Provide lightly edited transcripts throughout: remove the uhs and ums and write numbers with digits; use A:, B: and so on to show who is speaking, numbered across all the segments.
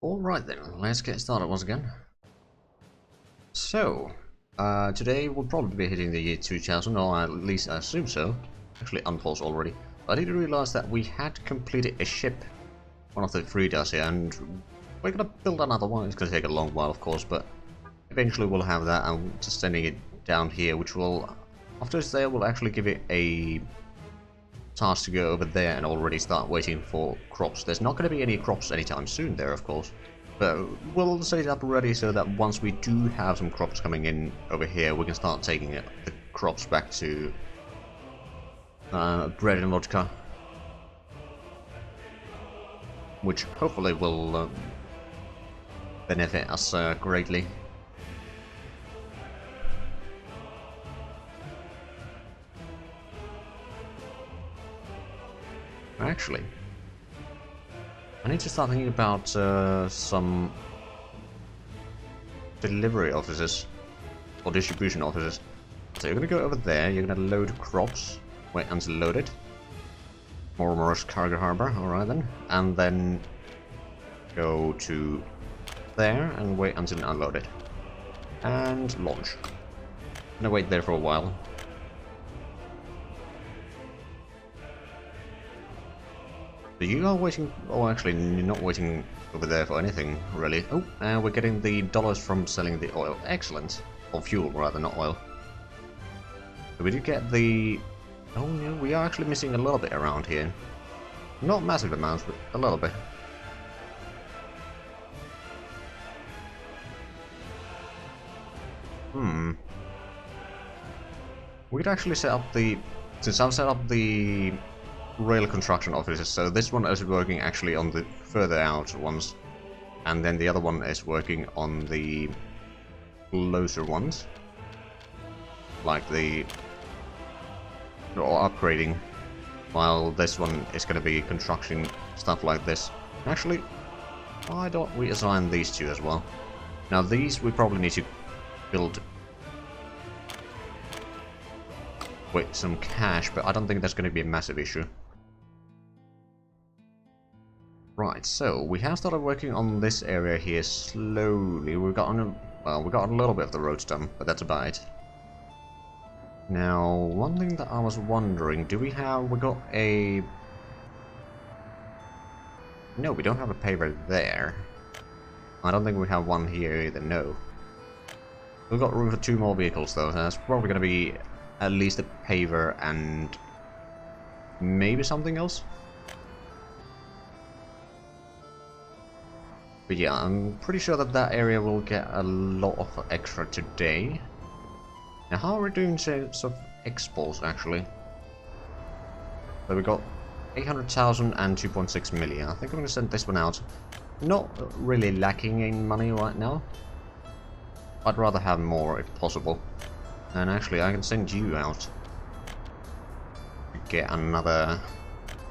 A: Alright then, let's get started once again. So, today we'll probably be hitting the year 2000, or at least I assume so. Actually unpaused already. I didn't realize that we had completed a ship, one of the three does here, and we're gonna build another one. It's gonna take a long while of course, but eventually we'll have that. I'm just sending it down here, which will, after it's there, we'll actually give it a task to go over there and already start waiting for crops. There's not going to be any crops anytime soon there, of course, but we'll set it up ready so that once we do have some crops coming in over here, we can start taking the crops back to bread and vodka, which hopefully will benefit us greatly. Actually, I need to start thinking about some delivery offices or distribution offices. So you're gonna go over there, you're gonna load crops, wait until loaded. Mormor's Cargo Harbor, alright then. And then go to there and wait until unloaded. And launch. Gonna wait there for a while. You are waiting, oh actually you're not waiting over there for anything really. Oh, and we're getting the dollars from selling the oil, excellent. Or fuel rather, not oil. So we did get the, oh yeah, we are actually missing a little bit around here. Not massive amounts, but a little bit. We could actually set up the, since I've set up the rail construction offices, so this one is working actually on the further out ones, and then the other one is working on the closer ones, like the, or upgrading, while this one is going to be construction stuff like this. Actually, why don't we assign these two as well? Now these we probably need to build with some cash, but I don't think that's going to be a massive issue. Right, so we have started working on this area here slowly. We've gotten we got a little bit of the roads done, but that's about it. Now, one thing that I was wondering, we got a... No, we don't have a paver there. I don't think we have one here either, no. We've got room for 2 more vehicles though, so that's probably going to be at least a paver and maybe something else. But yeah, I'm pretty sure that that area will get a lot of extra today. Now, how are we doing in terms of exports, actually? So we got 800,000 and 2.6 million. I think I'm going to send this one out. Not really lacking in money right now. I'd rather have more if possible. And actually, I can send you out to get another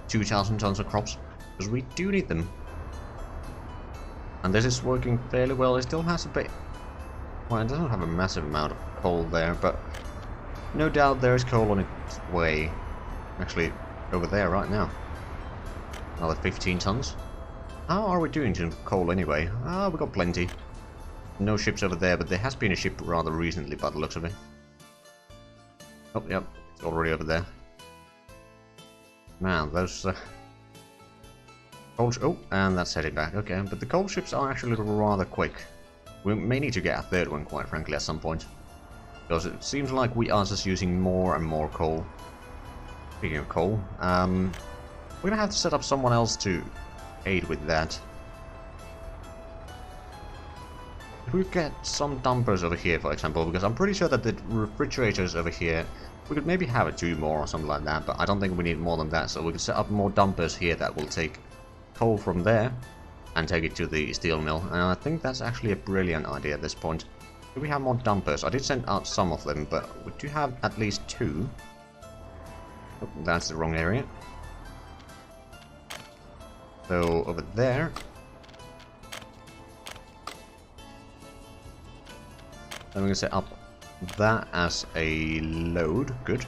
A: 2,000 tons of crops, because we do need them. And this is working fairly well. It still has a bit... Well, it doesn't have a massive amount of coal there, but no doubt there is coal on its way. Actually, over there right now. Another 15 tons. How are we doing to coal anyway? Ah, we got plenty. No ships over there, but there has been a ship rather recently by the looks of it. Oh, yep, it's already over there. Man, those... Oh, and that's heading back. Okay, but the coal ships are actually rather quick. We may need to get a third one, quite frankly, at some point. Because it seems like we are just using more and more coal. Speaking of coal, we're gonna have to set up someone else to aid with that. If we get some dumpers over here, for example, because I'm pretty sure that the refrigerators over here, we could maybe have 2 more or something like that, but I don't think we need more than that, so we could set up more dumpers here that will take coal from there and take it to the steel mill, and I think that's actually a brilliant idea at this point. Do we have more dumpers? I did send out some of them, but we do have at least 2. Oh, that's the wrong area. So over there. Then we're going to set up that as a load, good.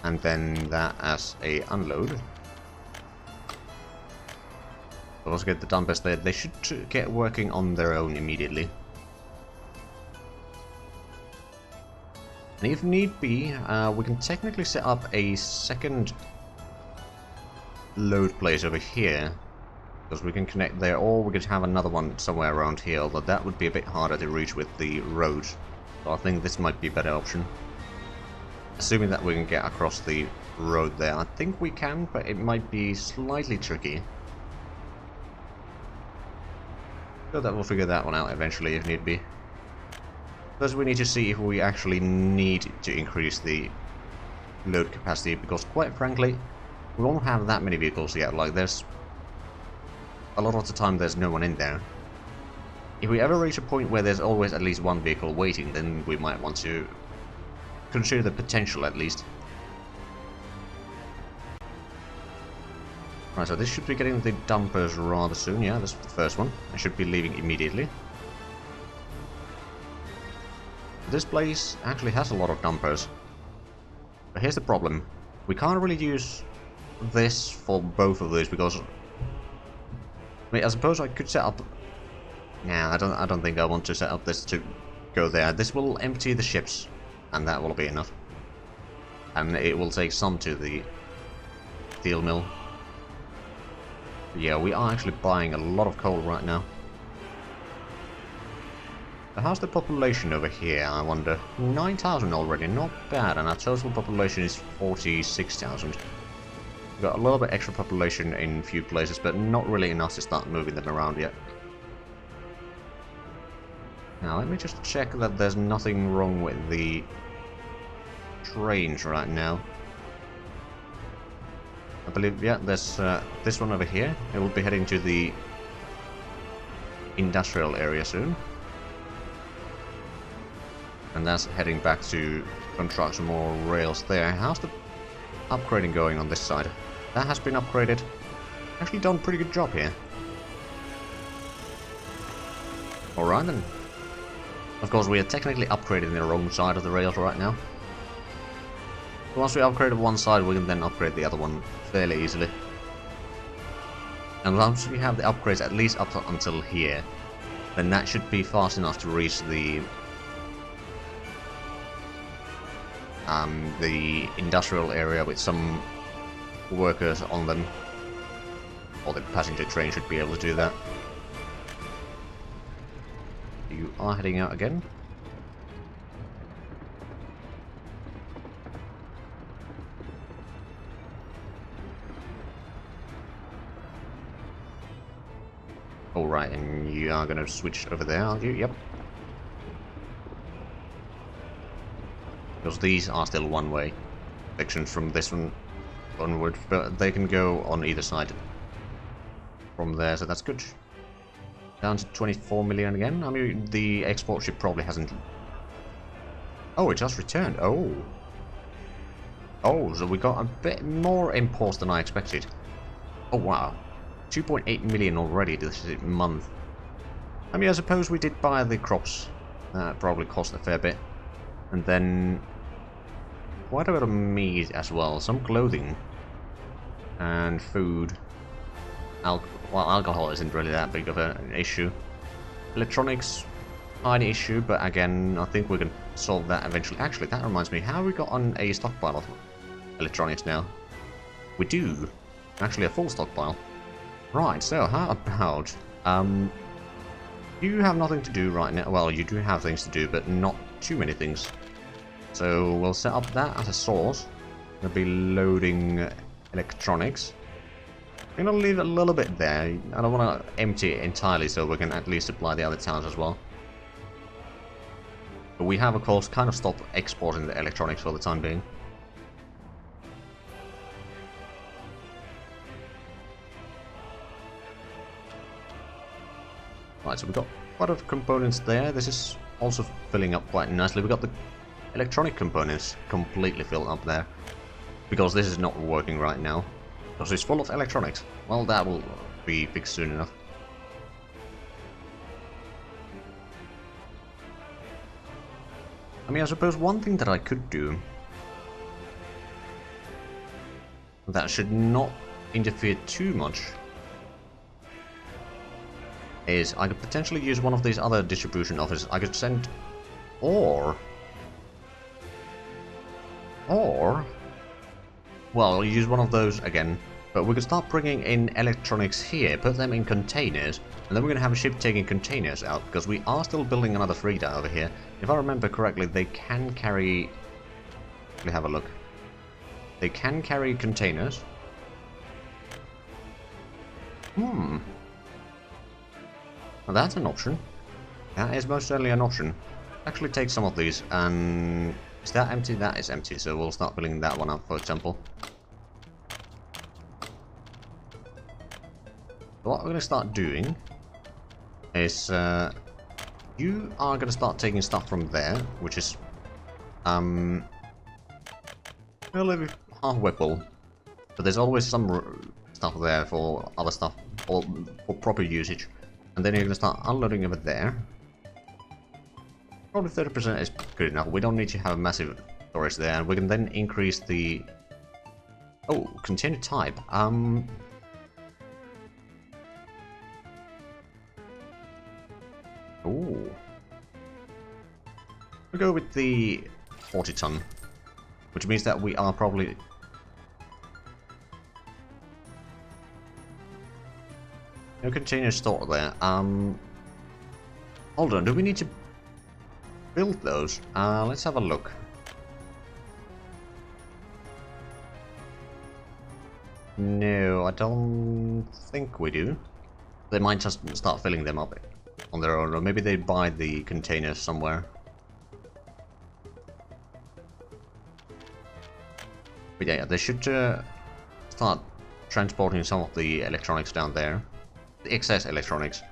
A: And then that as a unload. So let's get the dumpers there. They should get working on their own immediately. And if need be, we can technically set up a second load place over here. Because we can connect there, or we could have another one somewhere around here, although that would be a bit harder to reach with the road. So I think this might be a better option. Assuming that we can get across the road there. I think we can, but it might be slightly tricky. So that we'll figure that one out eventually if need be. First we need to see if we actually need to increase the load capacity, because quite frankly, we won't have that many vehicles yet. Like, there's a lot of the time there's no one in there. If we ever reach a point where there's always at least one vehicle waiting, then we might want to consider the potential at least. Right, so this should be getting the dumpers rather soon. Yeah, this is the first one. I should be leaving immediately. This place actually has a lot of dumpers. But here's the problem. We can't really use this for both of these because I mean, I suppose I could set up. Nah, I don't think I want to set up this to go there. This will empty the ships, and that will be enough. And it will take some to the steel mill. Yeah, we are actually buying a lot of coal right now. So how's the population over here, I wonder? 9,000 already, not bad, and our total population is 46,000. We've got a little bit extra population in a few places, but not really enough to start moving them around yet. Now, let me just check that there's nothing wrong with the trains right now. I believe, yeah, there's this one over here. It will be heading to the industrial area soon. And that's heading back to construct some more rails there. How's the upgrading going on this side? That has been upgraded. Actually done a pretty good job here. Alright then. Of course, we are technically upgrading the wrong side of the rails right now. Once we upgrade one side, we can then upgrade the other one fairly easily. And once we have the upgrades at least up until here, then that should be fast enough to reach the industrial area with some workers on them. Or the passenger train should be able to do that. You are heading out again. Alright, and you are going to switch over there, aren't you? Yep. Because these are still one-way sections from this one onward, but they can go on either side from there, so that's good. Down to 24 million again. I mean, the export ship probably hasn't... Oh, it just returned. Oh. Oh, so we got a bit more imports than I expected. Oh, wow. 2.8 million already this month. I mean, I suppose we did buy the crops. That probably cost a fair bit. And then quite a bit of meat as well. Some clothing. And food. Well, alcohol isn't really that big of an issue. Electronics, tiny issue, but again, I think we can solve that eventually. Actually, that reminds me, how have we got on a stockpile of electronics now? We do. Actually, a full stockpile. Right, so how about, you have nothing to do right now. Well, you do have things to do, but not too many things. So we'll set up that as a source. We'll be loading electronics. I'm gonna leave a little bit there. I don't want to empty it entirely, so we can at least supply the other towns as well. But we have, of course, kind of stopped exporting the electronics for the time being. Right, so we've got quite a lot of components there. This is also filling up quite nicely. We've got the electronic components completely filled up there. Because this is not working right now. Because it's full of electronics. Well, that will be fixed soon enough. I mean, I suppose one thing that I could do that should not interfere too much is I could potentially use one of these other distribution offices. I could send... Or... Well, I'll use one of those again. But we could start bringing in electronics here, put them in containers, and then we're going to have a ship taking containers out, because we are still building another freighter over here. If I remember correctly, they can carry... Let me have a look. They can carry containers. Well, that's an option. That is most certainly an option. Actually take some of these, and... Is that empty? That is empty, so we'll start filling that one up, for example. What we're going to start doing is you are going to start taking stuff from there, which is well, halfway full, but there's always some stuff there for other stuff or for proper usage, and then you're going to start unloading over there. Probably 30% is good enough. We don't need to have a massive storage there, and we can then increase the container type. Ooh. We'll go with the 40 ton, which means that we are probably... No containers stored there. Hold on, do we need to build those? Let's have a look. No, I don't think we do. They might just start filling them up on their own, or maybe they buy the containers somewhere. But yeah, they should start transporting some of the electronics down there, the excess electronics,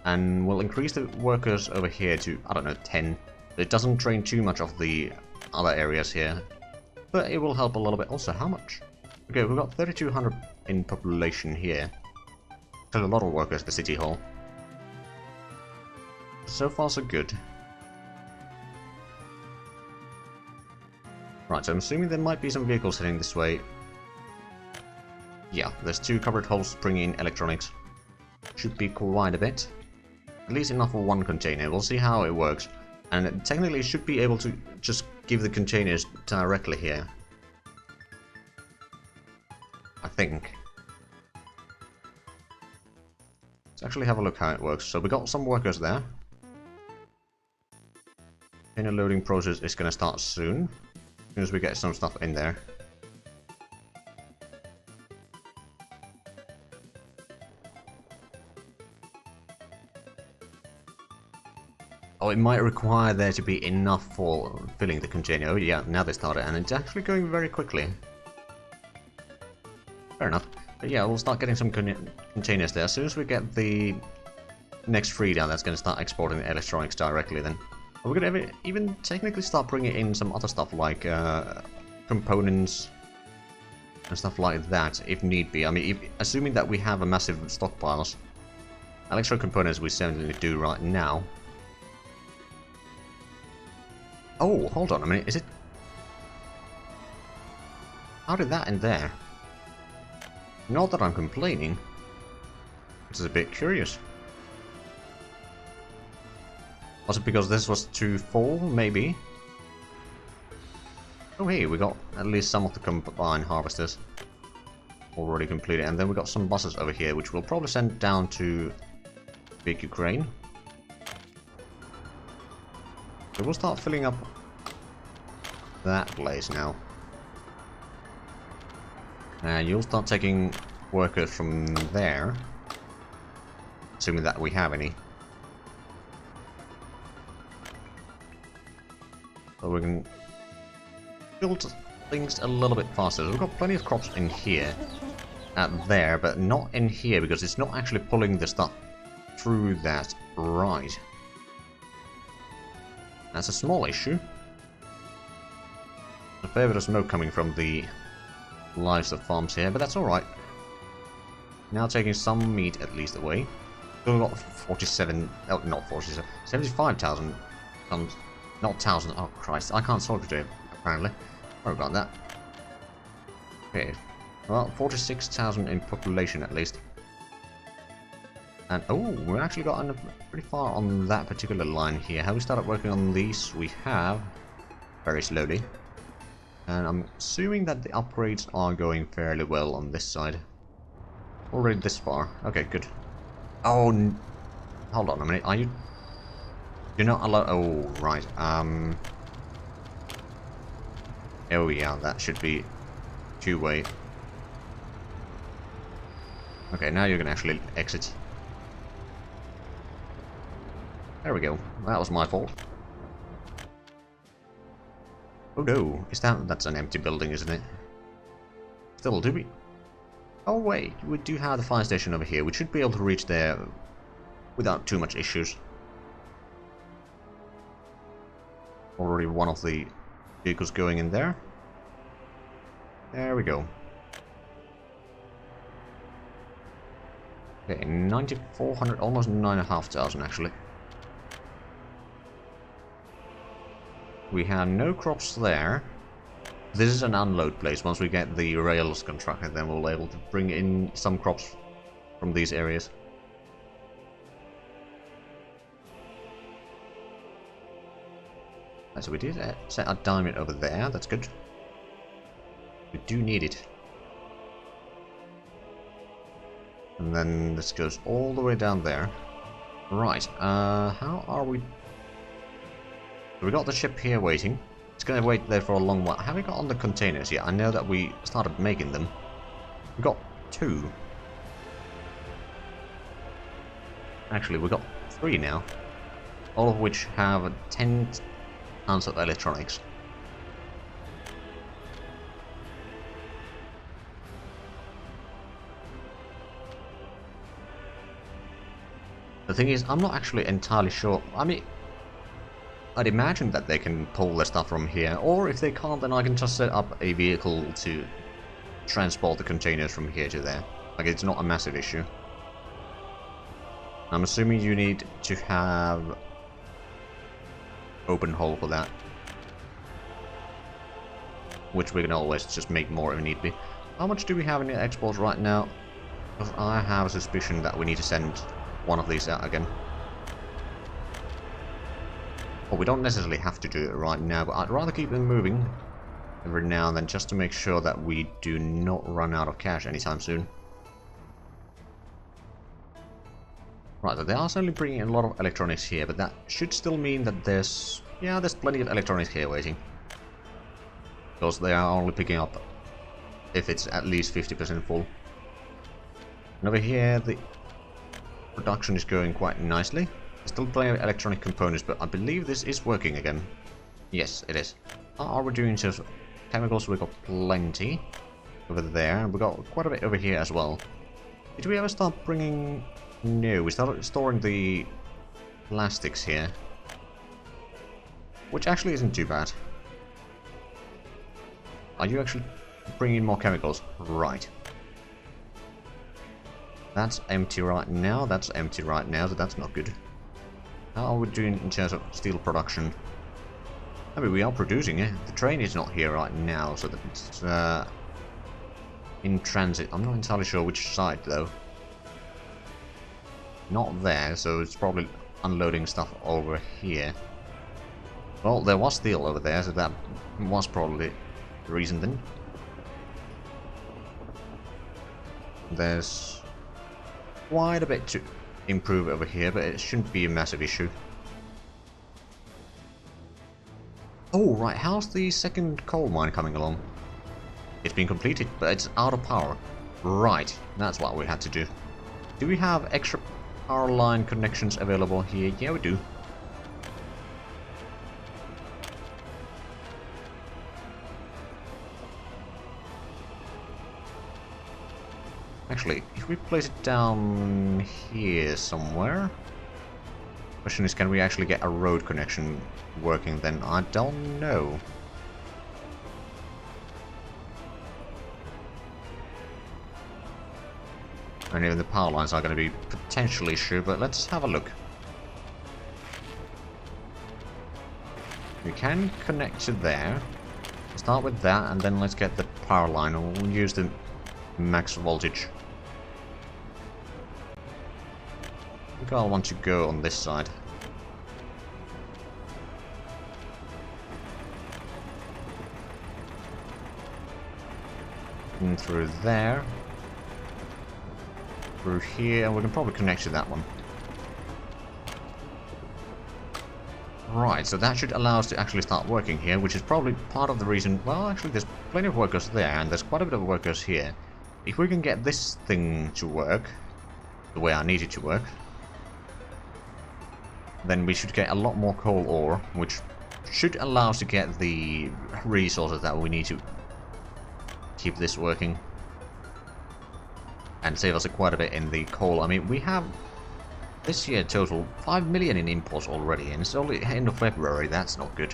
A: and we'll increase the workers over here to, I don't know, 10. It doesn't drain too much of the other areas here, but it will help a little bit. Also, how much? Okay, we've got 3,200 in population here. Still a lot of workers at the city hall. So far, so good. Right, so I'm assuming there might be some vehicles heading this way. Yeah, there's 2 covered holes bringing in electronics. Should be quite a bit. At least enough for 1 container. We'll see how it works. And technically it should be able to just give the containers directly here. I think. Let's actually have a look how it works. So we got some workers there. Container loading process is going to start soon. As soon as we get some stuff in there. Oh, it might require there to be enough for filling the container. Oh yeah, now they started, and it's actually going very quickly. Fair enough. But yeah, we'll start getting some containers there. As soon as we get the next free down, that's going to start exporting the electronics directly then. We're going to even technically start bringing in some other stuff like components and stuff like that, if need be. I mean, assuming that we have a massive stockpiles. Electro components we certainly do right now. Oh, hold on a minute, is it... How did that end there? Not that I'm complaining. This is a bit curious. Was it because this was too full? Maybe. Oh hey, we got at least some of the combine harvesters already completed, and then we got some buses over here, which we'll probably send down to Big Ukraine. So we'll start filling up that place now. And you'll start taking workers from there, assuming that we have any. So we can build things a little bit faster. So we've got plenty of crops in here, there, but not in here because it's not actually pulling the stuff through that. Right. That's a small issue. A fair bit of smoke coming from the livestock farms here, but that's alright. Now taking some meat at least away. We've got 47, oh, not 47, 75,000 tons. Not 1,000, oh Christ, I can't talk today, apparently. Sorry about that. Okay, well, 46,000 in population at least. And oh, we've actually gotten pretty far on that particular line here. Have we started working on these? We have. Very slowly. And I'm assuming that the upgrades are going fairly well on this side. Already this far. Okay, good. Oh, hold on a minute. Are you... You're not allowed... Oh, right. Oh yeah, that should be two-way. Okay, now you can actually exit. There we go. That was my fault. Oh no, that's an empty building, isn't it? Still, do we... Oh wait, we do have the fire station over here. We should be able to reach there without too much issues. Already one of the vehicles going in there. There we go. Okay, 9,400, almost 9,500 actually. We have no crops there. This is an unload place. Once we get the rails constructed, then we'll be able to bring in some crops from these areas. So we did set a diamond over there. That's good. We do need it. And then this goes all the way down there. Right, how are we... We got the ship here waiting. It's going to wait there for a long while. Have we got on the containers yet? I know that we started making them. We got 2. Actually, we got 3 now. All of which have 10 tons of electronics. The thing is, I'm not actually entirely sure. I mean, I'd imagine that they can pull the stuff from here, or if they can't, then I can just set up a vehicle to transport the containers from here to there. Like, it's not a massive issue. I'm assuming you need to have open hole for that. Which we can always just make more if need be. How much do we have in the exports right now? Because I have a suspicion that we need to send one of these out again. Well, we don't necessarily have to do it right now, but I'd rather keep them moving every now and then just to make sure that we do not run out of cash anytime soon. Right, so they are certainly bringing in a lot of electronics here, but that should still mean that there's plenty of electronics here waiting. Because they are only picking up if it's at least 50% full. And over here, the production is going quite nicely. Still plenty of electronic components, but I believe this is working again. Yes, it is. How are we doing in terms of chemicals? We've got plenty over there, and we've got quite a bit over here as well. Did we ever start bringing... No, we started storing the plastics here. Which actually isn't too bad. Are you actually bringing more chemicals? Right. That's empty right now, that's empty right now, so that's not good. How are we doing in terms of steel production? I mean, we are producing it. The train is not here right now, so that it's in transit. I'm not entirely sure which side, though. Not there, so it's probably unloading stuff over here. Well, there was steel over there, so that was probably the reason then. There's quite a bit to improve over here, but it shouldn't be a massive issue. Oh, right, how's the second coal mine coming along? It's been completed, but it's out of power. Right, that's what we had to do. Do we have extra power line connections available here? Yeah, we do. Actually, if we place it down here somewhere... Question is, can we actually get a road connection working then? I don't know. And even the power lines are going to be potentially issue, but let's have a look. We can connect to there. Start with that, and then let's get the power line, and we'll use the max voltage. think I'll want to go on this side. In through there. Through here, and we can probably connect to that one. Right, so that should allow us to actually start working here, which is probably part of the reason... Well, actually, there's plenty of workers there, and there's quite a bit of workers here. If we can get this thing to work, the way I need it to work, then we should get a lot more coal ore, which should allow us to get the resources that we need to keep this working. And save us quite a bit in the coal. I mean, we have... This year total 5 million in imports already, and it's only end of February. That's not good.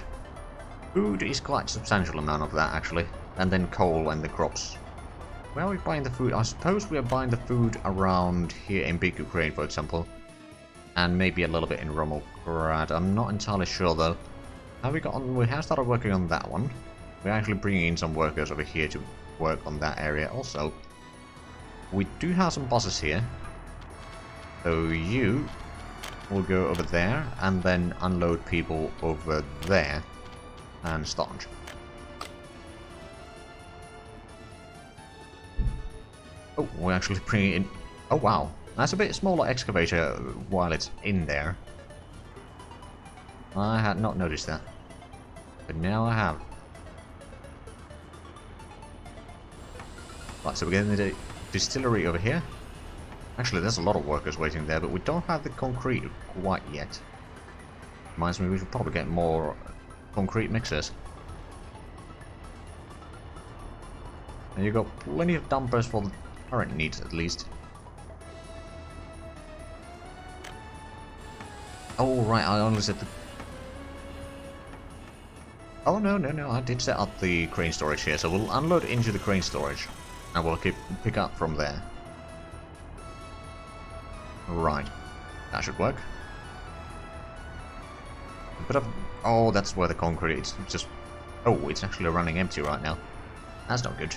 A: Food is quite a substantial amount of that actually, and then coal and the crops. Where are we buying the food? I suppose we are buying the food around here in Big Ukraine, for example, and maybe a little bit in Romograd. I'm not entirely sure though. Have we got on? We have started working on that one. We're actually bringing in some workers over here to work on that area also. We do have some bosses here. So you will go over there and then unload people over there and staunch. Oh, we're actually bringing in... Oh wow, that's a bit smaller excavator while it's in there. I had not noticed that, but now I have. Right, so we're getting the distillery over here. Actually, there's a lot of workers waiting there, but we don't have the concrete quite yet. Reminds me, we should probably get more concrete mixers. And you've got plenty of dumpers for the current needs, at least. Oh, right, I only set the... Oh, no, I did set up the crane storage here, so we'll unload into the crane storage. And we'll pick up from there. Right, that should work. But oh, that's where the concrete is. Just it's actually running empty right now. That's not good.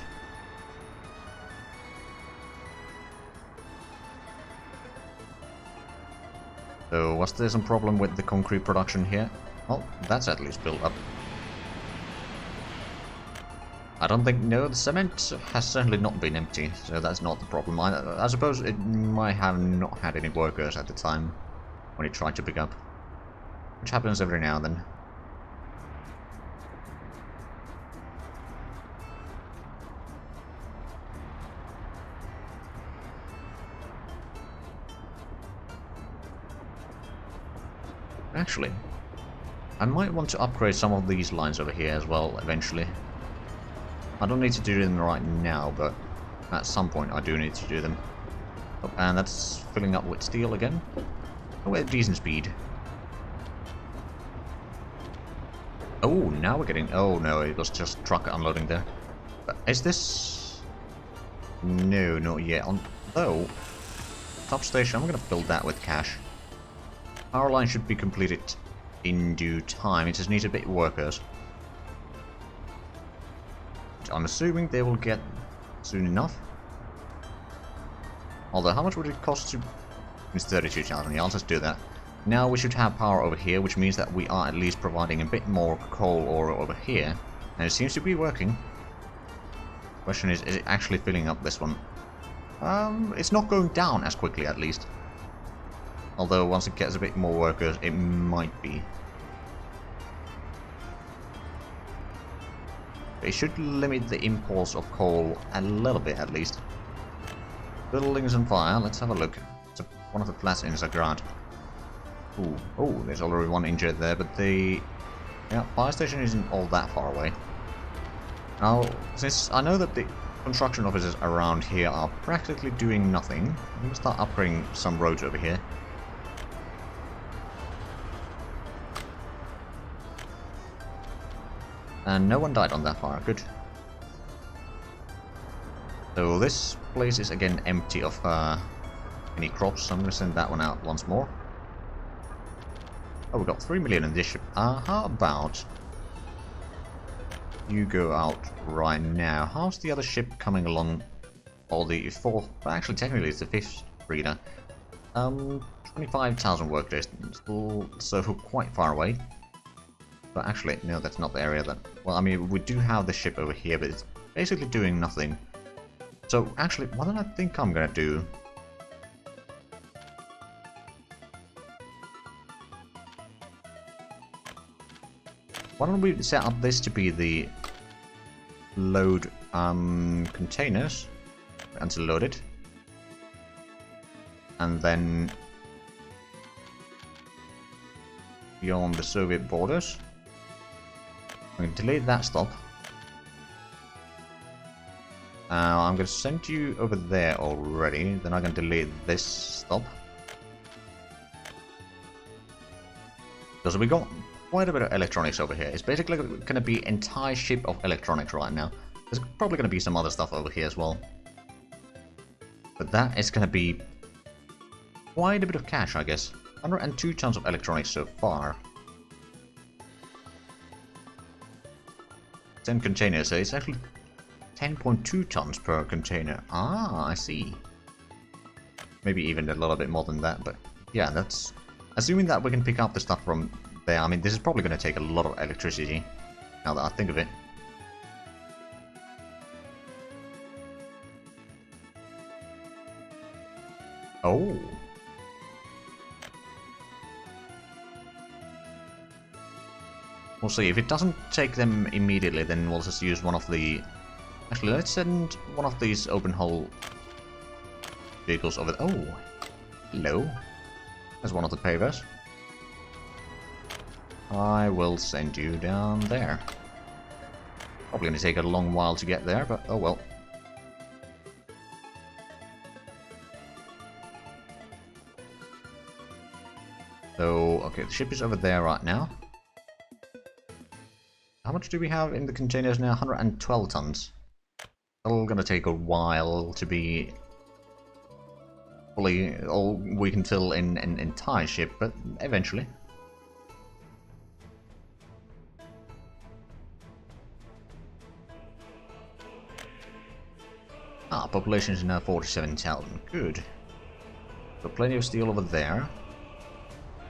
A: So was there some problem with the concrete production here? Well, that's at least built up. I don't think, no, the cement has certainly not been empty, so that's not the problem. I suppose it might have not had any workers at the time when it tried to pick up, which happens every now and then. Actually, I might want to upgrade some of these lines over here as well eventually. I don't need to do them right now, but at some point I do need to do them. Oh, and that's filling up with steel again. Oh, we have decent speed. Oh, now we're getting... Oh no, it was just truck unloading there. But is this... No, not yet. Although, top station, I'm going to build that with cash. Power line should be completed in due time. It just needs a bit of workers. I'm assuming they will get soon enough. Although, how much would it cost to... It's 32,000, yeah, I'll just do that. Now we should have power over here, which means that we are at least providing a bit more coal ore over here. And it seems to be working. Question is it actually filling up this one? It's not going down as quickly, at least. Although, once it gets a bit more workers, it might be. It should limit the imports of coal a little bit, at least. Buildings on fire, let's have a look. It's one of the flats in Zagrad. Ooh, oh, there's already one injured there, but the fire station isn't all that far away. Now, since I know that the construction officers around here are practically doing nothing, I'm going to start upgrading some roads over here. And no one died on that fire, good. So this place is again empty of any crops, so I'm going to send that one out once more. Oh, we got 3 million in this ship. How about you go out right now? How's the other ship coming along? Or the fourth? Well, actually, technically it's the fifth breeder. 25,000 workdays, still so quite far away. But actually, no, that's not the area that... Well, I mean, we do have the ship over here, but it's basically doing nothing. So, actually, what do I think I'm gonna do? Why don't we set up this to be the load containers until loaded, and then beyond the Soviet borders. I'm going to delete that stop. I'm going to send you over there already. Then I'm going to delete this stop. Because we got quite a bit of electronics over here. It's basically going to be an entire ship of electronics right now. There's probably going to be some other stuff over here as well. But that is going to be quite a bit of cash, I guess. 102 tons of electronics so far. 10 containers, so it's actually 10.2 tons per container. Ah, I see. Maybe even a little bit more than that, but yeah, that's... Assuming that we can pick up the stuff from there, I mean, this is probably going to take a lot of electricity, now that I think of it. Oh. We'll see. If it doesn't take them immediately, then we'll just use one of the... Actually, let's send one of these open hull vehicles over... Oh! Hello. That's one of the pavers. I will send you down there. Probably going to take a long while to get there, but oh well. So, okay, the ship is over there right now. How much do we have in the containers now? 112 tons. Still gonna take a while to be fully all we can fill in an entire ship, but eventually. Ah, population is now 47,000. Good. So plenty of steel over there.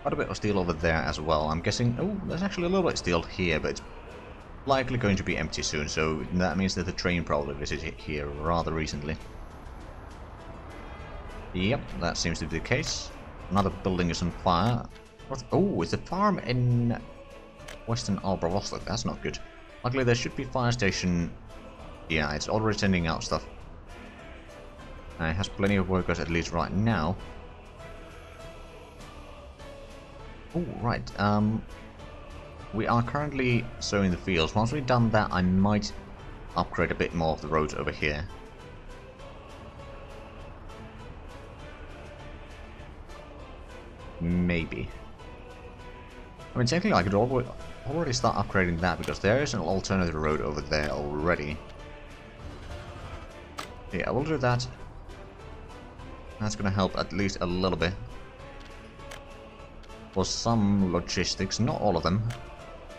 A: Quite a bit of steel over there as well. I'm guessing... Oh, there's actually a little bit of steel here, but it's likely going to be empty soon, so that means that the train probably visited here rather recently. Yep, that seems to be the case. Another building is on fire. Oh, it's a farm in Western Vostok. That's not good. Luckily, there should be fire station. Yeah, it's already sending out stuff. It has plenty of workers, at least right now. Oh, right. We are currently sowing the fields. Once we've done that, I might upgrade a bit more of the roads over here. Maybe. I mean, technically I could already start upgrading that, because there is an alternative road over there already. Yeah, I will do that. That's gonna help at least a little bit. For some logistics, not all of them.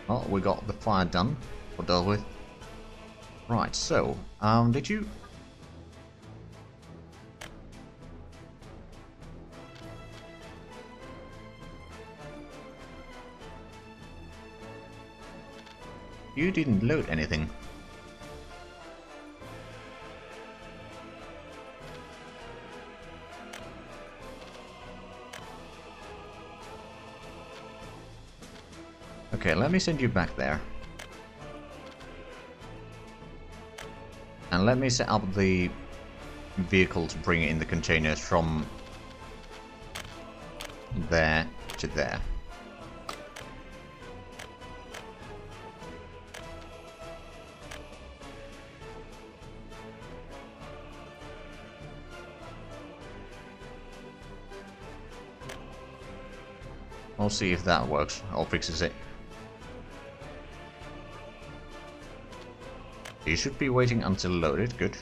A: Well, we got the fire done, or dealt with. Right, so, did you... You didn't load anything. Okay, let me send you back there. And let me set up the vehicle to bring in the containers from there to there. I'll see if that works or fixes it. You should be waiting until loaded, good.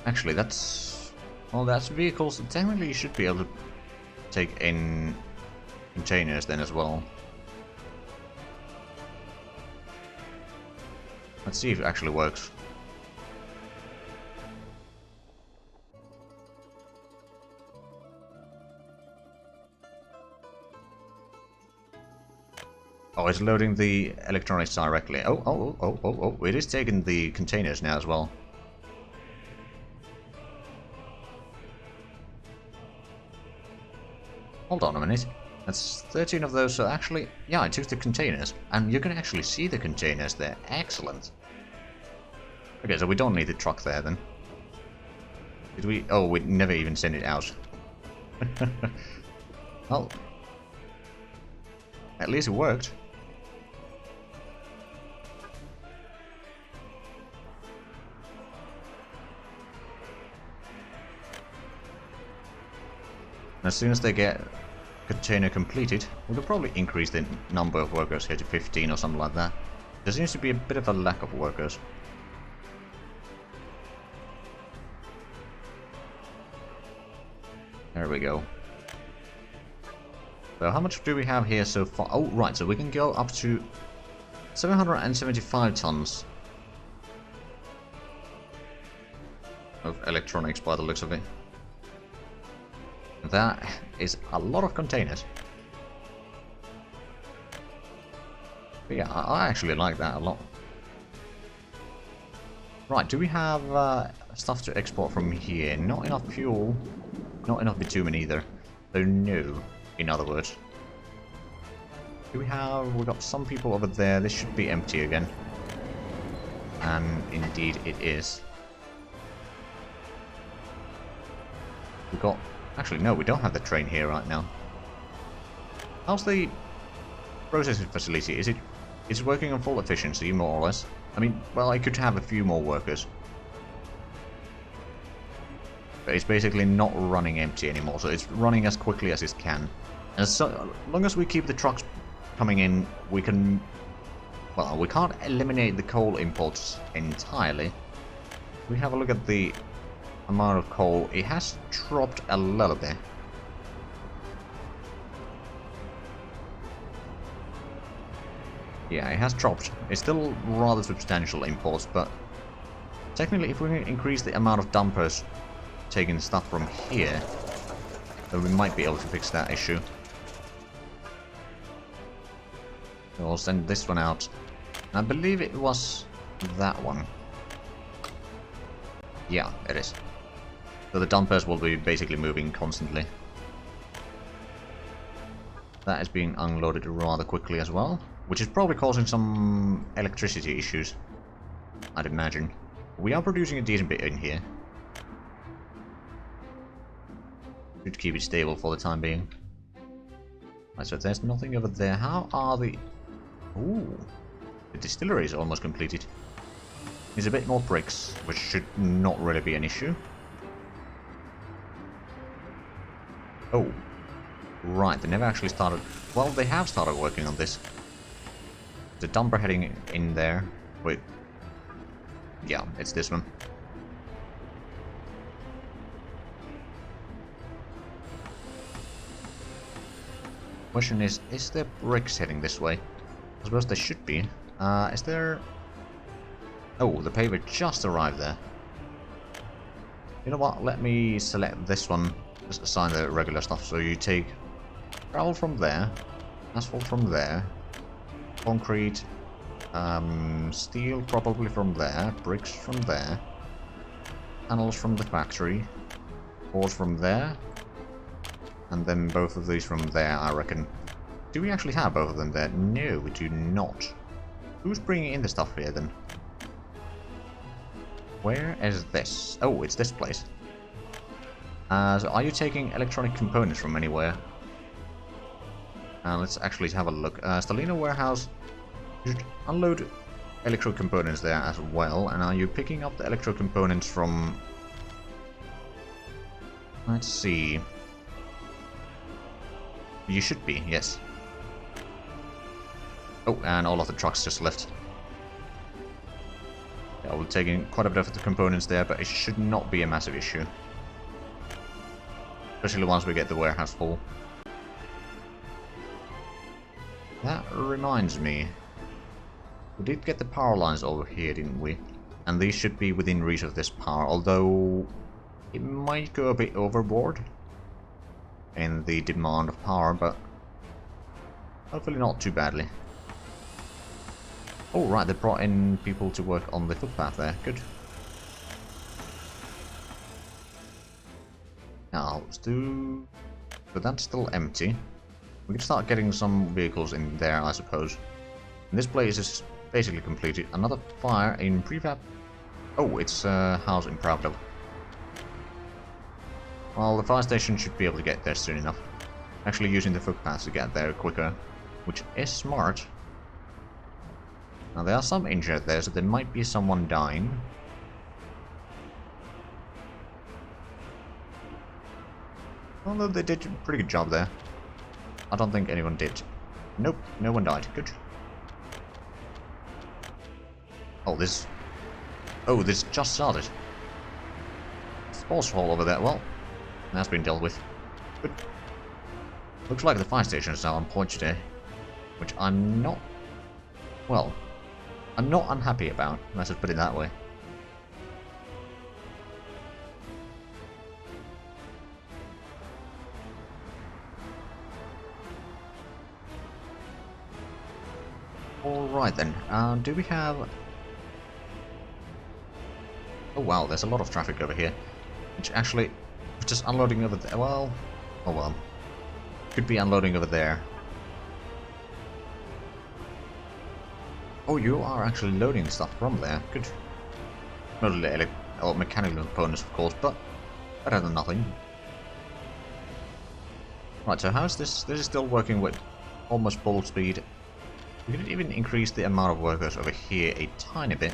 A: Actually, that's... Well, that's vehicles. Technically, you should be able to take in containers then as well. Let's see if it actually works. Oh, it's loading the electronics directly. Oh, it is taking the containers now as well. Hold on a minute. That's 13 of those, so actually, yeah, I took the containers. And you can actually see the containers there. Excellent. Okay, so we don't need the truck there then. Did we? Oh, we never even sent it out. Well, at least it worked. As soon as they get container completed, we could probably increase the number of workers here to 15 or something like that. There seems to be a bit of a lack of workers. There we go. So how much do we have here so far? Oh, right, so we can go up to 775 tons of electronics by the looks of it. That is a lot of containers. But yeah, I actually like that a lot. Right, do we have stuff to export from here? Not enough fuel, not enough bitumen either. So no, in other words. Do we have... we've got some people over there. This should be empty again. And indeed it is. We've got... actually, no, we don't have the train here right now. How's the processing facility? Is it working on full efficiency, more or less? I mean, well, I could have a few more workers. But it's basically not running empty anymore, so it's running as quickly as it can. And so long as we keep the trucks coming in, we can... well, we can't eliminate the coal imports entirely. We have a look at the amount of coal. It has dropped a little bit. Yeah, it has dropped. It's still rather substantial imports, but technically if we increase the amount of dumpers taking stuff from here, then we might be able to fix that issue. We'll send this one out. I believe it was that one. Yeah, it is. So the dumpers will be basically moving constantly. That is being unloaded rather quickly as well, which is probably causing some electricity issues, I'd imagine. We are producing a decent bit in here. Should keep it stable for the time being. Right, so there's nothing over there. How are the... ooh, the distillery is almost completed. There's a bit more bricks, which should not really be an issue. Oh, right, they never actually started... well, they have started working on this. The dumper heading in there. Wait. Yeah, it's this one. Question is there bricks heading this way? I suppose there should be. Is there... oh, the paver just arrived there. You know what, let me select this one. Just assign the regular stuff. So you take gravel from there, asphalt from there, concrete, steel probably from there, bricks from there, panels from the factory, ores from there, and then both of these from there, I reckon. Do we actually have both of them there? No, we do not. Who's bringing in the stuff here then? Where is this? Oh, it's this place. So are you taking electronic components from anywhere? Let's actually have a look. Stalina warehouse. You should unload electro components there as well. And are you picking up the electro components from... let's see. You should be, yes. Oh, and all of the trucks just left. Yeah, we're taking quite a bit of the components there, but it should not be a massive issue. Especially once we get the warehouse full. That reminds me. We did get the power lines over here, didn't we? And these should be within reach of this power, although it might go a bit overboard in the demand of power, but hopefully not too badly. Oh, right, they brought in people to work on the footpath there. Good. Now, let's do... But that's still empty. We can start getting some vehicles in there, I suppose. And this place is basically completed. Another fire in prefab. Oh, it's a house in Pravda. Well, the fire station should be able to get there soon enough. Actually using the footpaths to get there quicker, which is smart. Now, there are some injured there, so there might be someone dying. Although they did a pretty good job there. I don't think anyone did. Nope, no one died. Good. Oh, this just started. Sports hall over there. Well, that's been dealt with. Good. Looks like the fire station is now on point today. Which I'm not... Well, I'm not unhappy about. Let's just put it that way. Alright then, do we have... Oh wow, there's a lot of traffic over here. Which actually, just unloading over there, well... Oh well. Could be unloading over there. Oh, you are actually loading stuff from there, good. Mostly mechanical components of course, but better than nothing. Right, so how's this? This is still working with almost full speed. We could even increase the amount of workers over here a tiny bit.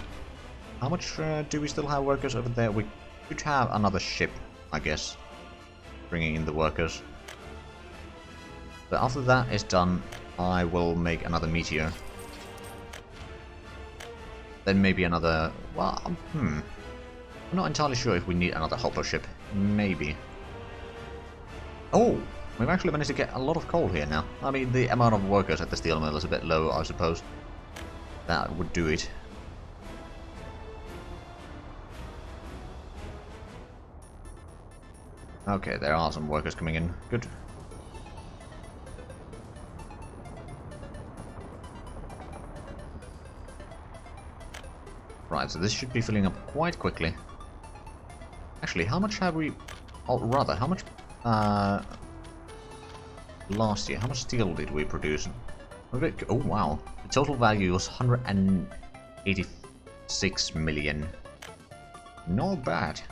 A: How much do we still have workers over there? We could have another ship, I guess, bringing in the workers. But after that is done, I will make another meteor. Then maybe another... Well, I'm not entirely sure if we need another hopper ship. Maybe. Oh! We've actually managed to get a lot of coal here now. I mean, the amount of workers at the steel mill is a bit low, I suppose. That would do it. Okay, there are some workers coming in. Good. Right, so this should be filling up quite quickly. Actually, how much have we... Or rather, how much... last year, how much steel did we produce? Oh wow, the total value was 186 million. Not bad.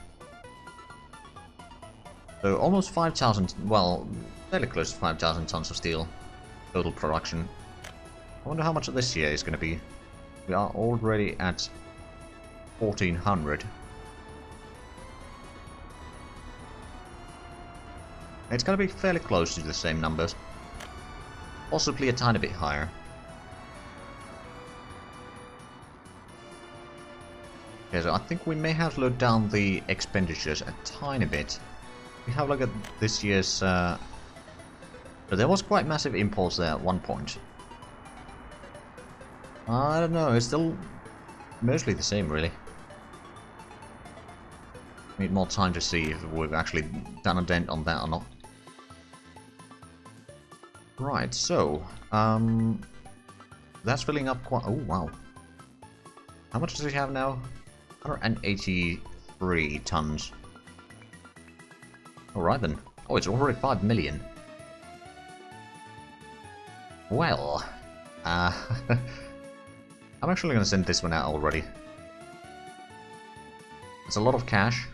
A: So almost 5,000, well, fairly close to 5,000 tons of steel total production. I wonder how much this year is going to be. We are already at 1,400. It's going to be fairly close to the same numbers. Possibly a tiny bit higher. Okay, so I think we may have slowed down the expenditures a tiny bit. We have a look at this year's... But there was quite massive imports there at one point. I don't know, it's still mostly the same, really. Need more time to see if we've actually done a dent on that or not. Right, so, that's filling up quite... Oh, wow. How much does he have now? 183 tons. Alright then. Oh, it's already 5 million. Well, I'm actually going to send this one out already. It's a lot of cash.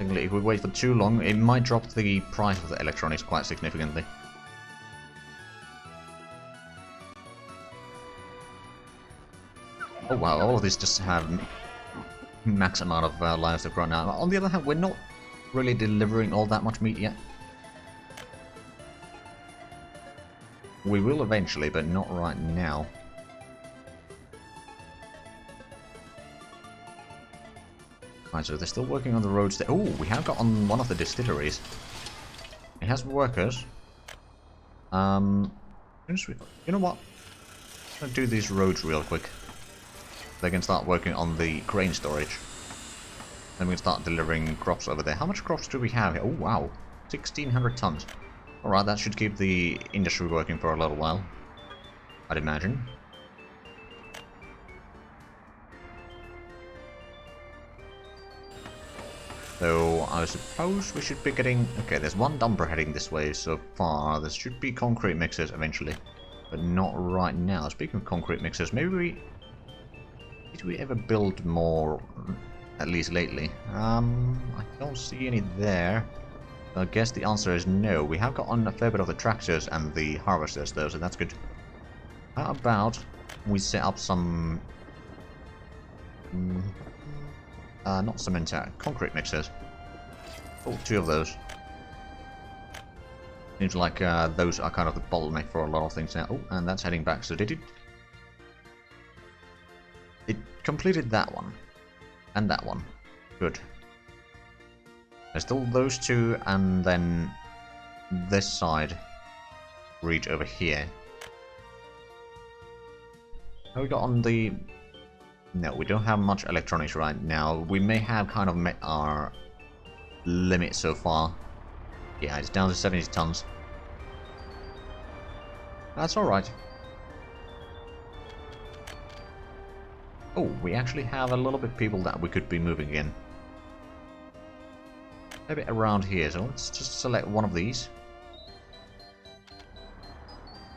A: If we wait for too long, it might drop the price of the electronics quite significantly. Oh wow, all of these just have max amount of lives to grow now. On the other hand, we're not really delivering all that much meat yet. We will eventually, but not right now. Right, so they're still working on the roads there. Oh, we have got on one of the distilleries. It has workers. You know what? I'm gonna do these roads real quick. They can start working on the grain storage. Then we can start delivering crops over there. How much crops do we have here? Oh, wow. 1,600 tons. Alright, that should keep the industry working for a little while, I'd imagine. So I suppose we should be getting... Okay, there's one dumper heading this way so far. There should be concrete mixers eventually. But not right now. Speaking of concrete mixers, maybe we... Did we ever build more, at least lately? I don't see any there. I guess the answer is no. We have gotten a fair bit of the tractors and the harvesters though, so that's good. How about we set up some... not cement, concrete mixers. Oh, 2 of those. Seems like those are kind of the bottleneck for a lot of things now. Oh, and that's heading back. So did it... It completed that one. And that one. Good. There's still those 2, and then this side reach over here. How we got on the... No, we don't have much electronics right now. We may have kind of met our limit so far. Yeah, it's down to 70 tons. That's alright. Oh, we actually have a little bit of people that we could be moving in. A bit around here, so let's just select one of these.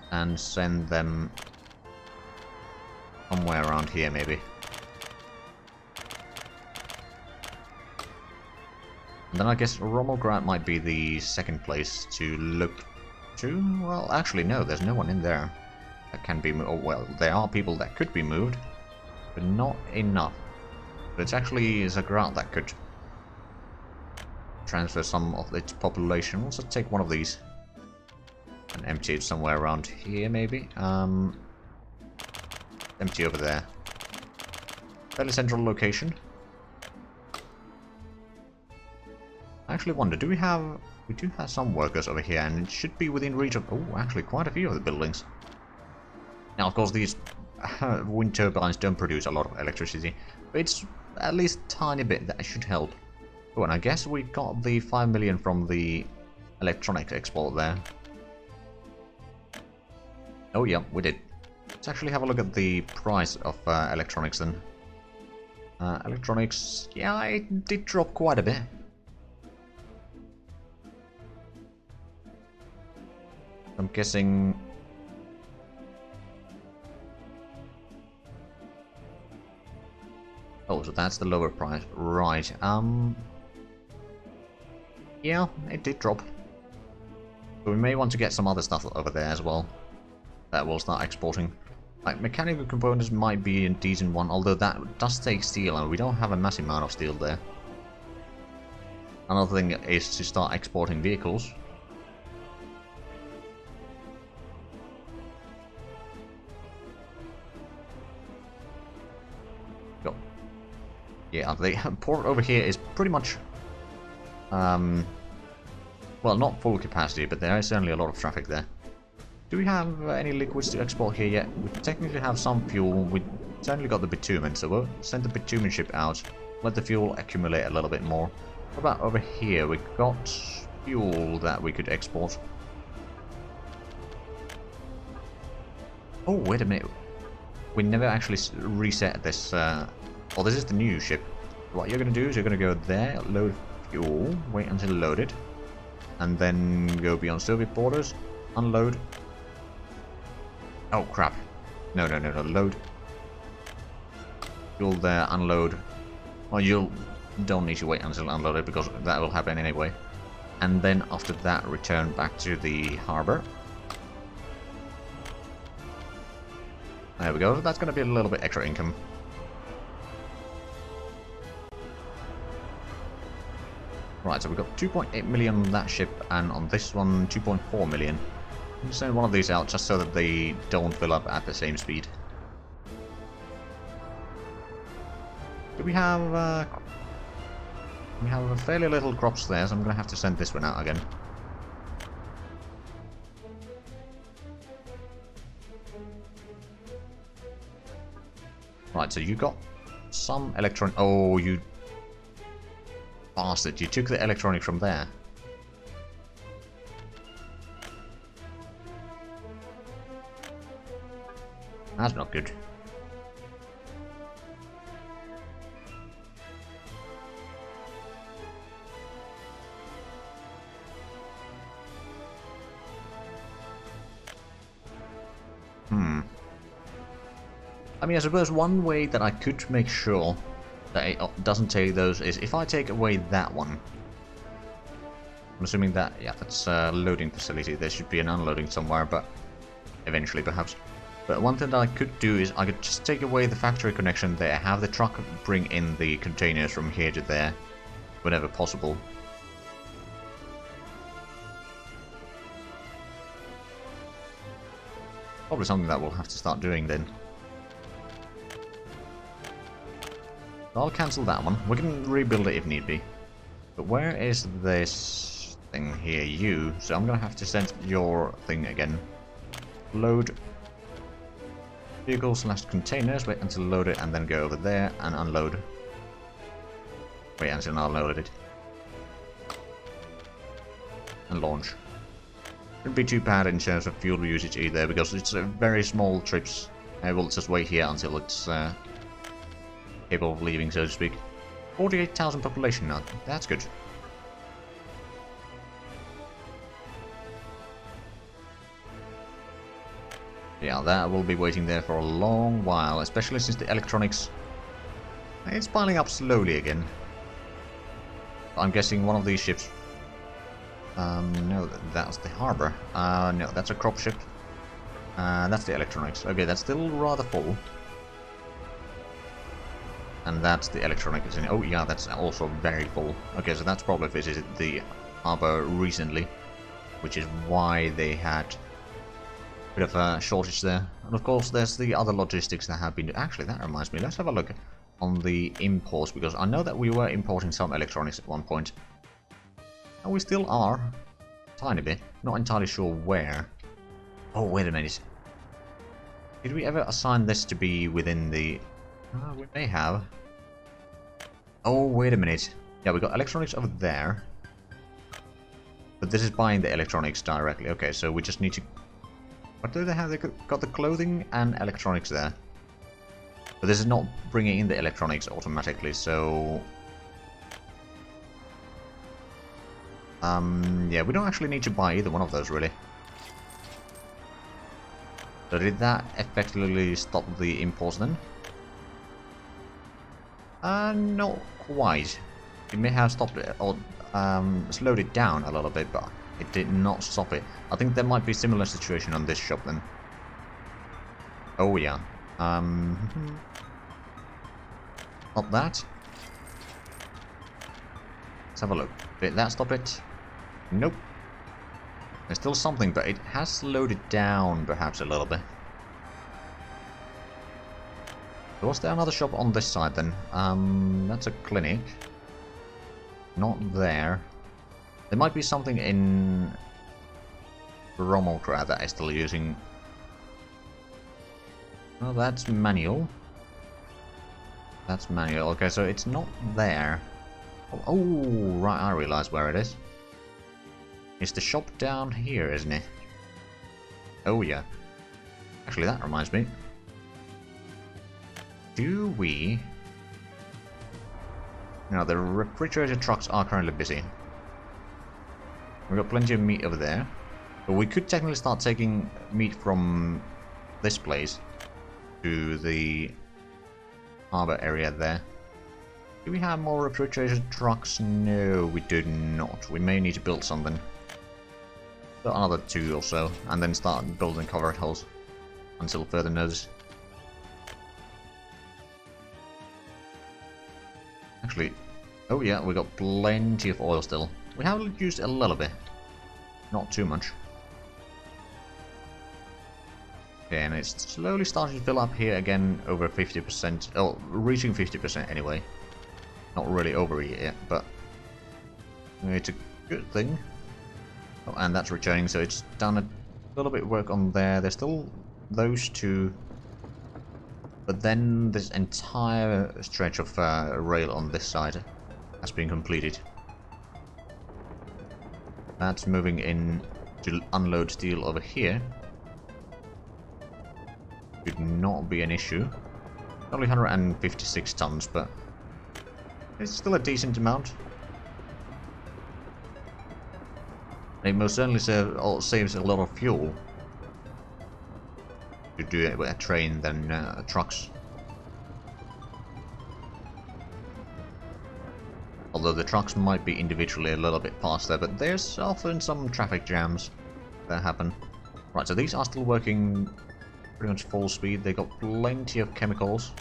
A: And send them somewhere around here, maybe. And then I guess Rommelgrad might be the second place to look to. Well, actually, no, there's no one in there that can be moved. Oh, well, there are people that could be moved, but not enough. But it's actually Zagrad that could transfer some of its population. We'll also take one of these and empty it somewhere around here, maybe. Empty over there. Fairly central location. I actually wonder, do we have... We do have some workers over here, and it should be within reach of... Oh, actually quite a few of the buildings. Now, of course, these wind turbines don't produce a lot of electricity, but it's at least a tiny bit that should help. Oh, and I guess we got the 5 million from the electronics export there. Oh, yeah, we did. Let's actually have a look at the price of electronics then. Electronics, yeah, it did drop quite a bit. I'm guessing... Oh, so that's the lower price. Right, yeah, it did drop. So we may want to get some other stuff over there as well that we'll start exporting. Like, mechanical components might be a decent one, although that does take steel, and we don't have a massive amount of steel there. Another thing is to start exporting vehicles. Go. Yeah, the port over here is pretty much... well, not full capacity, but there is certainly a lot of traffic there. Do we have any liquids to export here yet? We technically have some fuel. We certainly got the bitumen, so we'll send the bitumen ship out. Let the fuel accumulate a little bit more. What about over here? We got fuel that we could export. Oh, wait a minute. We never actually reset this. Well, this is the new ship. What you're going to do is you're going to go there, load fuel, wait until loaded, and then go beyond Soviet borders, unload. Oh crap. No, load. Fuel there, unload. Well, you don't need to wait until unloaded because that will happen anyway. And then after that, return back to the harbor. There we go. That's going to be a little bit extra income. Right, so we've got 2.8 million on that ship, and on this one, 2.4 million. I'm just send one of these out just so that they don't fill up at the same speed. Do we have fairly little crops there, so I'm going to have to send this one out again. Right, so you got some electron... Oh, you bastard, you took the electronic from there. That's not good. I mean, I suppose one way that I could make sure that it doesn't take those is if I take away that one. I'm assuming that, yeah, that's a loading facility. There should be an unloading somewhere, but eventually perhaps. But one thing that I could do is I could just take away the factory connection there, have the truck bring in the containers from here to there, whenever possible. Probably something that we'll have to start doing then. I'll cancel that one. We can rebuild it if need be. But where is this thing here? You. So I'm gonna have to send your thing again. Load vehicles / containers. Wait until load it and then go over there and unload. Wait until I unloaded it. And launch. Shouldn't be too bad in terms of fuel usage either, because it's very small trips. We'll just wait here until it's capable of leaving, so to speak. 48,000 population now. That's good. Yeah, that will be waiting there for a long while, especially since the electronics... It's piling up slowly again. I'm guessing one of these ships... no, that's the harbor. No, that's a crop ship. That's the electronics. Okay, that's still rather full. And that's the electronics. Oh yeah, that's also very full. Okay, so that's probably visited the harbor recently, which is why they had a bit of a shortage there. And of course, there's the other logistics that have been... Actually, that reminds me, let's have a look on the imports, because I know that we were importing some electronics at one point. And we still are. Tiny bit. Not entirely sure where. Oh, wait a minute. Did we ever assign this to be within the... we may have. Oh, wait a minute. Yeah, we got electronics over there. But this is buying the electronics directly. Okay, so we just need to... What do they have? They got the clothing and electronics there. But this is not bringing in the electronics automatically, so... yeah, we don't actually need to buy either one of those, really. So did that effectively stop the imports then? Not quite. It may have stopped it, or slowed it down a little bit, but it did not stop it. I think there might be a similar situation on this shop then. Oh yeah. Not that. Let's have a look. Did that stop it? Nope. There's still something, but it has slowed it down perhaps a little bit. So was there another shop on this side then? That's a clinic. Not there. There might be something in Romulcra that is still using... Well, that's manual. That's manual. Okay, so it's not there. Oh, right, I realize where it is. It's the shop down here, isn't it? Oh, yeah. Actually, that reminds me. Do we... No, the refrigerated trucks are currently busy. We've got plenty of meat over there. But we could technically start taking meat from this place to the harbor area there. Do we have more refrigerated trucks? No, we do not. We may need to build something. So another 2 or so, and then start building covered hulls until further notice. Actually, oh yeah, we got plenty of oil still. We have used a little bit, not too much. Okay, and it's slowly starting to fill up here again, over 50%. Oh, reaching 50% anyway. Not really over it yet, but it's a good thing. Oh, and that's returning, so it's done a little bit of work on there. There's still those 2. But then this entire stretch of rail on this side has been completed. That's moving in to unload steel over here. Should not be an issue. Only 156 tons, but it's still a decent amount. It most certainly saves a lot of fuel. to do it with a train than trucks. Although the trucks might be individually a little bit faster, but there's often some traffic jams that happen. Right, so these are still working pretty much full speed. They got plenty of chemicals.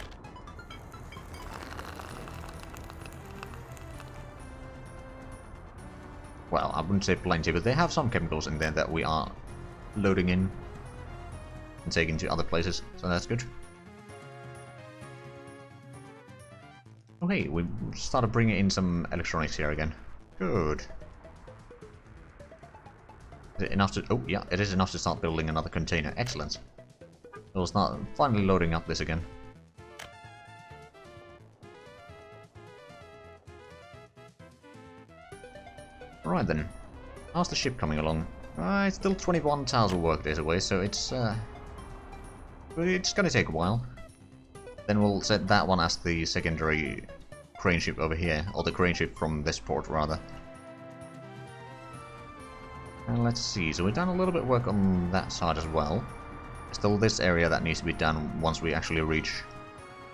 A: Well, I wouldn't say plenty, but they have some chemicals in there that we are loading in and taking to other places, so that's good. Oh hey, we started bringing in some electronics here again. Good. Is it enough to... Oh yeah, it is enough to start building another container. Excellent. We'll start finally loading up this again. Alright then. How's the ship coming along? It's still 21,000 workdays away, so it's gonna take a while. Then we'll set that one as the secondary crane ship over here, or the crane ship from this port rather. And let's see, so we've done a little bit of work on that side as well. Still this area that needs to be done once we actually reach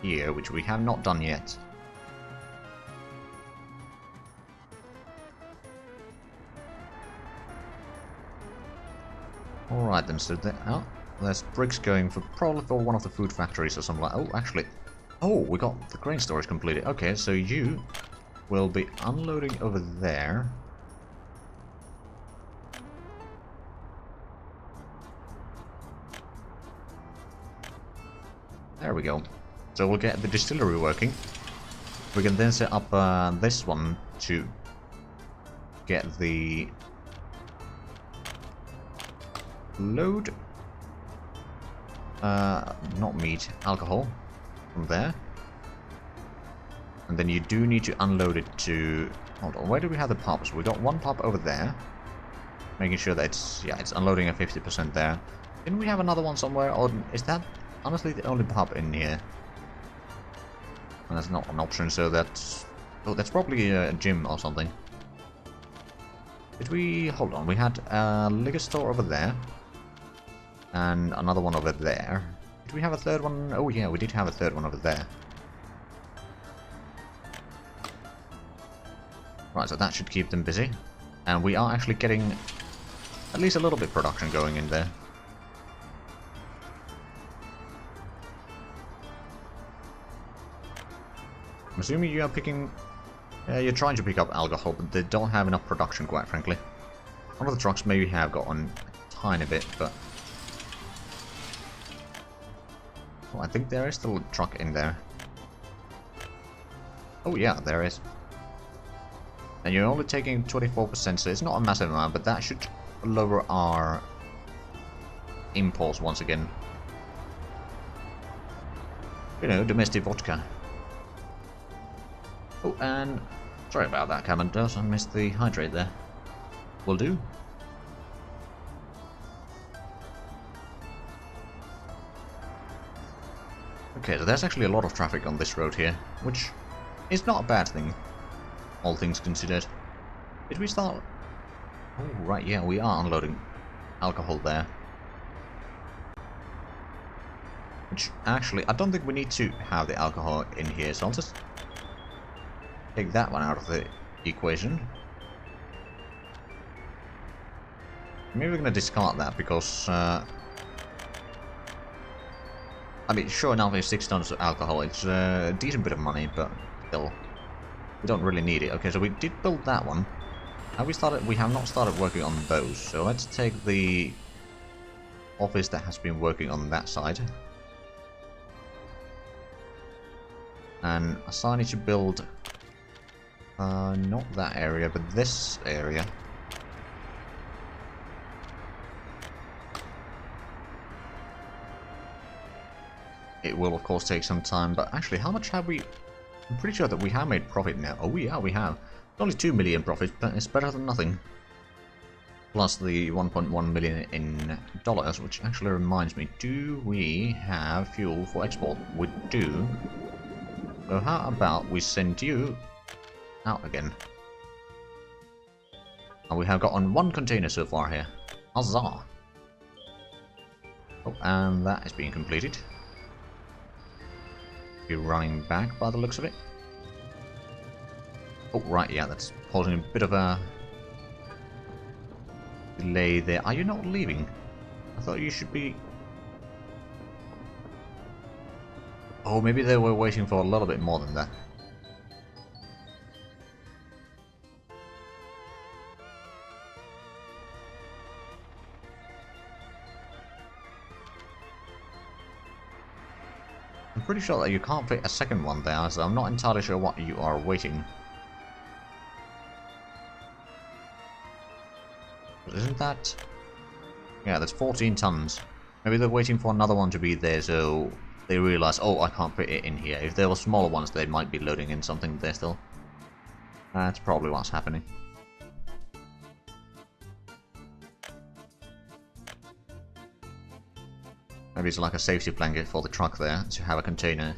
A: here, which we have not done yet. Alright then, so there's bricks going for probably for one of the food factories or something like... Oh, actually... Oh, we got the grain storage completed. Okay, so you will be unloading over there. There we go. So we'll get the distillery working. We can then set up this one to get the load, not meat, alcohol from there. And then you do need to unload it to... Hold on, where do we have the pubs? We got one pub over there. Making sure that it's unloading at 50% there. Didn't we have another one somewhere? Or is that honestly the only pub in here? And that's not an option, so that's... Oh, that's probably a gym or something. Did we... Hold on, we had a liquor store over there. And another one over there. Did we have a third one? Oh yeah, we did have a third one over there. Right, so that should keep them busy. And we are actually getting at least a little bit of production going in there. I'm assuming you are picking... you're trying to pick up alcohol, but they don't have enough production, quite frankly. One of the trucks maybe have gotten a tiny bit, but... Oh, I think there is still a truck in there. Oh yeah, there is. And you're only taking 24%, so it's not a massive amount, but that should lower our impulse once again. You know, domestic vodka. Oh, and sorry about that, Commandant. I missed the hydrate there. Will do. Okay, so there's actually a lot of traffic on this road here, which is not a bad thing, all things considered. Did we start... Oh, right, yeah, we are unloading alcohol there. Which, actually, I don't think we need to have the alcohol in here, so I'll just take that one out of the equation. Maybe we're going to discard that, because... I mean, sure enough, it's 6 tons of alcohol. It's a decent bit of money, but still, we don't really need it. Okay, so we did build that one. Have we started? We have not started working on those. So let's take the office that has been working on that side and assign it to build not that area, but this area. It will, of course, take some time, but actually, how much have we... I'm pretty sure that we have made profit now. Oh, yeah, we have. It's only 2 million profit, but it's better than nothing. Plus the 1.1 million in dollars, which actually reminds me, do we have fuel for export? We do. So how about we send you out again? And we have got on 1 container so far here. Huzzah! Oh, and that is being completed. Be running back by the looks of it. Oh, right, yeah, that's causing a bit of a delay there. Are you not leaving? I thought you should be... Oh, maybe they were waiting for a little bit more than that. I'm pretty sure that you can't fit a second one there, so I'm not entirely sure what you are waiting. But isn't that... Yeah, that's 14 tons. Maybe they're waiting for another one to be there, so they realize, oh, I can't fit it in here. If there were smaller ones, they might be loading in something there still. That's probably what's happening. Maybe it's like a safety blanket for the truck there, to have a container.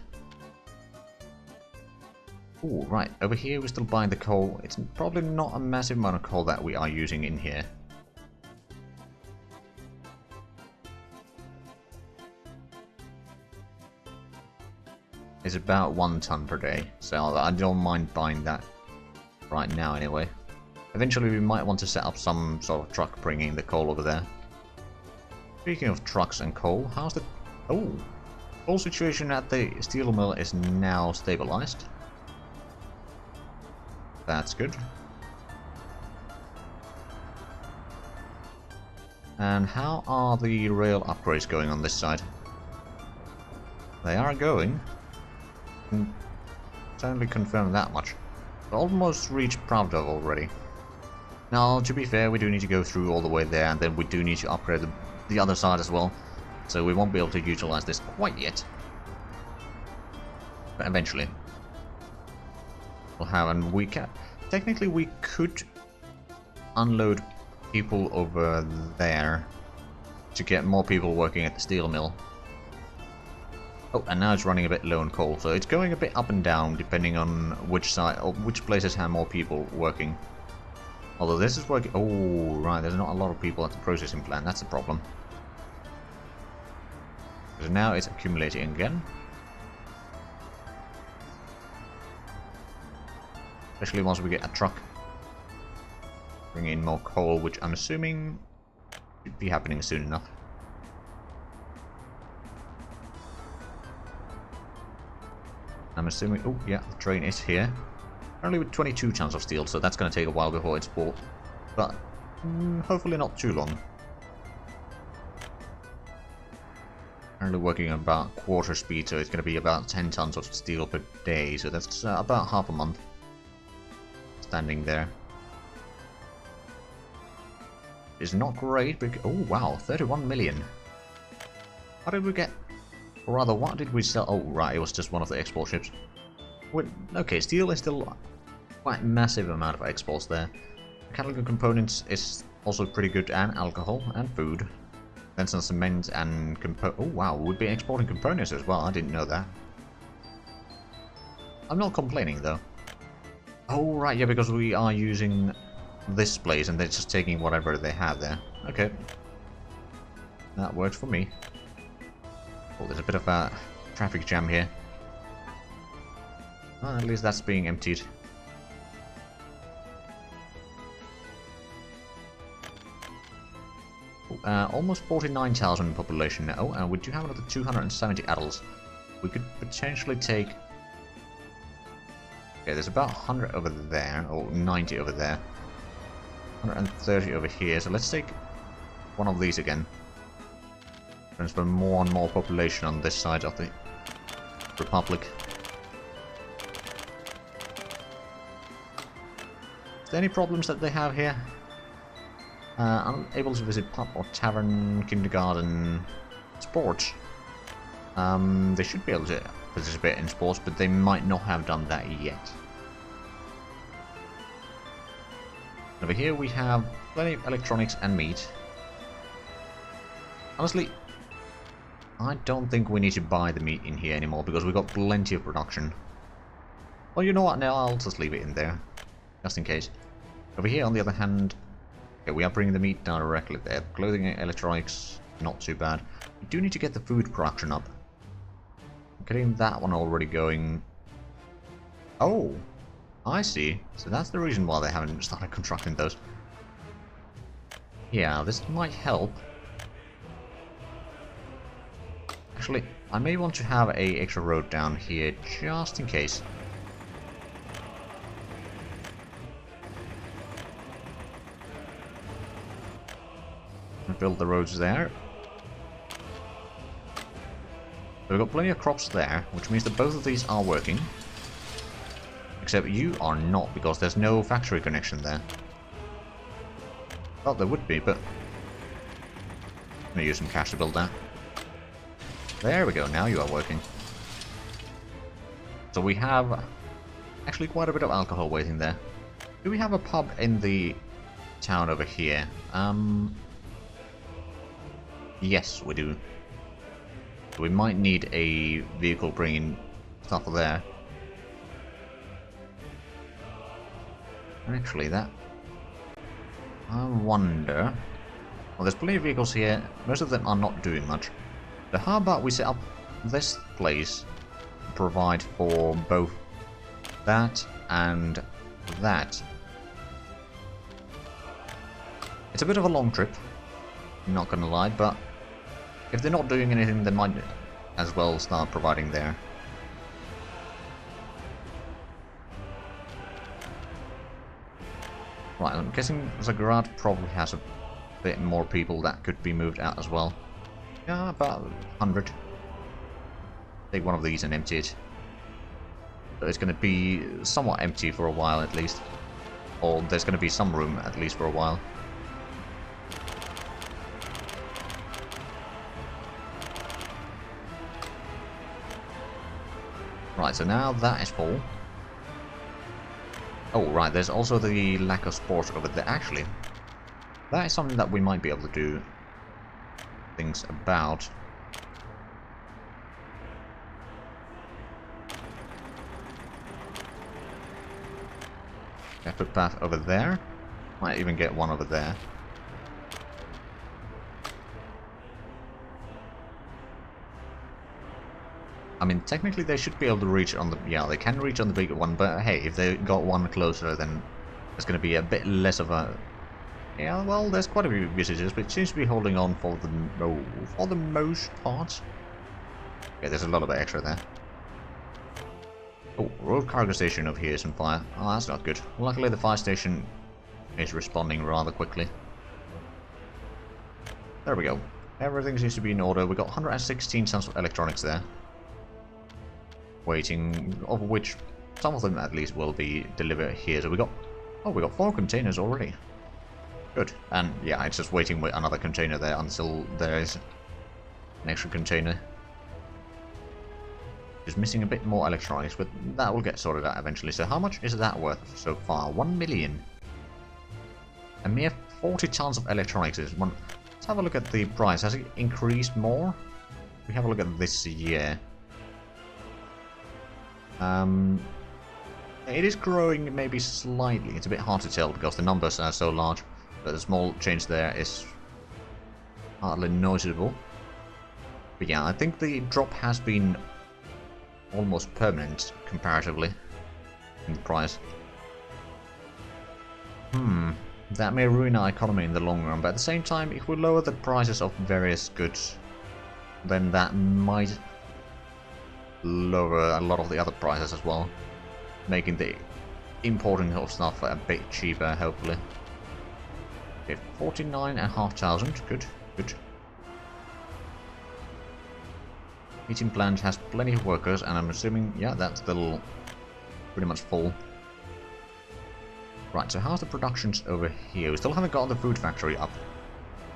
A: Ooh, right, over here we're still buying the coal. It's probably not a massive amount of coal that we are using in here. It's about 1 ton per day, so I don't mind buying that right now anyway. Eventually we might want to set up some sort of truck bringing the coal over there. Speaking of trucks and coal, how's the... Oh! Coal situation at the steel mill is now stabilized. That's good. And how are the rail upgrades going on this side? They are going. Can certainly confirm that much. We almost reached Pravdov already. Now, to be fair, we do need to go through all the way there, and then we do need to upgrade the other side as well. So we won't be able to utilize this quite yet. But eventually. We'll have, and we can... Technically, we could unload people over there to get more people working at the steel mill. Oh, and now it's running a bit low on coal, so it's going a bit up and down depending on which side or which places have more people working. Although this is working... Oh, right, there's not a lot of people at the processing plant, that's the problem. Because now it's accumulating again. Especially once we get a truck. Bring in more coal, which I'm assuming should be happening soon enough. I'm assuming... Oh, yeah, the train is here. Only with 22 tons of steel, so that's going to take a while before it's bought. But hopefully not too long. Currently working at about quarter speed, so it's going to be about 10 tons of steel per day, so that's about half a month. Standing there. It's not great, but... Oh, wow, 31 million. How did we get... Or rather, what did we sell? Oh, right, it was just one of the export ships. Wait, okay, steel is still quite a massive amount of exports there. Mechanical components is also pretty good, and alcohol and food. Then some cement and oh wow, we'd be exporting components as well, I didn't know that. I'm not complaining though. Oh right, yeah, because we are using this place and they're just taking whatever they have there. Okay. That works for me. Oh, there's a bit of a traffic jam here. Well, at least that's being emptied. Almost 49,000 population now, and we do have another 270 adults. We could potentially take... Okay, there's about 100 over there, or 90 over there. 130 over here, so let's take one of these again. Transfer more and more population on this side of the Republic. Is there any problems that they have here? Unable to visit pub or tavern, kindergarten, sports. They should be able to participate in sports, but they might not have done that yet. Over here we have plenty of electronics and meat. Honestly, I don't think we need to buy the meat in here anymore, because we've got plenty of production. Well, you know what, now I'll just leave it in there, just in case. Over here, on the other hand, okay, we are bringing the meat directly there. Clothing and electronics, not too bad. We do need to get the food production up. Getting that one already going. Oh, I see. So that's the reason why they haven't started constructing those. Yeah, this might help. Actually, I may want to have a extra road down here just in case. Build the roads there. So we've got plenty of crops there, which means that both of these are working. Except you are not, because there's no factory connection there. Thought there would be, but I'm gonna use some cash to build that. There we go, now you are working. So we have actually quite a bit of alcohol waiting there. Do we have a pub in the town over here? Yes, we do. So we might need a vehicle bringing stuff there. Actually, that... I wonder... Well, there's plenty of vehicles here. Most of them are not doing much. So how about we set up this place to provide for both that and that. It's a bit of a long trip, I'm not gonna lie, but if they're not doing anything, they might as well start providing there. Right, I'm guessing Zagrad probably has a bit more people that could be moved out as well. Yeah, about 100. Take one of these and empty it. So it's going to be somewhat empty for a while at least. Or there's going to be some room at least for a while. Right, so now that is full. Oh, right, there's also the lack of sports over there. Actually, that is something that we might be able to do things about. Yeah, footpath over there. Might even get one over there. I mean, technically they should be able to reach on the... Yeah, they can reach on the bigger one, but hey, if they got one closer, then it's going to be a bit less of a... Yeah, well, there's quite a few visitors, but it seems to be holding on for the most part. Okay, there's a lot of extra there. Oh, road cargo station over here is on fire. Oh, that's not good. Luckily, the fire station is responding rather quickly. There we go. Everything seems to be in order. We got 116 tons of electronics there. Waiting, of which some of them at least will be delivered here. So we got 4 containers already. Good. And yeah, it's just waiting with another container there until there is an extra container. Just missing a bit more electronics, but that will get sorted out eventually. So how much is that worth so far? 1 million. A mere 40 tons of electronics is one. Let's have a look at the price. Has it increased more? We have a look at this year. It is growing maybe slightly. It's a bit hard to tell because the numbers are so large, but the small change there is hardly noticeable. But yeah, I think the drop has been almost permanent comparatively in the price. That may ruin our economy in the long run, but at the same time, if we lower the prices of various goods, then that might lower a lot of the other prices as well, making the importing of stuff a bit cheaper, hopefully. Okay, 49,500, good, good. Heating plant has plenty of workers, and I'm assuming, yeah, that's still pretty much full. Right, so how's the productions over here? We still haven't got the food factory up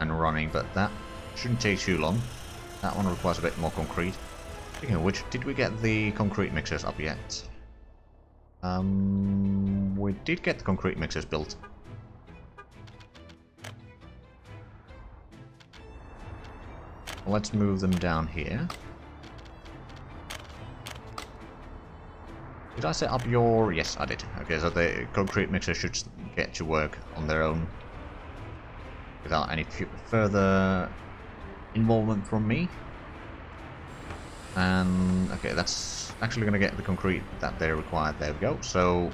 A: and running, but that shouldn't take too long. That one requires a bit more concrete. Speaking of which, did we get the concrete mixers up yet? We did get the concrete mixers built. Let's move them down here. Did I set up your... Yes, I did. Okay, so the concrete mixer should get to work on their own without any further involvement from me. And okay, that's actually gonna get the concrete that they required. There we go. So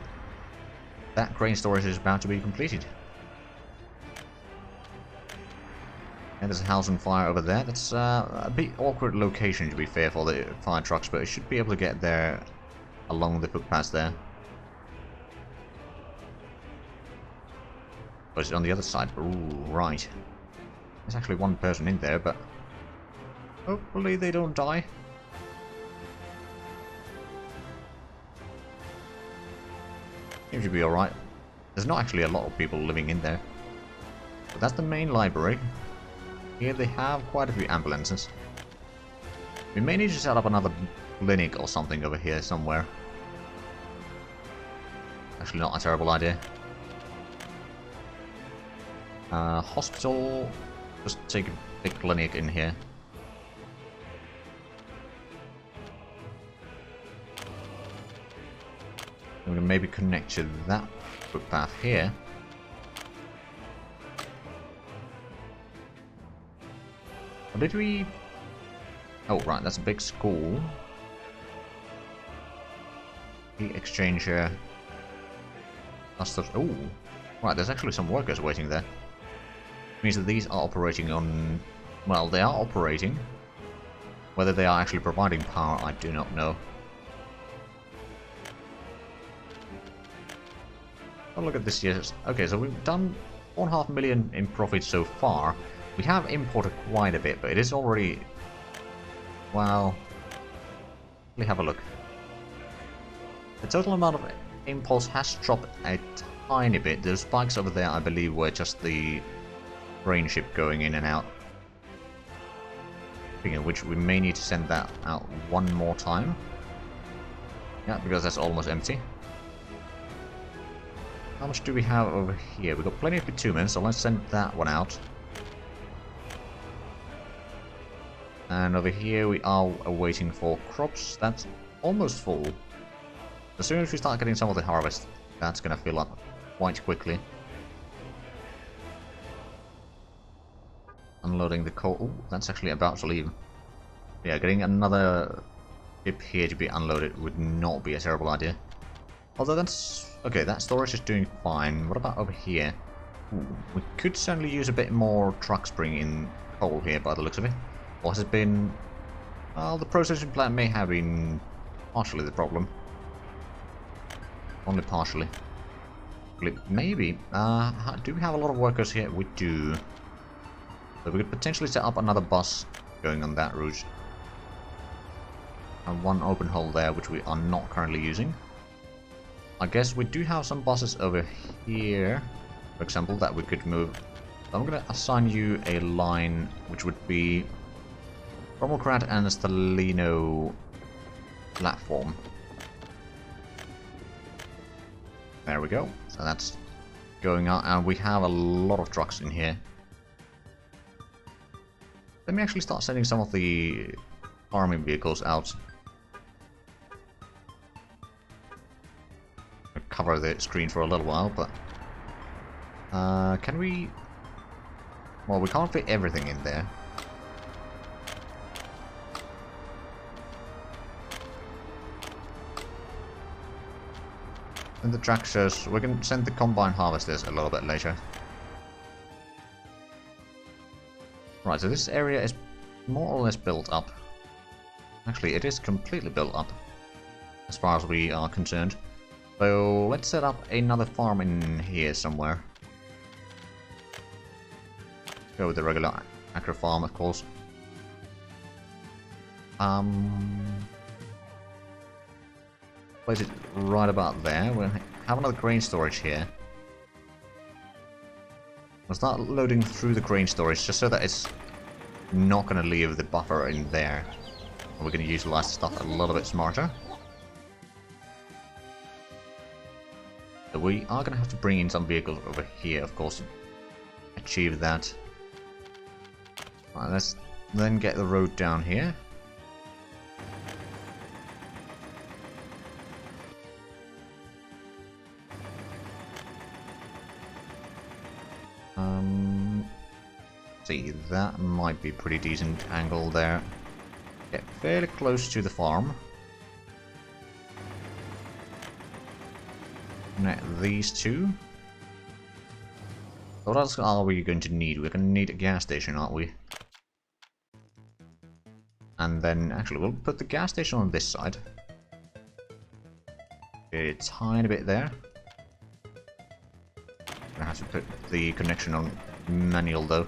A: that grain storage is about to be completed. And there's a house on fire over there. That's a bit awkward location, to be fair, for the fire trucks, but it should be able to get there along the footpaths there. Oh, it's on the other side. Ooh, right. There's actually one person in there, but hopefully they don't die. Seems to be alright. There's not actually a lot of people living in there. But that's the main library. Here they have quite a few ambulances. We may need to set up another clinic or something over here somewhere. Actually not a terrible idea. Hospital. Just take a big clinic in here. We can maybe connect to that footpath here. Or did we... Oh, right, that's a big school. The exchange here. Oh, right, there's actually some workers waiting there. Means that these are operating on... Well, they are operating. Whether they are actually providing power, I do not know. Oh, look at this here. Okay, so we've done 1.5 million in profit so far. We have imported quite a bit, but it is already... Well... Let me have a look. The total amount of imports has dropped a tiny bit. Those spikes over there, I believe, were just the grain ship going in and out. Speaking of which, we may need to send that out one more time. Yeah, because that's almost empty. How much do we have over here? We've got plenty of bitumen, so let's send that one out. And over here we are waiting for crops. That's almost full. As soon as we start getting some of the harvest, that's gonna fill up quite quickly. Unloading the coal. Ooh, that's actually about to leave. Yeah, getting another ship here to be unloaded would not be a terrible idea. Although that's... Okay, that storage is doing fine. What about over here? Ooh, we could certainly use a bit more trucks bringing coal here by the looks of it. Or has it been... Well, the processing plant may have been partially the problem. Only partially. Maybe. Do we have a lot of workers here? We do. So we could potentially set up another bus going on that route. And one open hole there, which we are not currently using. I guess we do have some buses over here, for example, that we could move. So I'm going to assign you a line, which would be Rommelkrad and Stalino platform. There we go. So that's going out, and we have a lot of trucks in here. Let me actually start sending some of the farming vehicles out. I'll cover the screen for a little while, but... can we... Well, we can't fit everything in there. And the tractors, we can send the combine harvesters a little bit later. Right, so this area is more or less built up. Actually, it is completely built up, as far as we are concerned. So let's set up another farm in here somewhere. Go with the regular agro farm, of course. Place it right about there. We'll have another grain storage here. We'll start loading through the grain storage just so that it's not going to leave the buffer in there. We're going to utilize the stuff a little bit smarter. So we are going to have to bring in some vehicles over here, of course, to achieve that. Right, let's then get the road down here. See, that might be a pretty decent angle there. Get fairly close to the farm. Connect these two. What else are we going to need? We're going to need a gas station, aren't we? And then, actually, we'll put the gas station on this side. A tiny bit there. I have to put the connection on manual though.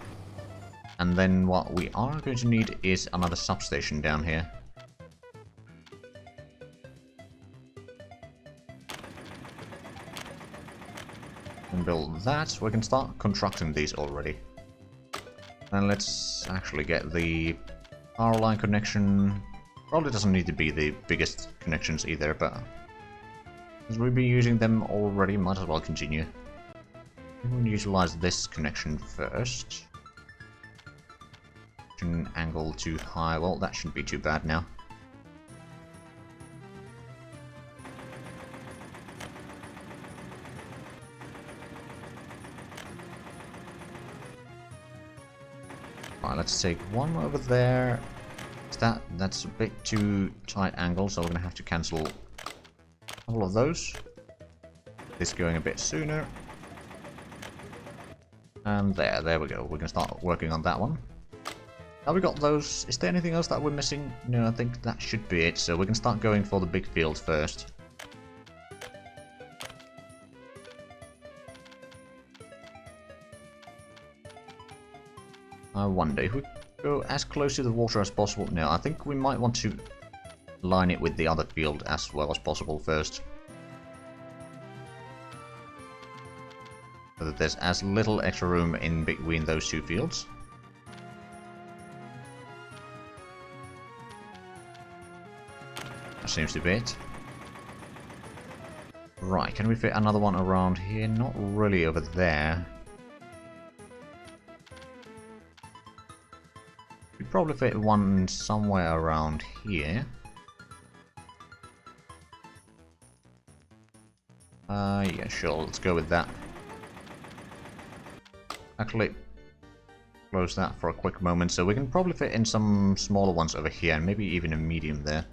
A: And then what we are going to need is another substation down here. And build that. We can start constructing these already. And let's actually get the power line connection. Probably doesn't need to be the biggest connections either, but as we'll be using them already, might as well continue. We'll utilize this connection first. Angle too high. Well, that shouldn't be too bad now. Right, let's take one over there. That's a bit too tight angle, so we're gonna have to cancel all of those. This going a bit sooner. And there we go. We're gonna start working on that one. Now we got those. Is there anything else that we're missing? No, I think that should be it. So we can start going for the big field first. I wonder if we go as close to the water as possible. No, I think we might want to line it with the other field as well as possible first. So that there's as little extra room in between those two fields. That seems to be it. Right, can we fit another one around here? Not really over there. We'd probably fit one somewhere around here. Yeah, sure, let's go with that. Actually, close that for a quick moment, so we can probably fit in some smaller ones over here, and maybe even a medium there.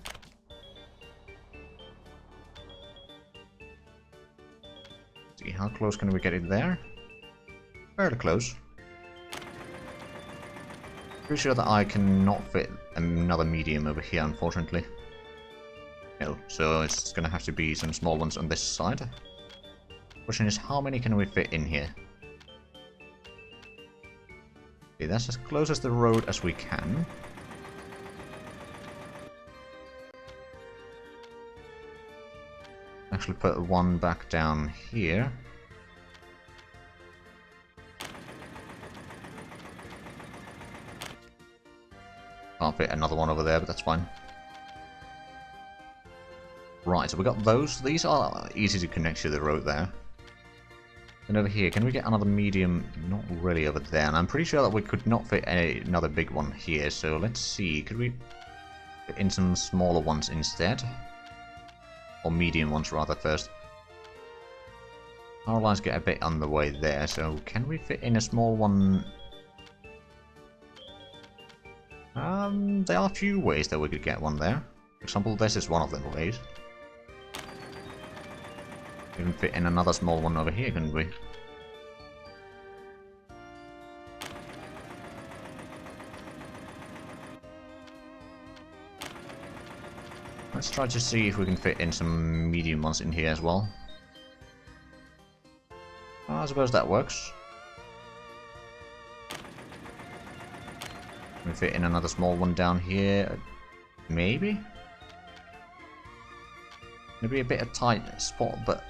A: See, how close can we get it there? Fairly close. Pretty sure that I cannot fit another medium over here, unfortunately. No, so it's gonna have to be some small ones on this side. Question is, how many can we fit in here? Okay, that's as close as the road as we can. Actually put one back down here. Can't fit another one over there, but that's fine. Right, so we got those. These are easy to connect to the road there. And over here, can we get another medium? Not really over there. And I'm pretty sure that we could not fit another big one here. So let's see. Could we fit in some smaller ones instead? Or medium ones rather first. Our lines get a bit on the way there. So can we fit in a small one? There are a few ways that we could get one there. For example, this is one of the ways. We can fit in another small one over here, couldn't we? Let's try to see if we can fit in some medium ones in here as well. I suppose that works. Can we fit in another small one down here? Maybe? Maybe a bit of tight spot, but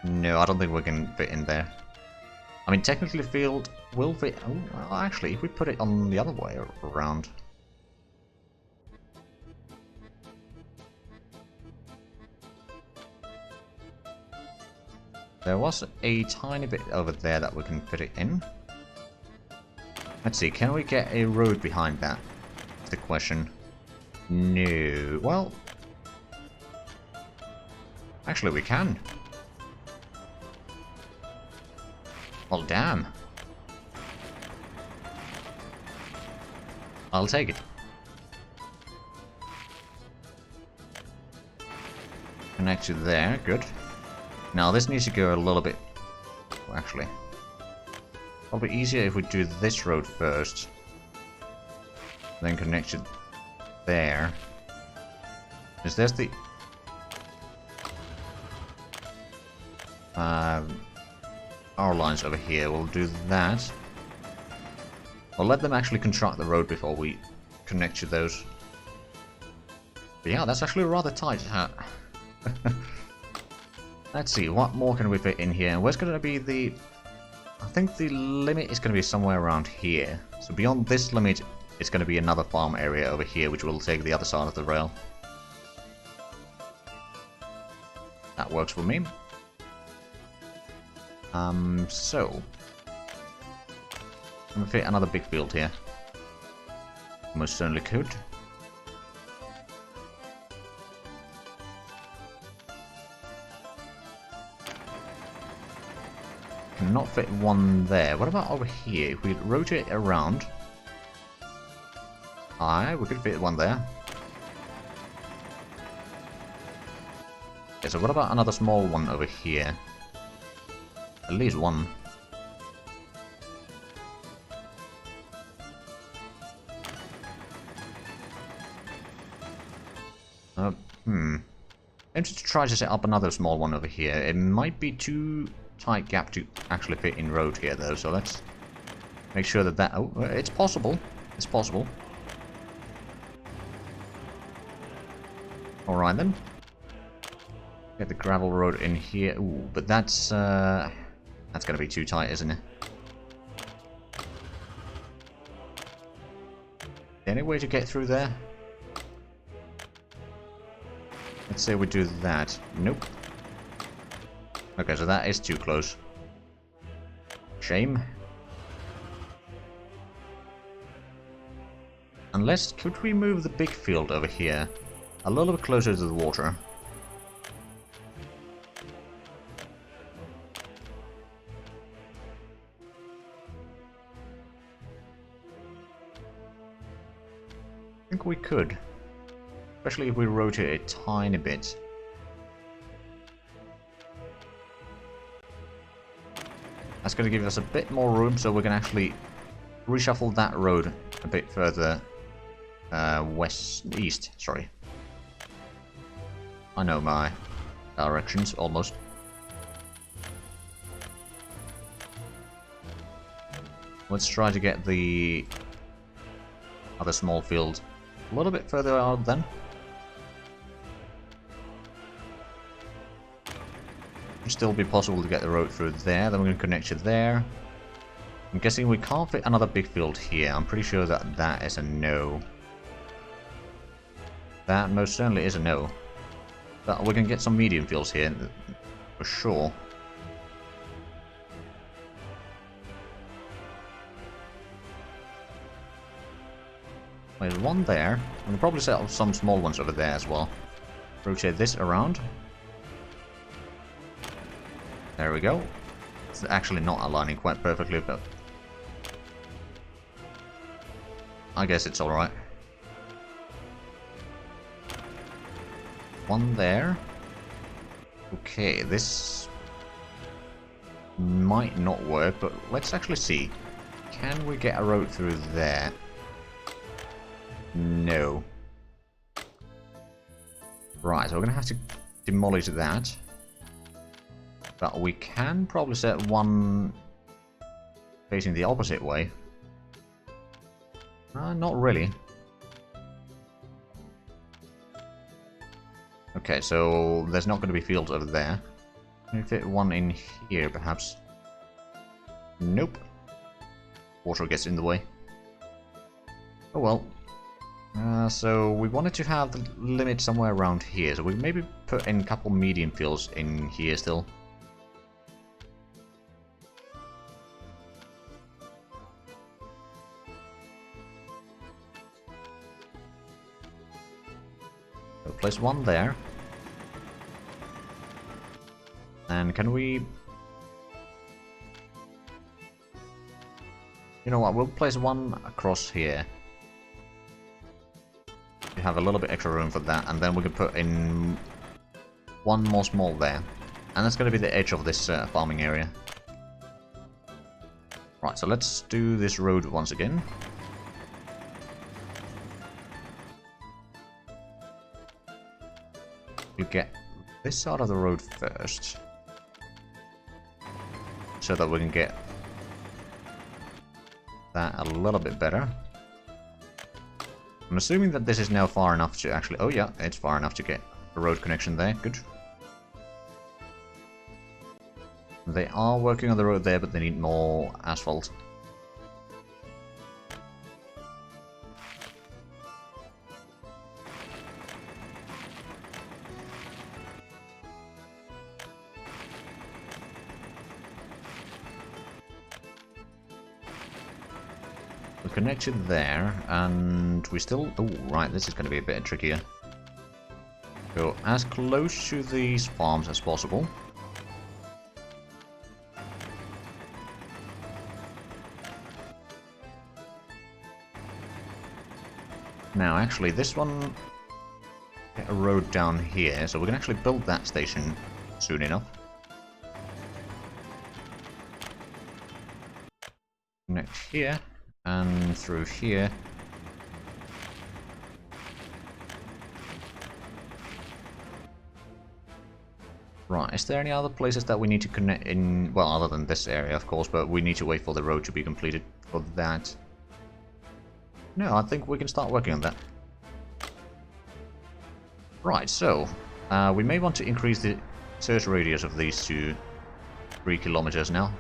A: no, I don't think we can fit in there. I mean, technically the field will fit. Oh, well, actually, if we put it on the other way around. There was a tiny bit over there that we can fit it in. Let's see, can we get a road behind that? That's the question. No. Well, actually we can. Well, damn. I'll take it. Connect it there, good. Now this needs to go a little bit... Well, actually, probably easier if we do this road first. Then connect it there. Because there's the... our lines over here. We'll do that. We'll let them actually construct the road before we connect to those. But yeah, that's actually rather tight. Let's see, what more can we fit in here? Where's going to be the... I think the limit is going to be somewhere around here. So beyond this limit, it's going to be another farm area over here, which will take the other side of the rail. That works for me. So... Can we fit another big field here? Most certainly could. Cannot fit one there. What about over here? If we rotate it around... Aye, we could fit one there. Okay, so what about another small one over here? At least one. Tempted to try to set up another small one over here. It might be too tight gap to actually fit in road here though, so let's make sure that that... Oh, it's possible. It's possible. Alright then. Get the gravel road in here. Ooh, but that's gonna be too tight, isn't it? Any way to get through there? Let's say we do that. Nope. Okay, so that is too close. Shame. Unless, could we move the big field over here? A little bit closer to the water. I think we could. Especially if we rotate it a tiny bit. That's going to give us a bit more room, so we can actually reshuffle that road a bit further east, sorry. I know my directions, almost. Let's try to get the other small field a little bit further out then. Still be possible to get the road through there. Then we're going to connect it there. I'm guessing we can't fit another big field here. I'm pretty sure that that is a no. That most certainly is a no. But we can get some medium fields here for sure. There's one there. We can probably set up some small ones over there as well. Rotate this around. There we go. It's actually not aligning quite perfectly, but I guess it's alright. One there. Okay, this might not work, but let's actually see. Can we get a road through there? No. Right, so we're going to have to demolish that. But we can probably set one facing the opposite way. Not really. Okay, so there's not going to be fields over there. Can we fit one in here, perhaps? Nope. Water gets in the way. Oh well. So we wanted to have the limit somewhere around here, so we maybe put in a couple medium fields in here still. So place one there. And can we... You know what, we'll place one across here. have a little bit extra room for that, and then we can put in one more small there. And that's going to be the edge of this farming area. Right, so let's do this road once again. We'll get this out of the road first, so that we can get that a little bit better. I'm assuming that this is now far enough to actually... Oh yeah, it's far enough to get a road connection there. Good. They are working on the road there, but they need more asphalt. We're connected there, and we still... Oh, right, this is going to be a bit trickier. Go as close to these farms as possible. Now, actually, this one... Get a road down here, so we can actually build that station soon enough. Connect here. And through here. Right, is there any other places that we need to connect in? Well, other than this area, of course, but we need to wait for the road to be completed for that. No, I think we can start working on that. Right, so we may want to increase the search radius of these to 3 kilometers now.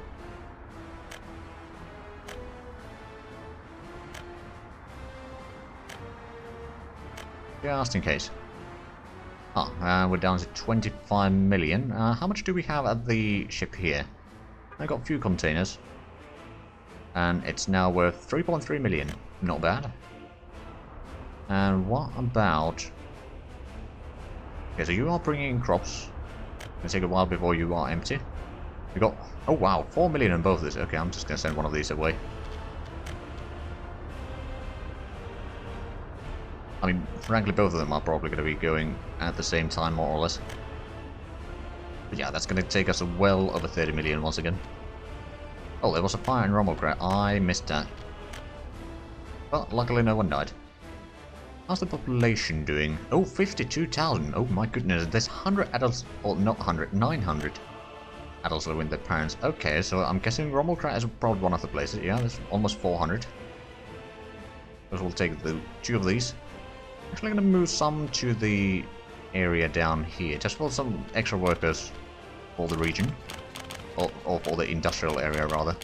A: Just in case. Oh, we're down to 25 million. How much do we have at the ship here? I got a few containers. And it's now worth 3.3 million. Not bad. And what about... Okay, so you are bringing in crops. It's going to take a while before you are empty. We got... Oh wow, 4 million in both of these. Okay, I'm just going to send one of these away. I mean, frankly, both of them are probably going to be going at the same time, more or less. But yeah, that's going to take us well over 30 million once again. Oh, there was a fire in Rommelcrat. I missed that. Well, luckily no one died. How's the population doing? Oh, 52,000. Oh my goodness, there's 100 adults, or not 100, 900 adults living with their parents. Okay, so I'm guessing Rommelcrat is probably one of the places. Yeah, there's almost 400. So we'll take the 2 of these. Actually, I'm going to move some to the area down here, just for some extra workers for the region. Or for the industrial area, rather.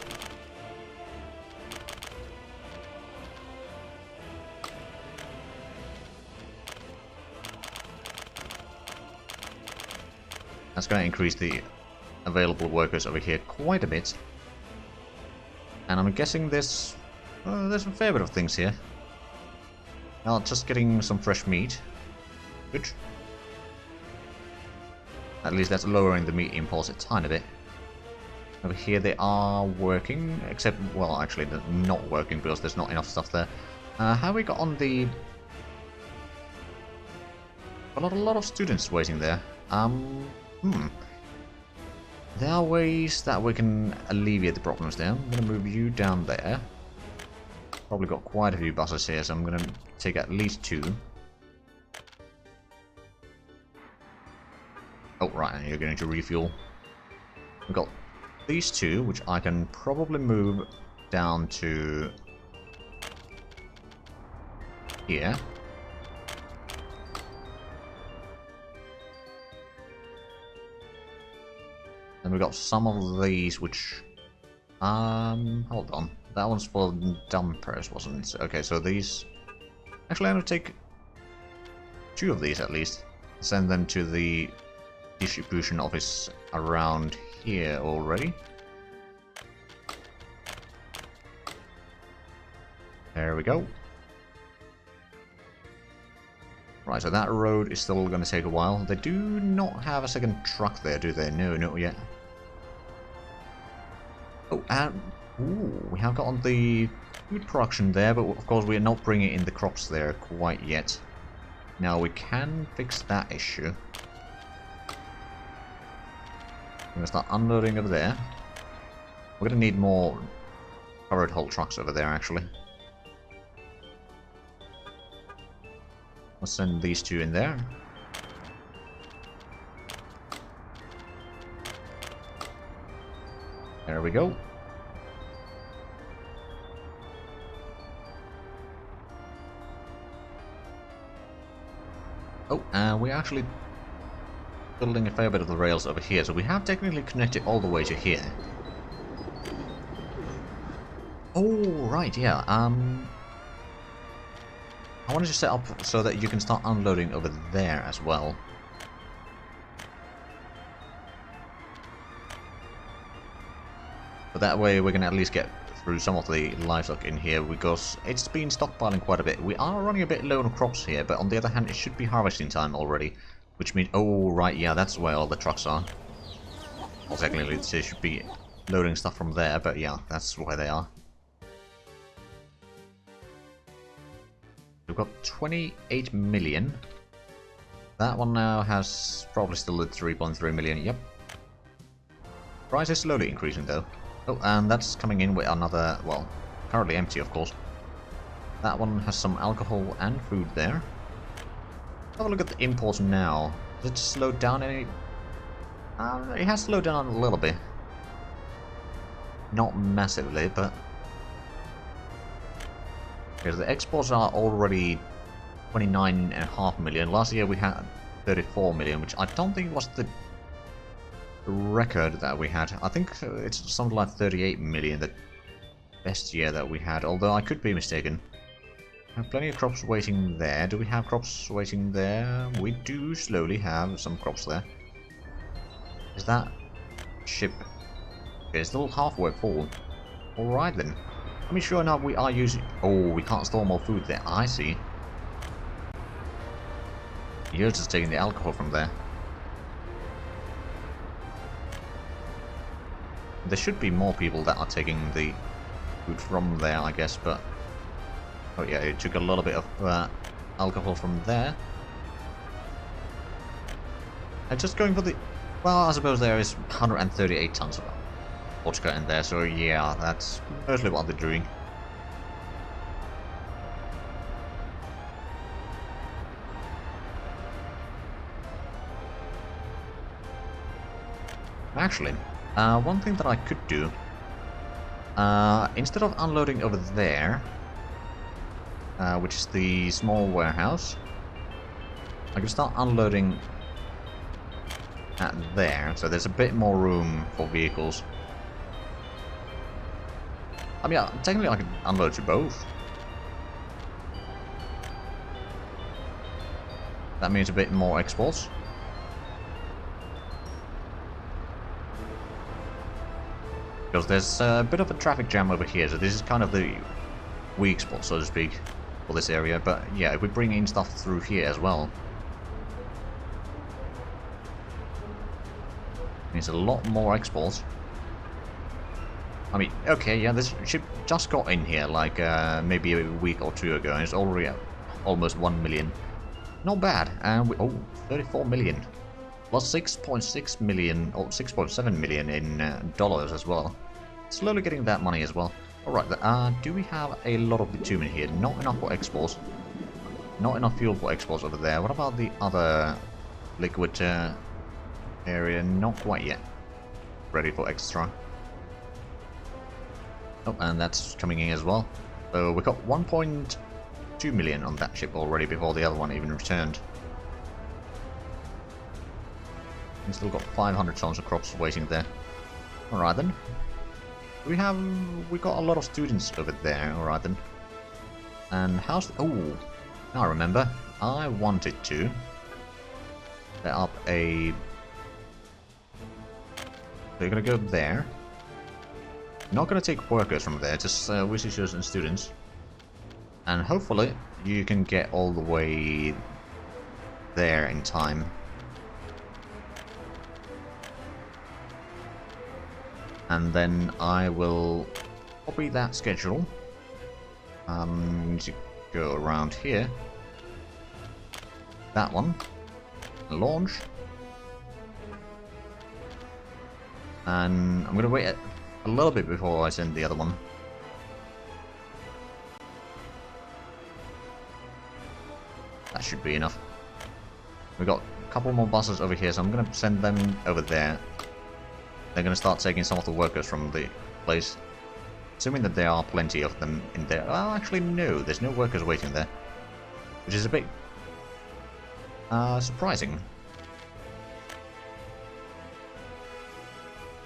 A: That's going to increase the available workers over here quite a bit. And I'm guessing there's a fair bit of things here. Now, just getting some fresh meat. Good. At least that's lowering the meat imports a tiny bit. Over here they are working, except, well, actually they're not working because there's not enough stuff there. How we got on the... A lot of students waiting there. There are ways that we can alleviate the problems there. I'm going to move you down there. Probably got quite a few buses here, so I'm going to take at least 2. Oh, right, and you're going to refuel. We've got these 2, which I can probably move down to here. Then we've got some of these, which... hold on. That one's for dumpers, wasn't it? Okay, so these... Actually, I'm going to take 2 of these at least. Send them to the distribution office around here already. There we go. Right, so that road is still going to take a while. They do not have a second truck there, do they? No, not yet. Oh, and... Ooh, we have gotten the food production there, but of course we are not bringing in the crops there quite yet. Now we can fix that issue. We're gonna start unloading over there. We're gonna need more covered hull trucks over there, actually. Let's send these two in there. There we go. Oh, and we're actually building a fair bit of the rails over here, so we have technically connected all the way to here. Oh, right, yeah. I wanted to set up so that you can start unloading over there as well. But that way we can at least get through some of the livestock in here, because it's been stockpiling quite a bit. We are running a bit low on crops here, but on the other hand it should be harvesting time already. Which means, oh right, yeah, that's where all the trucks are. Well, technically they should be loading stuff from there, but yeah, that's where they are. We've got 28 million. That one now has probably still at 3.3 million, yep. Price is slowly increasing though. Oh, and that's coming in with another, well, currently empty of course. That one has some alcohol and food there. Have a look at the imports now. Does it slow down any? It has slowed down a little bit. Not massively, but... because the exports are already 29.5 million. Last year we had 34 million, which I don't think was the record that we had. I think it's something like 38 million, the best year that we had, although I could be mistaken. We have plenty of crops waiting there. Do we have crops waiting there? We do slowly have some crops there. Is that ship? Okay, it's still halfway full. Alright then. I mean, sure enough, we are using... oh, we can't store more food there. I see. You're just taking the alcohol from there. There should be more people that are taking the food from there, I guess, but... oh yeah, it took a little bit of alcohol from there. And just going for the... well, I suppose there is 138 tons of vodka in there, so yeah, that's mostly what they're doing. Actually, one thing that I could do, instead of unloading over there, which is the small warehouse, I can start unloading at there, so there's a bit more room for vehicles. I mean, yeah, technically I can unload to both. That means a bit more exports. Because there's a bit of a traffic jam over here, so this is kind of the weak spot, so to speak, for this area. But yeah, if we bring in stuff through here as well, means a lot more exports. I mean, okay, yeah, this ship just got in here like maybe a week or two ago, and it's already at almost 1 million. Not bad. And we, oh, 34 million. Plus 6.6 million, or 6.7 million in dollars as well. Slowly getting that money as well. Alright, do we have a lot of bitumen here? Not enough for exports. Not enough fuel for exports over there. What about the other liquid area? Not quite yet. Ready for extra. Oh, and that's coming in as well. So we got 1.2 million on that ship already before the other one even returned. And still got 500 tons of crops waiting there. Alright then. We got a lot of students over there, alright then. And how's the, oh, now I remember. I wanted to set up a... they're gonna go there. Not gonna take workers from there, just visitors and students. And hopefully you can get all the way there in time. And then I will copy that schedule. Need to go around here. that one. Launch. And I'm going to wait a little bit before I send the other one. That should be enough. We've got a couple more buses over here, so I'm going to send them over there. They're going to start taking some of the workers from the place. Assuming that there are plenty of them in there. Oh, actually no, there's no workers waiting there. Which is a bit surprising.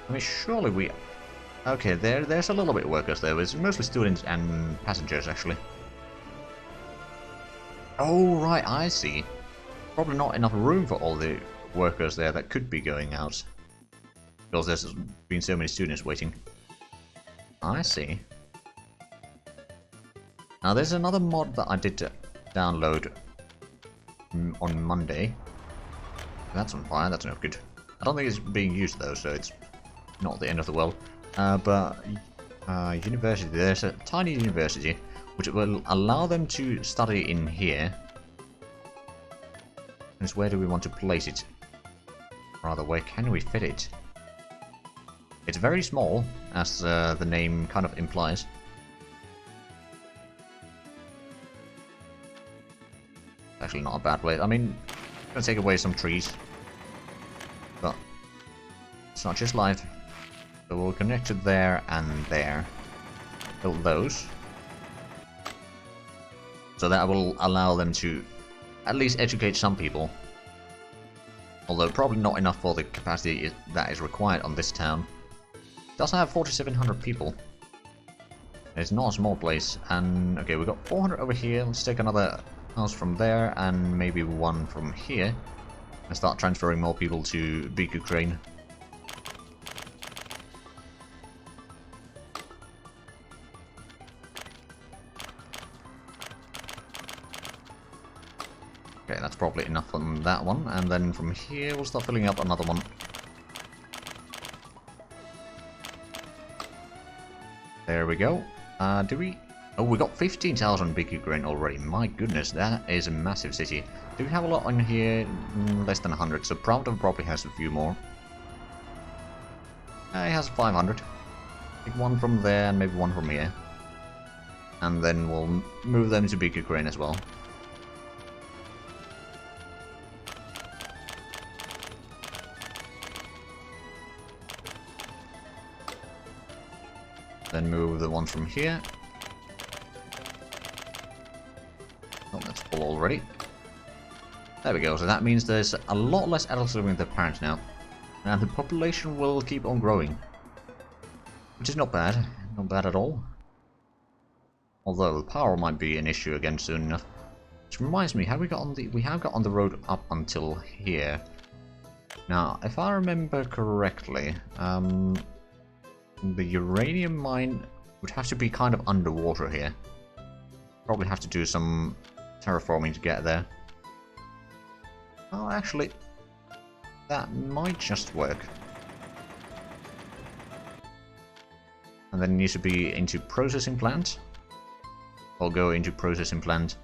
A: I mean, surely we... Okay, there's a little bit of workers there. It's mostly students and passengers, actually. Oh, right, I see. Probably not enough room for all the workers there that could be going out. Because there's been so many students waiting. I see. Now, there's another mod that I did download on Monday. That's on fire, that's no good. I don't think it's being used though, so it's not the end of the world. University, there's a tiny university which will allow them to study in here. And where do we want to place it? Rather, where can we fit it? It's very small, as the name kind of implies. Actually not a bad way. I mean, gonna take away some trees. But it's not just life. So we'll connect it there and there. Build those. So that will allow them to at least educate some people. Although probably not enough for the capacity that is required on this town. It does have 4,700 people. It's not a small place. And okay, we've got 400 over here. Let's take another house from there and maybe one from here. And start transferring more people to big Ukraine. Okay, that's probably enough on that one, and then from here we'll start filling up another one. There we go. Do we... Oh, we got 15,000 big Ukraine already. My goodness, that is a massive city. Do we have a lot on here? Less than 100, so Pravda probably has a few more. It has 500. Take one from there and maybe one from here. And then we'll move them to big Ukraine as well. Then move the one from here. Oh, that's full already. There we go, so that means there's a lot less adults living with their parents now. And the population will keep on growing. Which is not bad. Not bad at all. Although the power might be an issue again soon enough. Which reminds me, have we got on the... We have got on the road up until here. Now, if I remember correctly, the uranium mine would have to be kind of underwater here. Probably have to do some terraforming to get there. Oh, actually, that might just work. And then it needs to be into processing plant. I'll go into processing plant.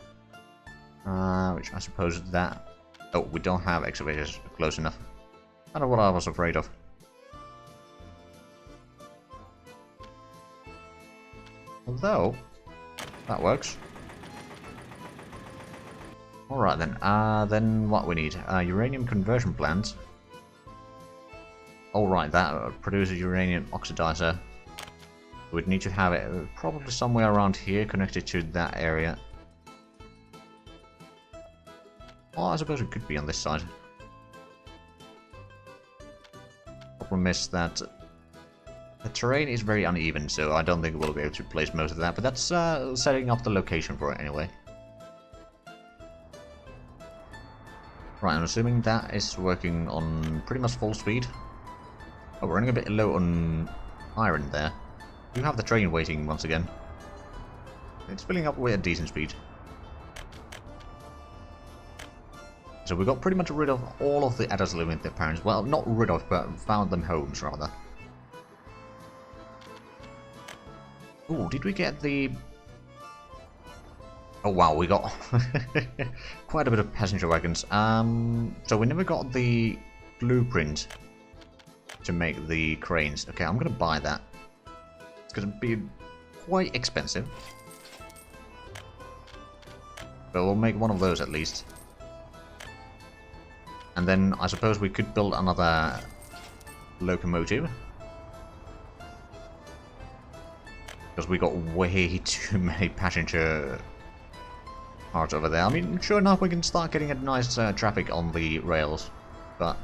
A: Which I suppose that... Oh, we don't have excavators close enough. Kind of what I was afraid of. Although, that works. Alright then, then what we need? Uranium conversion plant. Alright, that produces uranium oxidizer. We'd need to have it probably somewhere around here, connected to that area. Oh, I suppose it could be on this side. Problem is that the terrain is very uneven, so I don't think we'll be able to place most of that, but that's setting up the location for it anyway. Right, I'm assuming that is working on pretty much full speed. Oh, we're running a bit low on iron there. We have the train waiting once again. It's filling up with a decent speed. So we got pretty much rid of all of the adults living with their parents. Well, not rid of, but found them homes, rather. Ooh, did we get the... Oh wow, we got quite a bit of passenger wagons. So we never got the blueprint to make the cranes. Okay, I'm gonna buy that. It's gonna be quite expensive. But we'll make one of those at least. And then I suppose we could build another locomotive. Because we got way too many passenger parts over there. I mean, sure enough, we can start getting a nice traffic on the rails. But,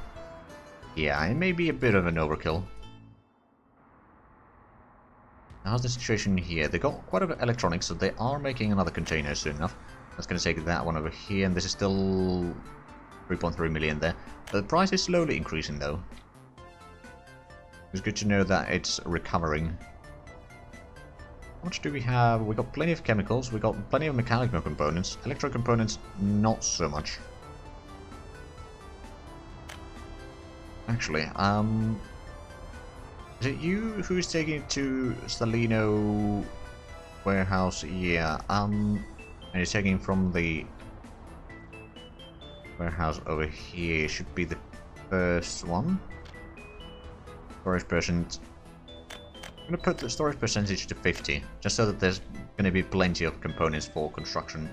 A: yeah, it may be a bit of an overkill. How's the situation here? They got quite a bit of electronics, so they are making another container soon enough. That's going to take that one over here, and this is still 3.3 million there. The price is slowly increasing, though. It's good to know that it's recovering. How much do we have? We got plenty of chemicals, we got plenty of mechanical components. Electro components, not so much. Actually, is it you who's taking it to Salino warehouse? Yeah, and you're taking from the warehouse over here. Should be the first one. Storage percent. I'm gonna put the storage percentage to 50, just so that there's gonna be plenty of components for construction.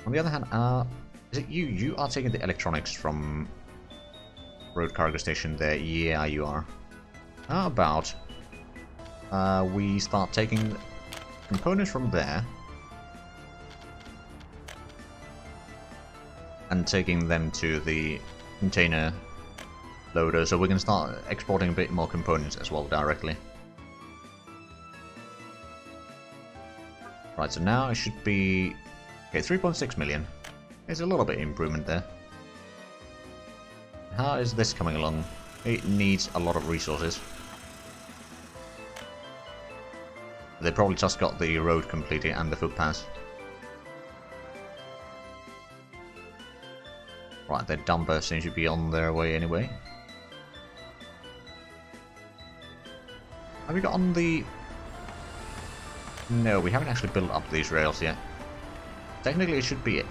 A: On the other hand, is it you? You are taking the electronics from road cargo station there. Yeah, you are. How about we start taking components from there and taking them to the container loader, so we can start exporting a bit more components as well directly. Right, so now it should be... okay, 3.6 million. There's a little bit of improvement there. How is this coming along? It needs a lot of resources. They probably just got the road completed and the footpaths. Right, the dumper seems to be on their way anyway. Have we got on the... no, we haven't actually built up these rails yet. Technically it should be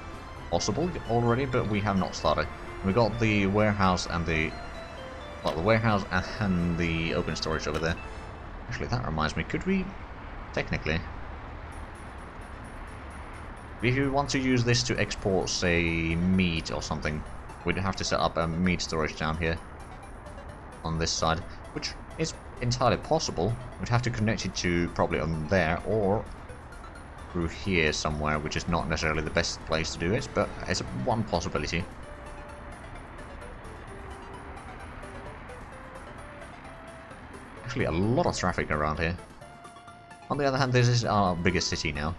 A: possible already, but we have not started. We got the warehouse and the... well, the warehouse and the open storage over there. Actually, that reminds me, could we... technically... if you want to use this to export, say, meat or something, we'd have to set up a meat storage down here. On this side, which is entirely possible. We'd have to connect it to probably on there or through here somewhere, which is not necessarily the best place to do it, but it's one possibility. Actually, a lot of traffic around here. On the other hand, this is our biggest city now.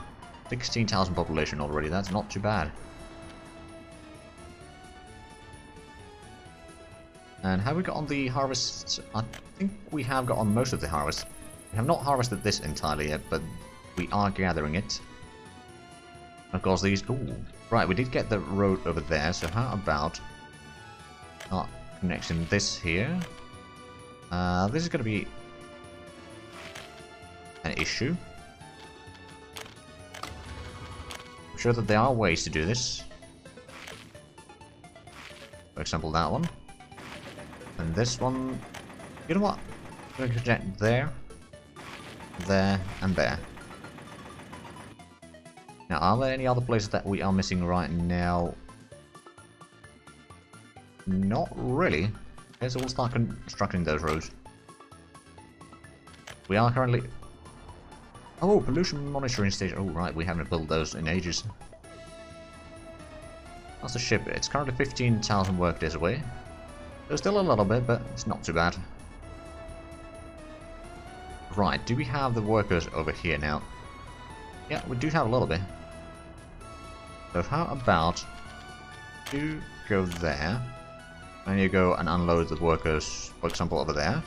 A: 16,000 population already, that's not too bad. And have we got on the harvest? I think we have got on most of the harvest. We have not harvested this entirely yet, but we are gathering it. Of course, these... ooh, right, we did get the road over there, so how about connecting this here? This is going to be an issue. I'm sure that there are ways to do this. For example, that one. And this one, you know what? I'm going to connect there, there, and there. Now, are there any other places that we are missing right now? Not really. Okay, so we'll start constructing those roads. We are currently... oh, pollution monitoring station. Oh, right, we haven't built those in ages. That's the ship. It's currently 15,000 workdays away. There's still a little bit, but it's not too bad. Right, do we have the workers over here now? Yeah, we do have a little bit. So how about you go there, and you go and unload the workers, for example, over there.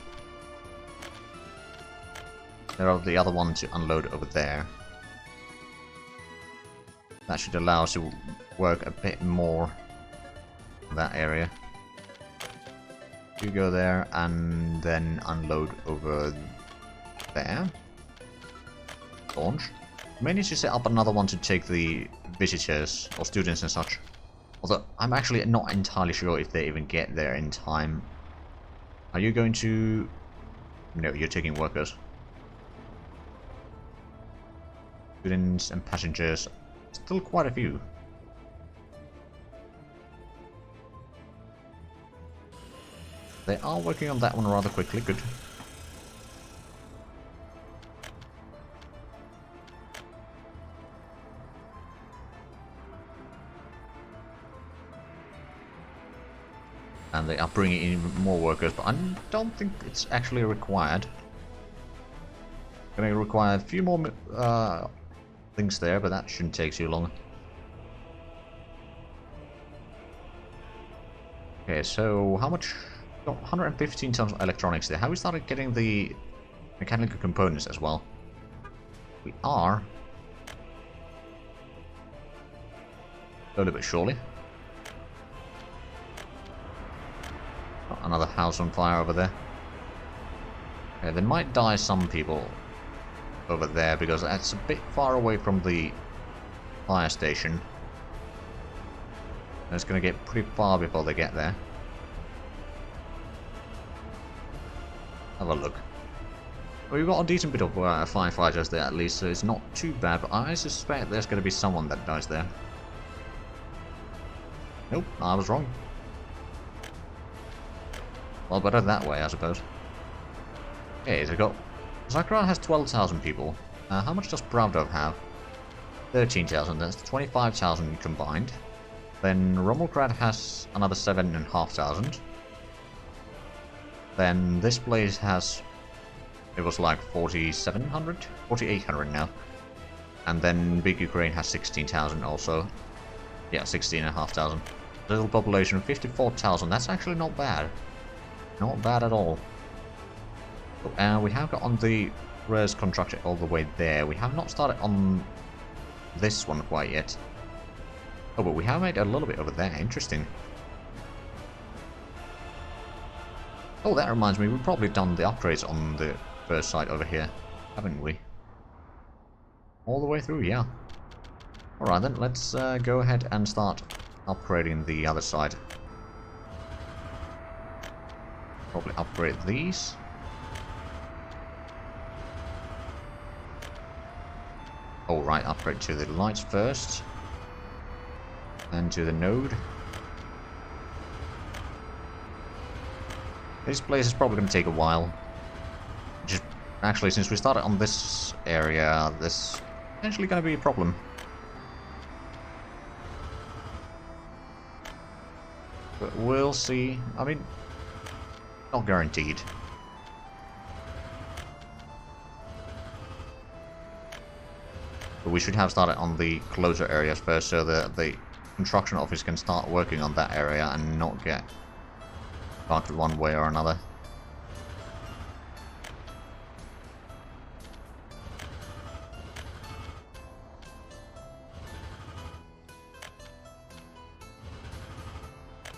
A: There are the other one to unload over there. That should allow us to work a bit more in that area. You go there and then unload over there. launch. May need to set up another one to take the visitors or students and such. Although I'm actually not entirely sure if they even get there in time. Are you going to... No, you're taking workers. Students and passengers. Still quite a few. They are working on that one rather quickly, good. And they are bringing in more workers, but I don't think it's actually required. Gonna require a few more things there, but that shouldn't take too long. Okay, so how much? Got 115 tons of electronics there. Have we started getting the mechanical components as well? We are. Slowly but surely. Got another house on fire over there. Okay, there might die some people over there because that's a bit far away from the fire station. And it's going to get pretty far before they get there. Have a look. Well, we've got a decent bit of firefighters there at least, so it's not too bad, but I suspect there's going to be someone that dies there. Nope, I was wrong. Well, better that way, I suppose. Okay, so we've got... Zakra has 12,000 people. How much does Pravdov have? 13,000, that's 25,000 combined. Then Rommelgrad has another 7,500. Then this place has... It was like 4,700? 4,800 now. And then Big Ukraine has 16,000 also. Yeah, 16,500. Little population, 54,000. That's actually not bad. Not bad at all. And we have got on the res construction all the way there. We have not started on this one quite yet. Oh, but we have made a little bit over there. Interesting. Oh, that reminds me. We've probably done the upgrades on the first site over here, haven't we? All the way through, yeah. Alright then, let's go ahead and start upgrading the other side. Probably upgrade these. Alright, upgrade to the lights first. And to the node. This place is probably going to take a while. Just actually, since we started on this area, this is potentially going to be a problem. But we'll see. I mean, not guaranteed. But we should have started on the closer areas first, so that the construction office can start working on that area and not get bugged one way or another.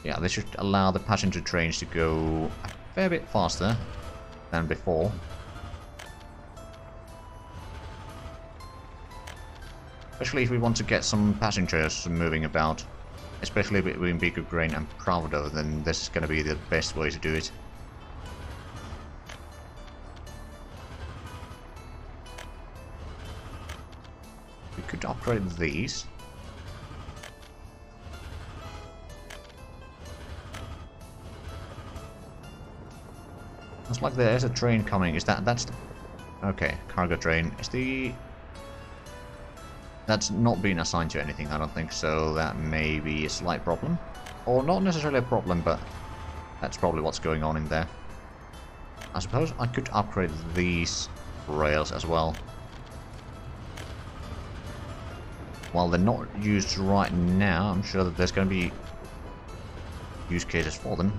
A: Yeah, this should allow the passenger trains to go a fair bit faster than before. Especially if we want to get some passengers moving about. Especially between Big Ukraine and Pravda, then this is going to be the best way to do it. We could upgrade these. Looks like there is a train coming. Is that's the... Okay, cargo train. Is the... That's not been assigned to anything, I don't think, so that may be a slight problem. Or not necessarily a problem, but that's probably what's going on in there. I suppose I could upgrade these rails as well. While they're not used right now, I'm sure that there's going to be use cases for them.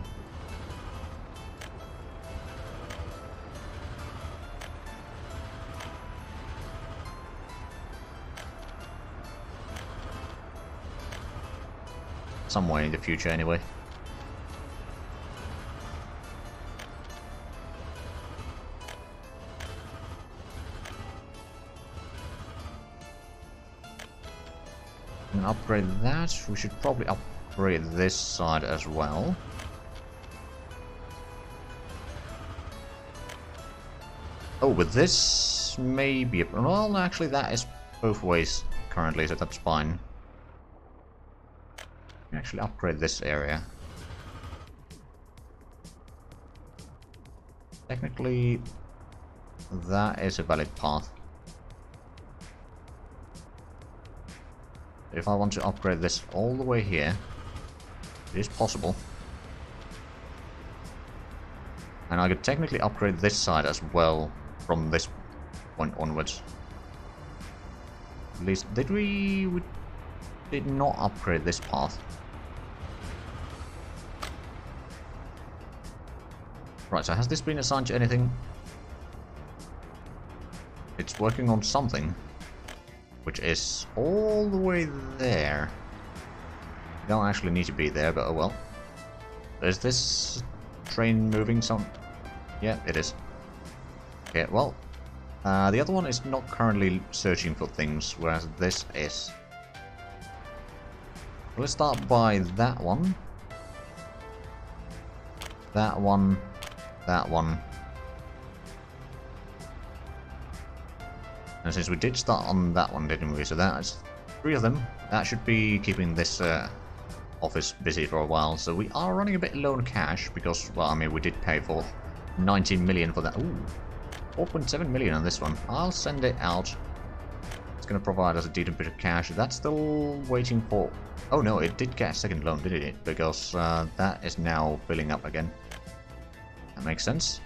A: Somewhere in the future, anyway. And upgrade that. We should probably upgrade this side as well. Oh, but this may be... Well, actually, that is both ways currently, so that's fine. Actually, upgrade this area. Technically, that is a valid path. If I want to upgrade this all the way here, it is possible. And I could technically upgrade this side as well from this point onwards. At least, did we did not upgrade this path. Right, so has this been assigned to anything? It's working on something. Which is all the way there. You don't actually need to be there, but oh well. Is this train moving some? Yeah, it is. Okay, well. The other one is not currently searching for things, whereas this is. Let's start by that one. That one. That one. And since we did start on that one, didn't we? So that's 3 of them. That should be keeping this office busy for a while. So we are running a bit low on cash because, well, I mean, we did pay for 19 million for that. Ooh, 4.7 million on this one. I'll send it out. It's going to provide us a decent bit of cash. That's still waiting for... Oh no, it did get a second loan, didn't it? Because that is now filling up again. That makes sense.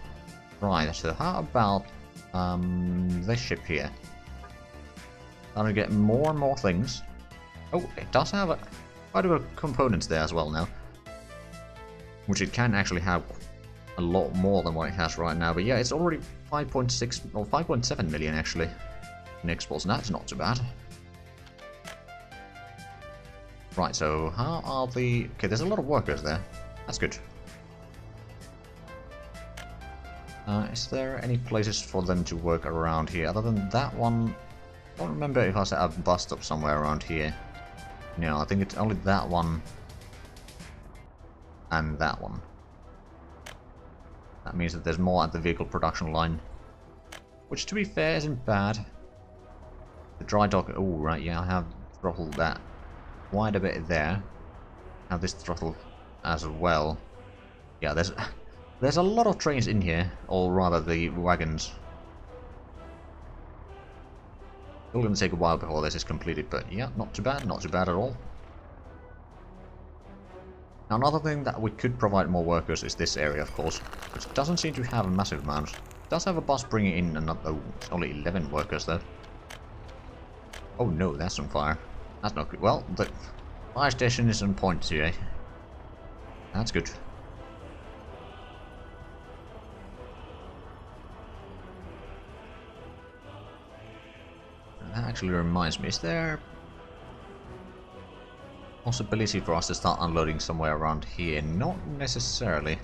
A: Right, so how about this ship here? I'm gonna get more and more things. Oh, it does have quite a bit of components there as well now. Which it can actually have a lot more than what it has right now. But yeah, it's already 5.6 or 5.7 million actually in exports, and that's not too bad. Right, so how are the... Okay, there's a lot of workers there. That's good. Is there any places for them to work around here other than that one? I don't remember if I set a bus stop somewhere around here. No, I think it's only that one and that one. That means that there's more at the vehicle production line, which to be fair isn't bad. The dry dock, oh right, yeah, I have throttled that quite a bit there. Have this throttle as well. Yeah, there's a lot of trains in here, or rather the wagons. Still gonna take a while before this is completed, but yeah, not too bad at all. Now another thing that we could provide more workers is this area, of course, which doesn't seem to have a massive amount. It does have a bus bringing in another... Oh, it's only 11 workers though. Oh no, that's on fire. That's not good. Well, the fire station is on point today. That's good. That actually reminds me, is there possibility for us to start unloading somewhere around here? Not necessarily.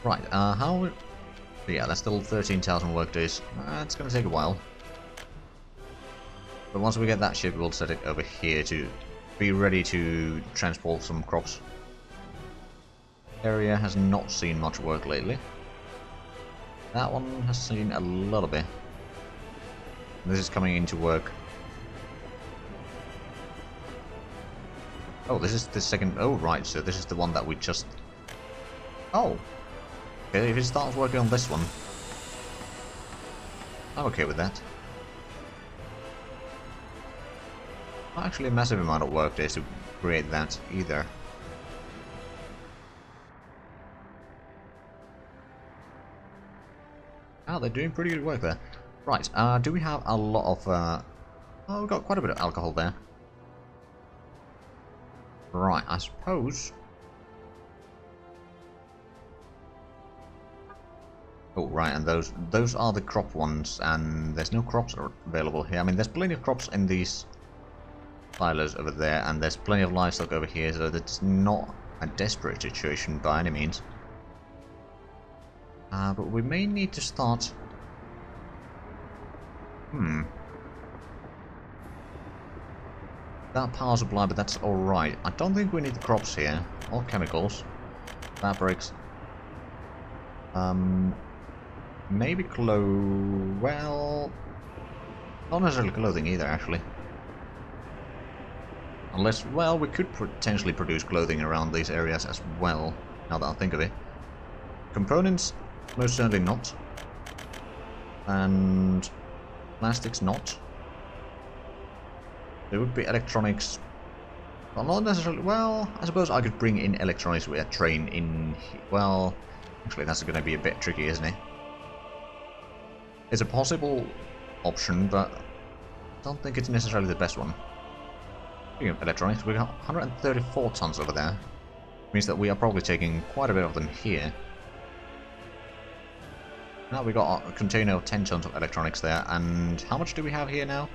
A: Right, how... Yeah, that's still 13,000 workdays. It's gonna take a while. But once we get that ship, we'll set it over here to be ready to transport some crops. Area has not seen much work lately. That one has seen a little bit. This is coming into work. Oh, this is the second... Oh, right, so this is the one that we just... Oh! Okay, if it starts working on this one, I'm okay with that. Not actually a massive amount of work there to create that either. Oh, they're doing pretty good work there. Right, do we have a lot of... Oh, we've got quite a bit of alcohol there. Right, I suppose... Oh, right, and those are the crop ones, and there's no crops available here. I mean, there's plenty of crops in these silos over there, and there's plenty of livestock over here, so there's not a desperate situation by any means. But we may need to start... That power supply, but that's alright. I don't think we need the crops here, or chemicals, fabrics. Maybe well, not necessarily clothing either, actually. Unless, well, we could potentially produce clothing around these areas as well, now that I think of it. Components, most certainly not. And plastics, not. There would be electronics. Well, not necessarily. Well, I suppose I could bring in electronics with a train in. Well, actually, that's going to be a bit tricky, isn't it? It's a possible option, but I don't think it's necessarily the best one. Speaking of electronics, we got 134 tons over there. Means that we are probably taking quite a bit of them here. Now we got a container of 10 tons of electronics there, and how much do we have here now?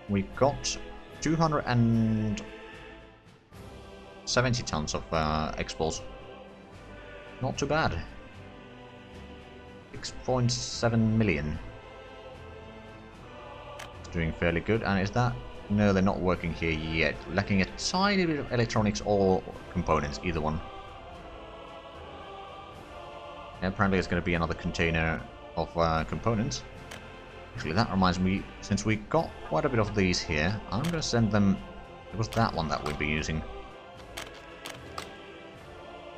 A: We got 270 tons of exports. Not too bad. 6.7 million. It's doing fairly good, and is that... No, they're not working here yet. Lacking a tiny bit of electronics or components, either one. And apparently it's going to be another container of components. Actually, that reminds me, since we got quite a bit of these here, I'm going to send them... It was that one that we'd be using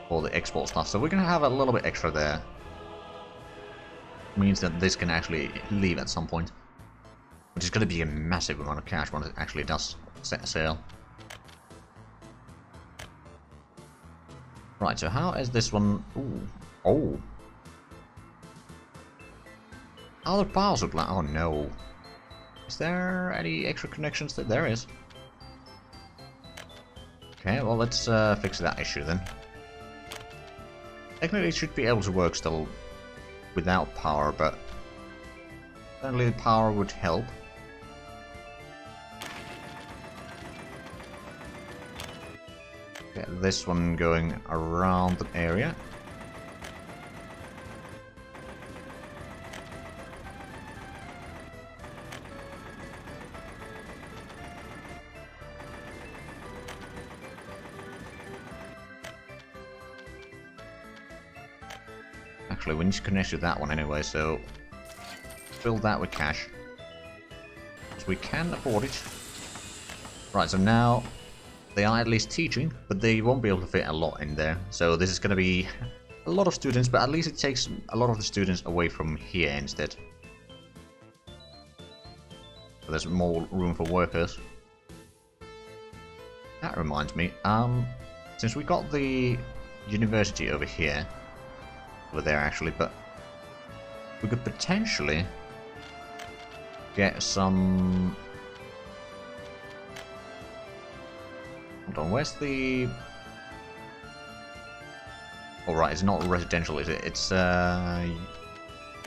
A: for the export stuff. So we're going to have a little bit extra there. Means that this can actually leave at some point. Which is going to be a massive amount of cash when it actually does set sail. Right, so how is this one... Ooh. Oh! Other power supply. Oh no. Is there any extra connections? There is. Okay, well let's fix that issue then. Technically it should be able to work still without power, but certainly the power would help. Get this one going around the area. Actually, we need to connect to that one anyway, so fill that with cash. So we can afford it. Right, so now they are at least teaching, but they won't be able to fit a lot in there. So this is going to be a lot of students, but at least it takes a lot of the students away from here instead. So there's more room for workers. That reminds me, since we got the university over here, over there actually, but we could potentially get some... Hold on, where's the... Oh right, it's not residential, is it? It's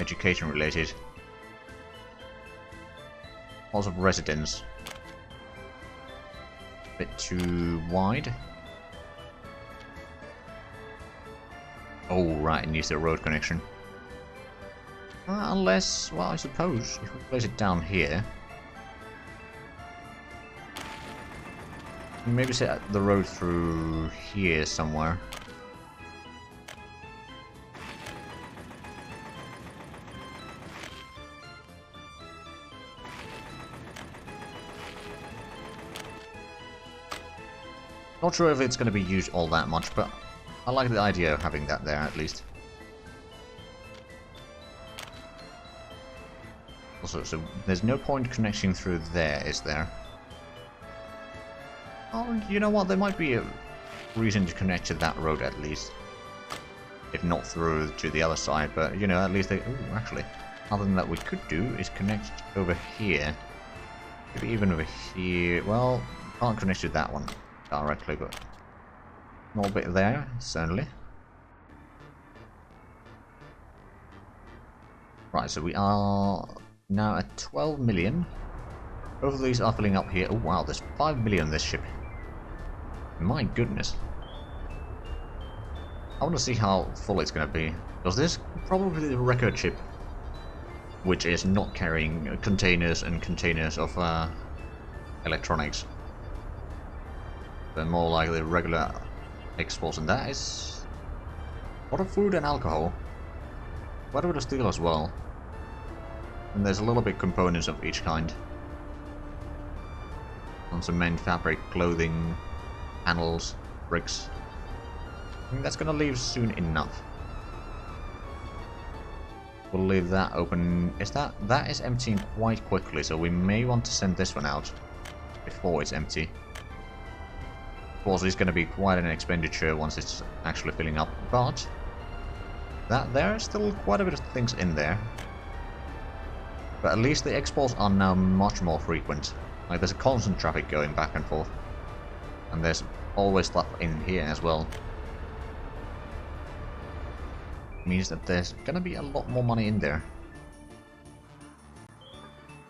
A: education related. Lots of residents. A bit too wide. Oh right, it needs a road connection. Unless, well, I suppose if we place it down here, maybe set the road through here somewhere. Not sure if it's going to be used all that much, but I like the idea of having that there at least. Also, so there's no point connecting through there, is there? Oh, you know what? There might be a reason to connect to that road at least. If not through to the other side, but you know, at least they... Ooh, actually, other than that we could do is connect over here. Maybe even over here. Well, can't connect to that one directly, but... a little bit there, certainly. Right, so we are now at 12 million. Both of these are filling up here. Oh wow, there's 5 million on this ship. My goodness. I want to see how full it's going to be. Because this is probably the record ship, which is not carrying containers and containers of electronics. But more like the regular exports, and that is a lot of food and alcohol. Quite a bit of steel as well. And there's a little bit components of each kind. On cement, fabric, clothing, panels, bricks. I think that's gonna leave soon enough. We'll leave that open. That is emptying quite quickly, so we may want to send this one out before it's empty. Of course, it's gonna be quite an expenditure once it's actually filling up, but there are still quite a bit of things in there. But at least the exports are now much more frequent. Like, there's a constant traffic going back and forth. And there's always stuff in here as well. Means that there's gonna be a lot more money in there.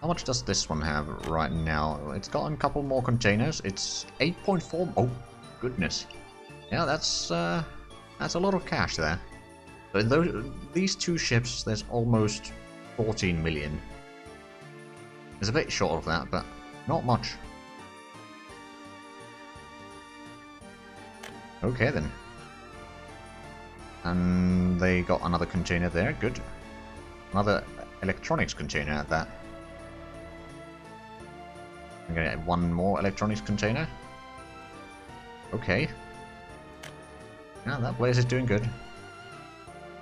A: How much does this one have right now? It's got a couple more containers. It's 8.4. Oh, goodness. Yeah, that's a lot of cash there. But these two ships, there's almost 14 million. It's a bit short of that, but not much. Okay then. And they got another container there, good. Another electronics container at that. I'm gonna get one more electronics container. Okay. Now that place is doing good.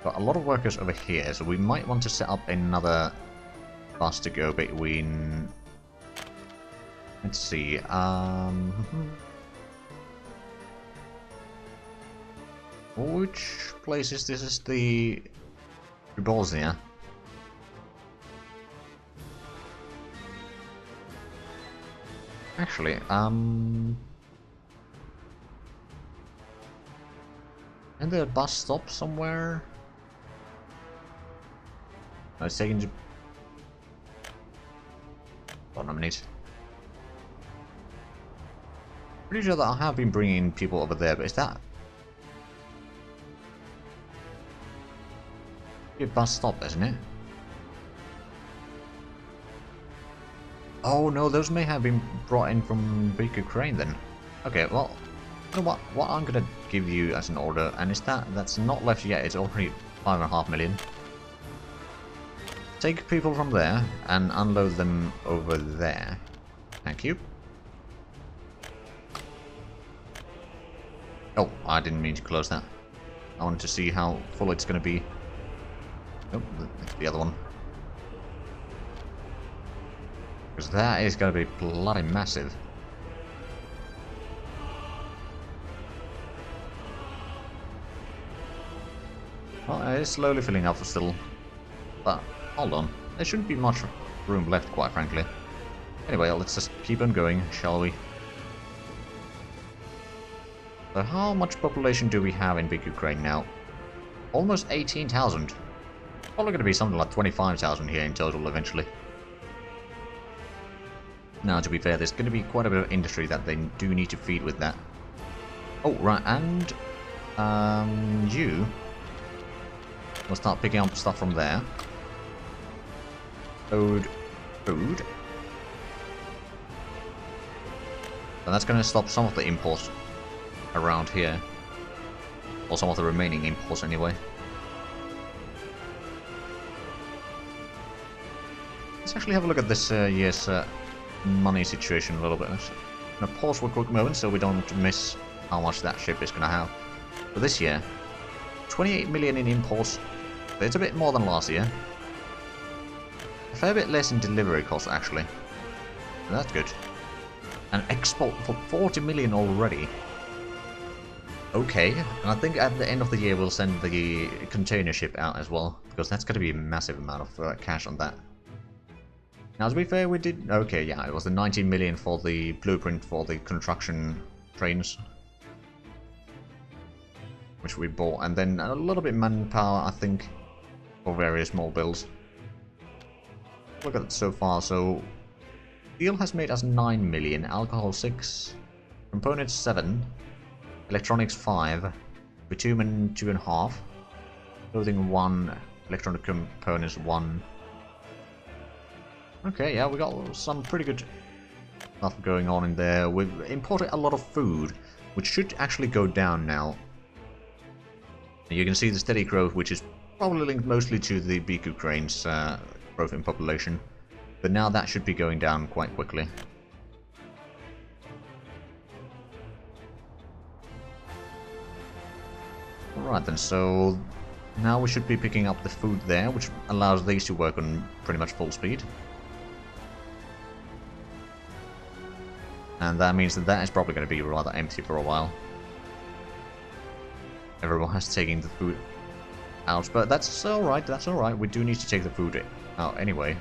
A: Got a lot of workers over here, so we might want to set up another bus to go between... Let's see, which place is this? Is the Bosnia? Actually, and there a bus stop somewhere? No, it's taking to... Hold on a minute. Pretty sure that I have been bringing people over there, but is that... a bus stop, isn't it? Oh no, those may have been brought in from big Ukraine then. Okay, well, you know what I'm gonna give you as an order, and is that's not left yet, it's already 5.5 million. Take people from there and unload them over there. Thank you. Oh, I didn't mean to close that. I wanted to see how full it's gonna be. Oh, that's the other one. Because that is going to be bloody massive. Well, it's slowly filling up still. But, hold on. There shouldn't be much room left, quite frankly. Anyway, let's just keep on going, shall we? So how much population do we have in big Ukraine now? Almost 18,000. Probably going to be something like 25,000 here in total eventually. Now, to be fair, there's going to be quite a bit of industry that they do need to feed with that. Oh, right, and you will start picking up stuff from there. Food. And that's going to stop some of the imports around here. Or some of the remaining imports, anyway. Let's actually have a look at this year's money situation a little bit. I'm gonna pause for a quick moment so we don't miss how much that ship is gonna have. For this year, 28 million in imports. It's a bit more than last year. A fair bit less in delivery costs, actually. That's good. An export for 40 million already. Okay, and I think at the end of the year we'll send the container ship out as well, because that's gonna be a massive amount of cash on that. Now, to be fair, we did... Okay, yeah, it was the 19 million for the blueprint for the construction trains. Which we bought, and then a little bit manpower, I think, for various more builds. Look at it so far, so... Steel has made us 9 million, alcohol 6, components 7, electronics 5, Bitumen 2.5. Clothing 1. Electronic components 1. Okay, yeah, we got some pretty good stuff going on in there. We've imported a lot of food, which should actually go down now. And you can see the steady growth, which is probably linked mostly to the Biku crane's growth in population. But now that should be going down quite quickly. Alright then, so now we should be picking up the food there, which allows these to work on pretty much full speed. And that means that is probably going to be rather empty for a while. Everyone has taken the food out, but that's alright, that's alright. We do need to take the food out anyway.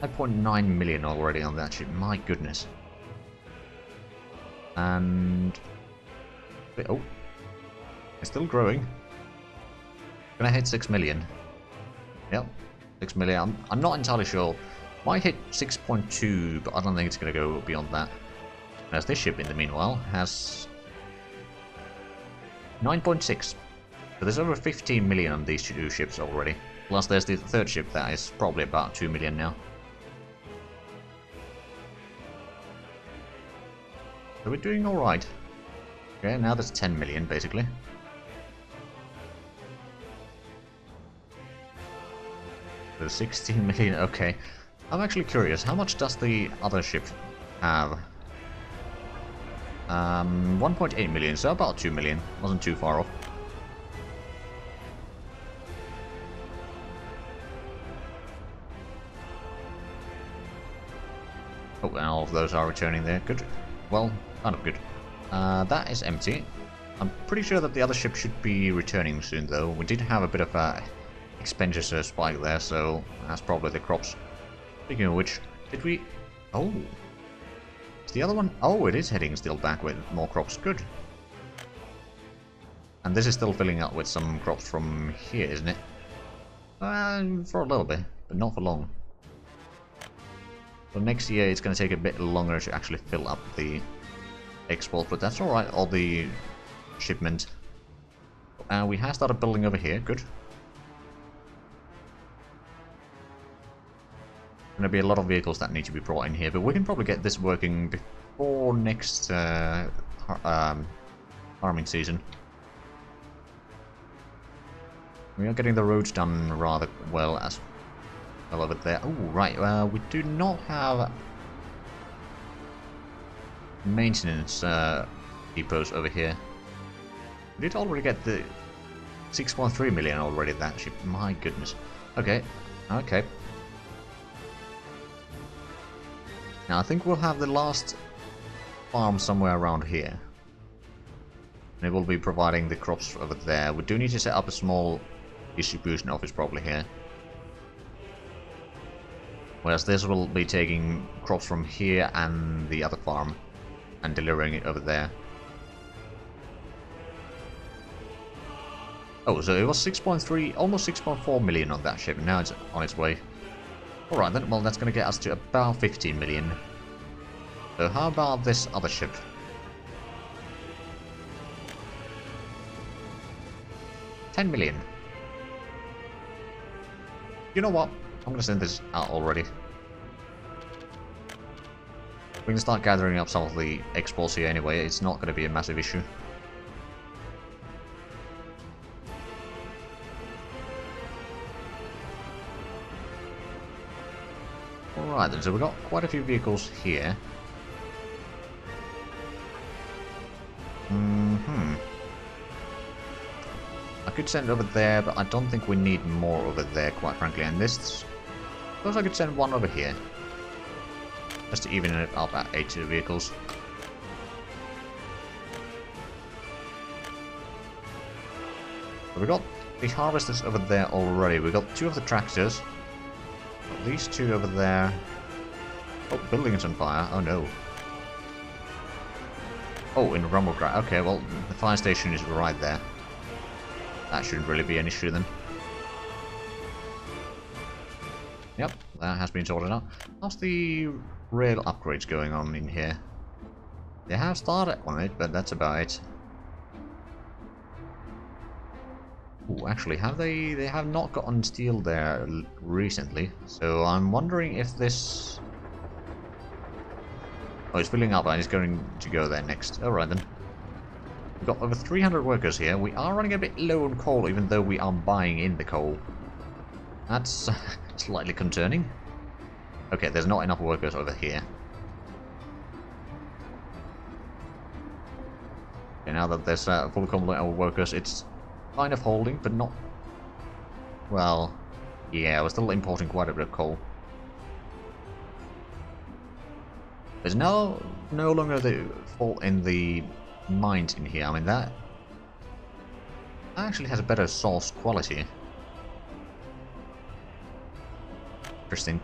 A: $5.9 million already on that ship, my goodness. And... oh, it's still growing. Gonna hit 6 million. Yep, 6 million. I'm not entirely sure. Might hit 6.2, but I don't think it's gonna go beyond that. As this ship, in the meanwhile, has 9.6. So there's over 15 million on these two ships already. Plus there's the third ship that is probably about 2 million now. So we're doing alright. Okay, now there's 10 million basically. So 16 million, okay. I'm actually curious, how much does the other ship have? 1.8 million, so about 2 million. Wasn't too far off. Oh, and all of those are returning there. Good. Well, kind of good. That is empty. I'm pretty sure that the other ship should be returning soon, though. We did have a bit of a expenditure spike there, so that's probably the crops. Speaking of which, did we... oh... is the other one... oh, it is heading still back with more crops. Good. And this is still filling up with some crops from here, isn't it? For a little bit, but not for long. So next year it's going to take a bit longer to actually fill up the export, but that's alright, all the shipment. We have started building over here, good. Gonna be a lot of vehicles that need to be brought in here, but we can probably get this working before next farming season. We are getting the roads done rather well as well over there. Oh, right, we do not have maintenance depots over here. We did already get the 6.3 million already, that ship. My goodness. Okay, okay. Now I think we'll have the last farm somewhere around here. And it will be providing the crops over there. We do need to set up a small distribution office probably here. Whereas this will be taking crops from here and the other farm and delivering it over there. Oh, so it was 6.3, almost 6.4 million on that ship, and now it's on its way. Alright then, well that's going to get us to about 15 million. So how about this other ship? 10 million. You know what? I'm going to send this out already. We can start gathering up some of the exports here anyway, it's not going to be a massive issue. Alright then, so we've got quite a few vehicles here. I could send it over there, but I don't think we need more over there, quite frankly. And this... I suppose I could send one over here. Just to even it up at 8 vehicles. So we got the harvesters over there already. We got 2 of the tractors. Got these 2 over there. Oh, building is on fire. Oh no. Oh, in Rumblecraft. Okay, well, the fire station is right there. That shouldn't really be an issue then. Yep, that has been sorted out. How's the rail upgrades going on in here? They have started on it, but that's about it. Ooh, actually, have they? They have not gotten steel there recently, so I'm wondering if this... Oh, it's filling up and it's going to go there next. Alright then. We've got over 300 workers here. We are running a bit low on coal, even though we are buying in the coal. That's slightly concerning. Okay, there's not enough workers over here. Okay, now that there's a full complement of workers, it's kind of holding, but not... Well, yeah, we're still importing quite a bit of coal. There's no longer the fault in the mines in here. I mean, that actually has a better source quality. Interesting.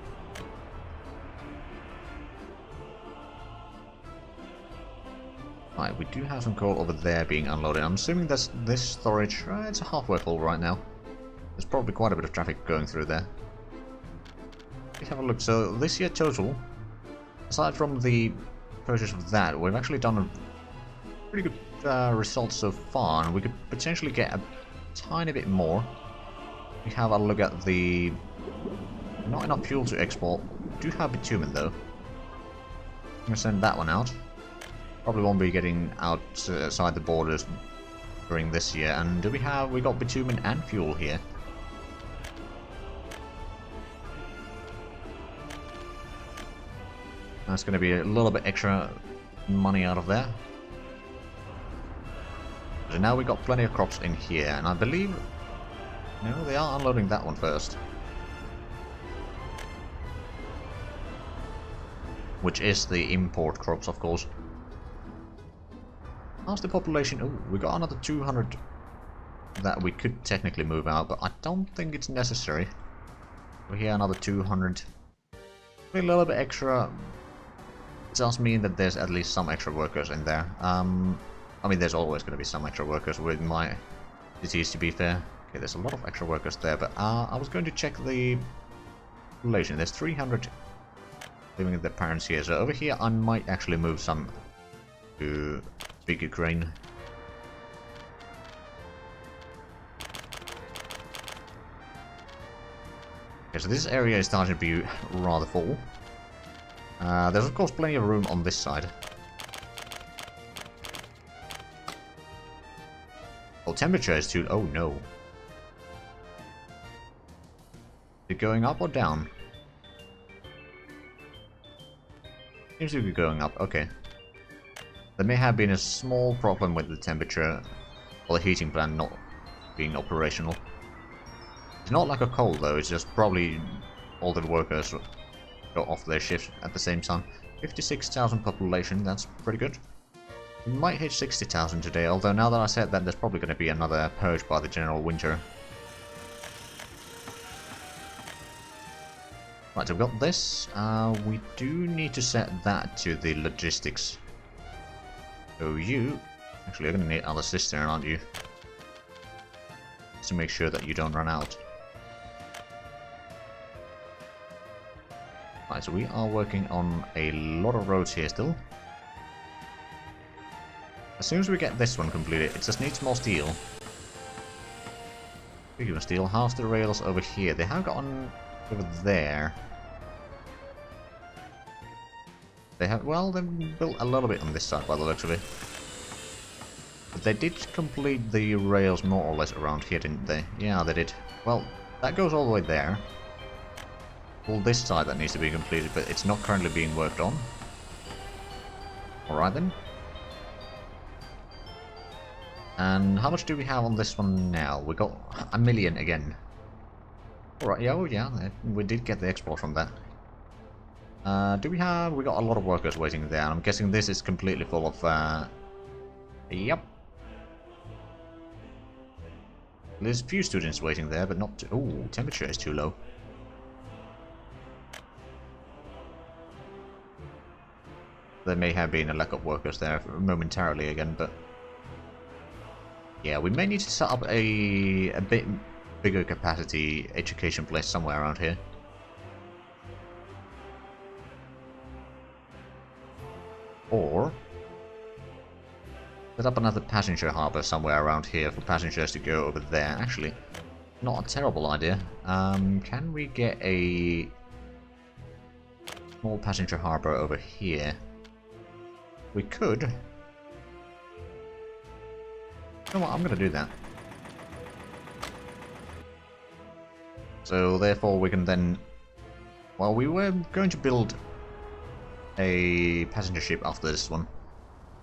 A: Right, we do have some coal over there being unloaded. I'm assuming that's this storage. It's a halfway full right now. There's probably quite a bit of traffic going through there. Let's have a look. So this year total, aside from the purchase of that, we've actually done a pretty good result so far, and we could potentially get a tiny bit more. We have a look at the... Not enough fuel to export. We do have bitumen though. I'm gonna send that one out. Probably won't be getting outside the borders during this year. And do we have... We got bitumen and fuel here. That's going to be a little bit extra money out of there. So now we got plenty of crops in here, and I believe... No, they are unloading that one first. Which is the import crops, of course. How's the population? Oh, we got another 200 that we could technically move out, but I don't think it's necessary. We're here another 200. A little bit extra does mean that there's at least some extra workers in there. I mean, there's always going to be some extra workers with my cities, to be fair. Okay, there's a lot of extra workers there, but I was going to check the population. There's 300 living with their parents here, so over here I might actually move some to big Ukraine. Okay, so this area is starting to be rather full. There's of course plenty of room on this side. Oh, temperature is too... Oh no. Is it going up or down? Seems to be going up, okay. There may have been a small problem with the temperature or the heating plant not being operational. It's not like a cold though, it's just probably all the workers go off their shift at the same time. 56,000 population, that's pretty good. We might hit 60,000 today, although now that I said that, there's probably going to be another purge by the general winter. Right, so we've got this. We do need to set that to the logistics. So you... Actually, you're going to need another cistern, aren't you? To make sure that you don't run out. Right, so we are working on a lot of roads here still. As soon as we get this one completed, it just needs more steel. Speaking of steel, how's the rails over here? They have gotten over there. They have, well, they've built a little bit on this side by the looks of it. But they did complete the rails more or less around here, didn't they? Yeah, they did. Well, that goes all the way there. Well, this side that needs to be completed, but it's not currently being worked on. Alright then. And how much do we have on this one now? We got 1 million again. Alright, yeah, oh yeah, we did get the export from that. Do we have... We got a lot of workers waiting there. I'm guessing this is completely full of... Yep. There's a few students waiting there, but not... Oh, temperature is too low. There may have been a lack of workers there momentarily again, but... Yeah, we may need to set up a bit bigger capacity education place somewhere around here. Or Set up another passenger harbour somewhere around here for passengers to go over there. Actually, not a terrible idea. Can we get a small passenger harbour over here? We could. You know what, I'm gonna do that. So therefore we can then... Well, we were going to build a passenger ship after this one.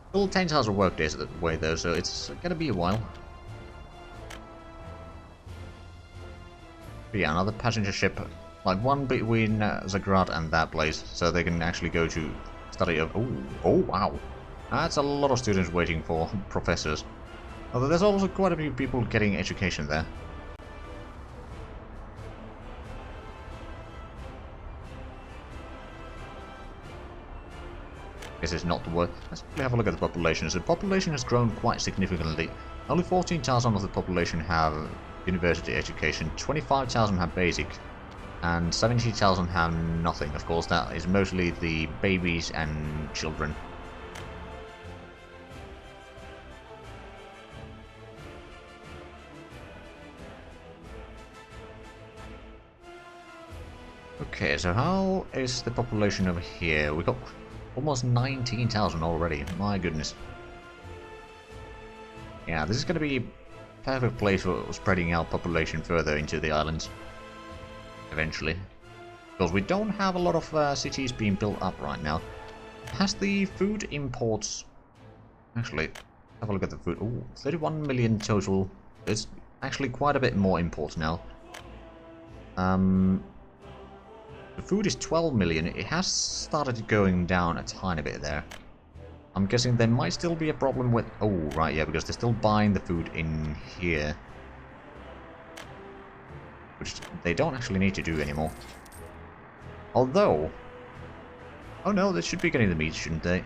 A: Still 10,000 work days away though, so it's gonna be a while. But yeah, another passenger ship, like one between Zagrad and that place, so they can actually go to study of... Oh wow! That's a lot of students waiting for professors. Although there's also quite a few people getting education there. Guess it's not worth. Let's have a look at the population. So the population has grown quite significantly. Only 14,000 of the population have university education, 25,000 have basic, and 70,000 have nothing. Of course, that is mostly the babies and children. Okay, so how is the population over here? We got almost 19,000 already. My goodness. Yeah, this is going to be a perfect place for spreading out population further into the islands. Eventually. Because we don't have a lot of cities being built up right now. Has the food imports... Actually, have a look at the food. Ooh, 31 million total. It's actually quite a bit more imports now. The food is 12 million. It has started going down a tiny bit there. I'm guessing there might still be a problem with... Oh, right, yeah, because they're still buying the food in here. Which they don't actually need to do anymore. Although... Oh no, they should be getting the meat, shouldn't they?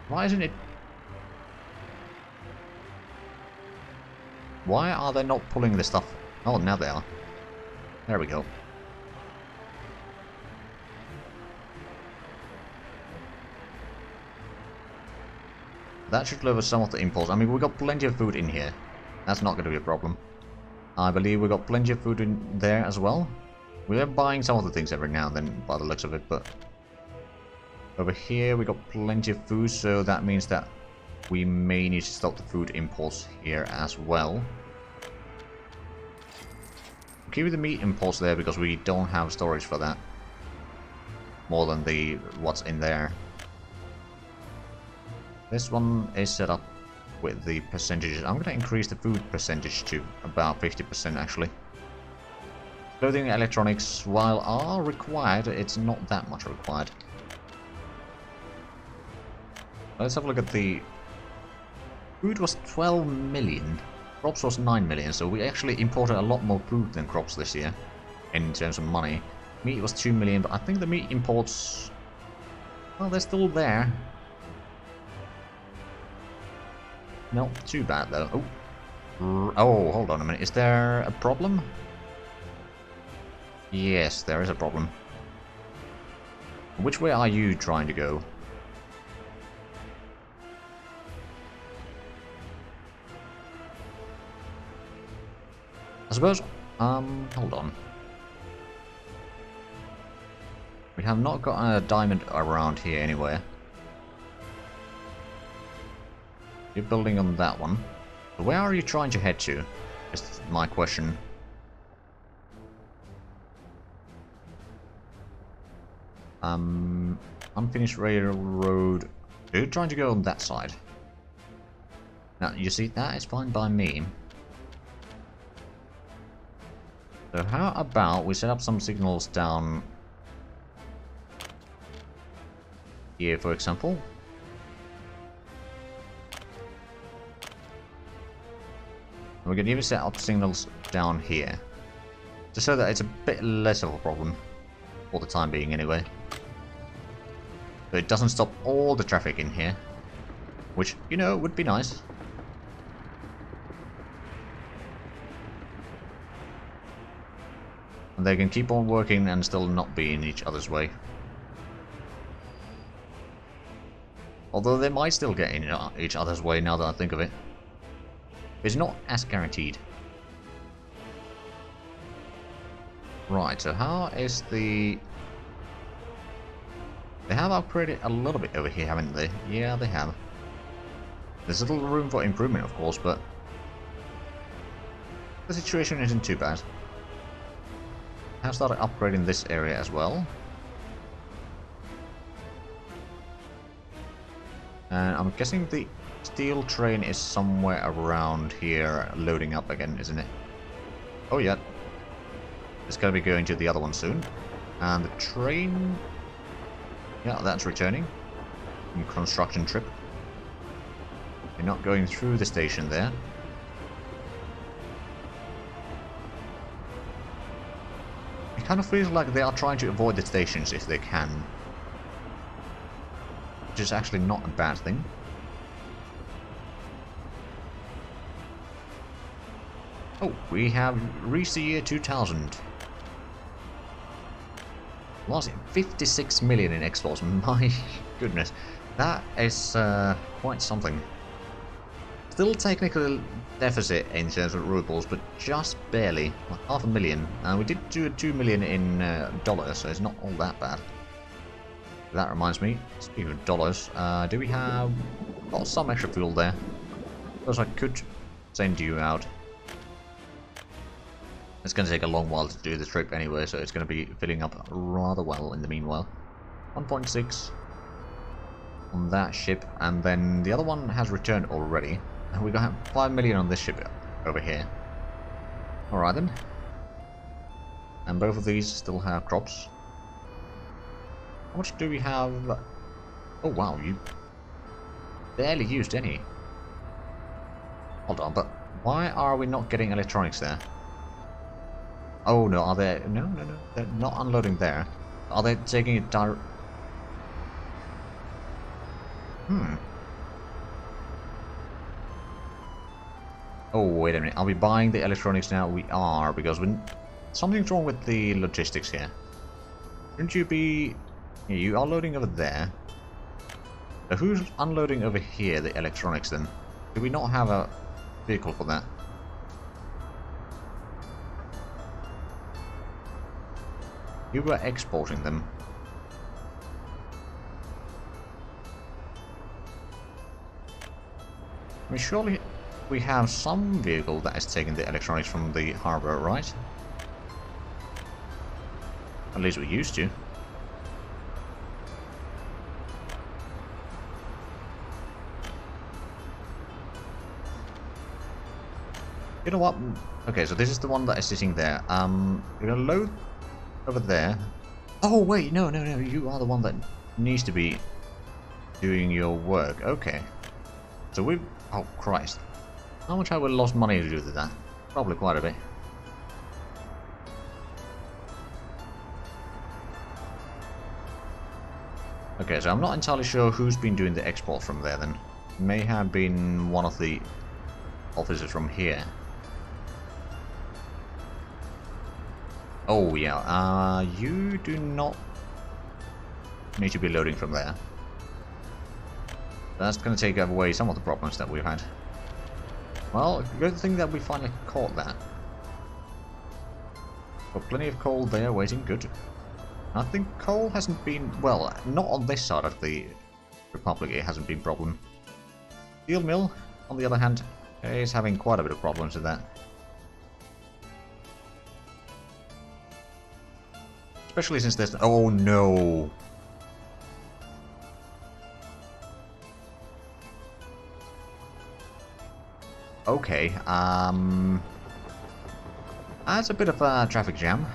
A: Why isn't it... Why are they not pulling this stuff? Oh, now they are. There we go. That should lower some of the imports. I mean, we got plenty of food in here. That's not going to be a problem. I believe we got plenty of food in there as well. We are buying some of the things every now and then, by the looks of it, but... Over here, we got plenty of food, so that means that we may need to stop the food imports here as well. Keep the meat imports there because we don't have storage for that. More than the what's in there. This one is set up with the percentages. I'm going to increase the food percentage to about 50% actually. Clothing and electronics, while are required, it's not that much required. Let's have a look at the... Food was 12 million. Crops was 9 million, so we actually imported a lot more food than crops this year, in terms of money. Meat was 2 million, but I think the meat imports... Well, they're still there. Not too bad, though. Oh, hold on a minute. Is there a problem? Yes, there is a problem. Which way are you trying to go? I suppose, hold on. We have not got a diamond around here anywhere. You're building on that one. So where are you trying to head to? Is my question. Unfinished railroad. Are you trying to go on that side? Now, you see, that is fine by me. So how about we set up some signals down here, for example. And we can even set up signals down here. Just so that it's a bit less of a problem. For the time being, anyway. So it doesn't stop all the traffic in here. Which, you know, would be nice. And they can keep on working and still not be in each other's way. Although they might still get in each other's way now that I think of it. It's not as guaranteed. Right, so how is the... They have upgraded a little bit over here, haven't they? Yeah, they have. There's a little room for improvement, of course, but... the situation isn't too bad. I have started upgrading this area as well. And I'm guessing the steel train is somewhere around here loading up again, isn't it? Oh yeah. It's gonna be going to the other one soon. And the train... yeah, that's returning. On construction trip. You're not going through the station there. It kind of feels like they are trying to avoid the stations if they can. Which is actually not a bad thing. Oh, we have reached the year 2000. Was it 56 million in exports? My goodness, that is quite something. Still technical deficit in terms of rubles, but just barely, like half a million. And we did do 2 million in dollars, so it's not all that bad. That reminds me, speaking of dollars, do we have got some extra fuel there? Because I could send you out. It's going to take a long while to do the trip anyway, so it's going to be filling up rather well in the meanwhile. 1.6 on that ship, and then the other one has returned already. And we got 5 million on this ship over here. Alright then. And both of these still have crops. How much do we have? Oh wow, you barely used any. Hold on, but why are we not getting electronics there? Oh no, are they... No, they're not unloading there. Are they taking it direct... Oh, wait a minute. Are we buying the electronics now? We are, because something's wrong with the logistics here. Shouldn't you be... Yeah, you are loading over there. So who's unloading over here, the electronics then? Do we not have a vehicle for that? You were exporting them. I mean, surely we have some vehicle that is taking the electronics from the harbor, right? At least we used to. You know what? Okay, so this is the one that is sitting there. We're gonna load over there. Oh wait, no, you are the one that needs to be doing your work. Okay. So we've... oh Christ. How much have we lost money to do with that? Probably quite a bit. Okay, so I'm not entirely sure who's been doing the export from there then. May have been one of the officers from here. Oh yeah, you do not need to be loading from there. That's going to take away some of the problems that we've had. Well, good thing that we finally caught that. Got plenty of coal there waiting, good. I think coal hasn't been, well, not on this side of the Republic it hasn't been a problem. Steel mill, on the other hand, is having quite a bit of problems with that. Especially since there's... oh no! Okay, that's a bit of a traffic jam.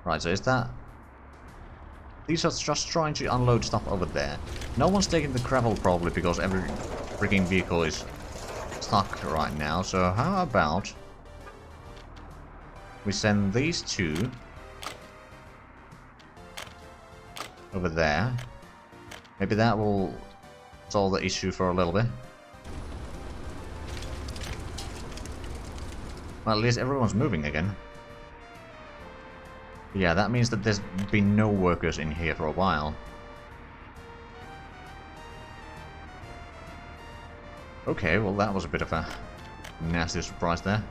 A: Right, so is that... these are just trying to unload stuff over there. No one's taking the gravel probably because every freaking vehicle is stuck right now, so how about we send these two over there. Maybe that will solve the issue for a little bit. Well, at least everyone's moving again. Yeah, that means that there's been no workers in here for a while. Okay, well that was a bit of a nasty surprise there.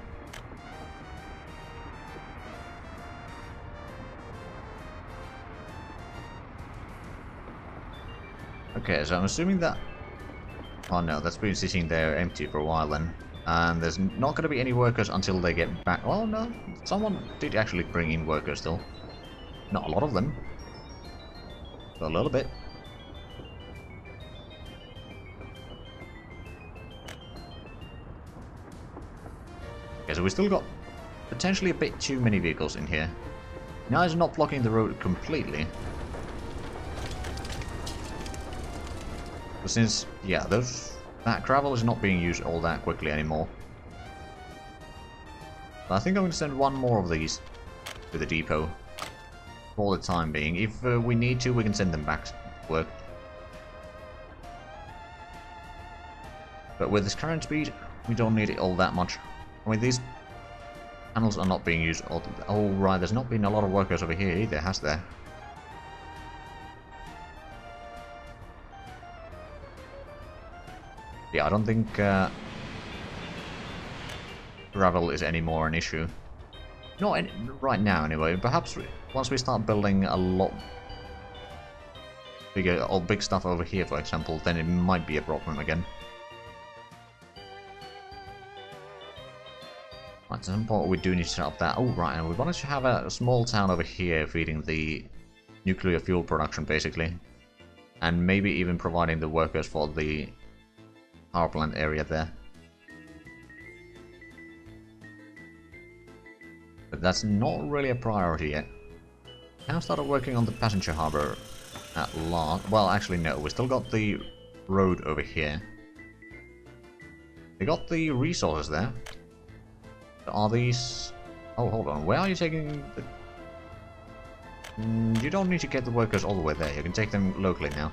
A: Okay, so I'm assuming that... Oh no, that's been sitting there empty for a while then. And there's not going to be any workers until they get back... Oh no, someone did actually bring in workers still. Not a lot of them. But a little bit. Okay, so we still got potentially a bit too many vehicles in here. Now it's not blocking the road completely. But since, yeah, that gravel is not being used all that quickly anymore. But I think I'm going to send one more of these to the depot for the time being. If we need to, we can send them back to work. But with this current speed, we don't need it all that much. I mean, these panels are not being used all... Oh, right, there's not been a lot of workers over here either, has there? Yeah, I don't think gravel is any more an issue. Not right now, anyway. Perhaps once we start building a lot bigger, or big stuff over here, for example, then it might be a problem again. Right, at some point we do need to set up that. Oh, right, and we wanted to have a small town over here feeding the nuclear fuel production, basically. And maybe even providing the workers for the power plant area there. But that's not really a priority yet. Now started working on the passenger harbor at last. Well, actually no, we still got the road over here. They got the resources there. Are these... Oh, hold on. Where are you taking the... You don't need to get the workers all the way there. You can take them locally now.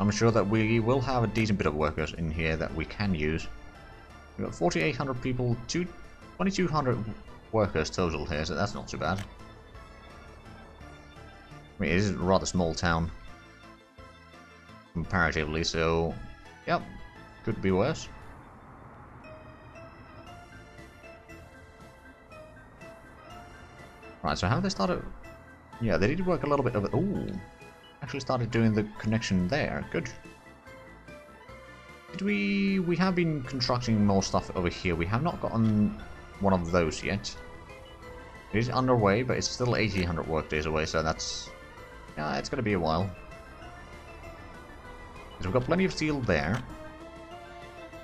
A: I'm sure that we will have a decent bit of workers in here that we can use. We've got 4,800 people, 2,200 workers total here, so that's not too bad. I mean, it is a rather small town. Comparatively, so... Yep, could be worse. Right, so how they started... Yeah, they did work a little bit of it. Ooh, actually started doing the connection there. Good. Did we have been constructing more stuff over here. We have not gotten one of those yet. It is underway, but it's still 1,800 workdays away, so that's... Yeah, it's gonna be a while. So we've got plenty of steel there.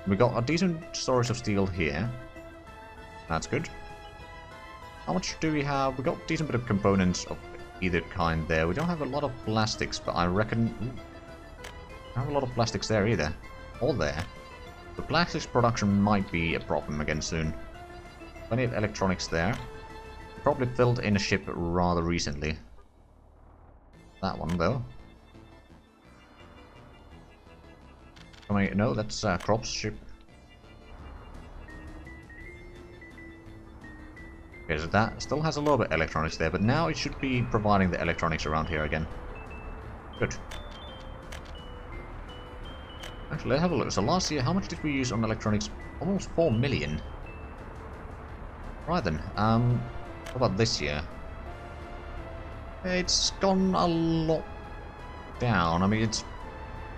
A: We've got a decent storage of steel here. That's good. How much do we have? We've got a decent bit of components of either kind there. We don't have a lot of plastics, but I reckon... I don't have a lot of plastics there either. Or there. The plastics production might be a problem again soon. Plenty of electronics there. Probably filled in a ship rather recently. That one, though. No, that's Crop's ship. Okay, so that still has a little bit of electronics there, but now it should be providing the electronics around here again. Good. Actually, let's have a look. So last year, how much did we use on electronics? Almost 4 million. Right then, what about this year? It's gone a lot down. I mean, it's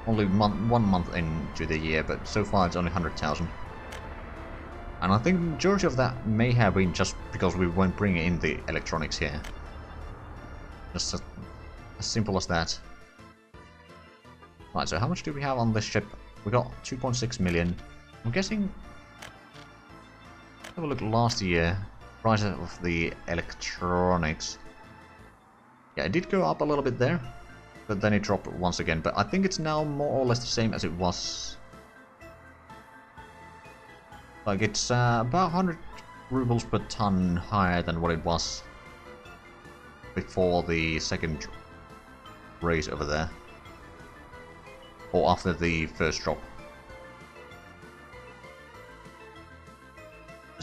A: only 1 month into the year, but so far it's only 100,000. And I think the majority of that may have been just because we weren't bringing in the electronics here. Just as simple as that. Right, so how much do we have on this ship? We got 2.6 million. I'm guessing... Have a look last year. Price of the electronics. Yeah, it did go up a little bit there. But then it dropped once again. But I think it's now more or less the same as it was. Like, it's about 100 rubles per ton higher than what it was before the second raise over there. Or after the first drop.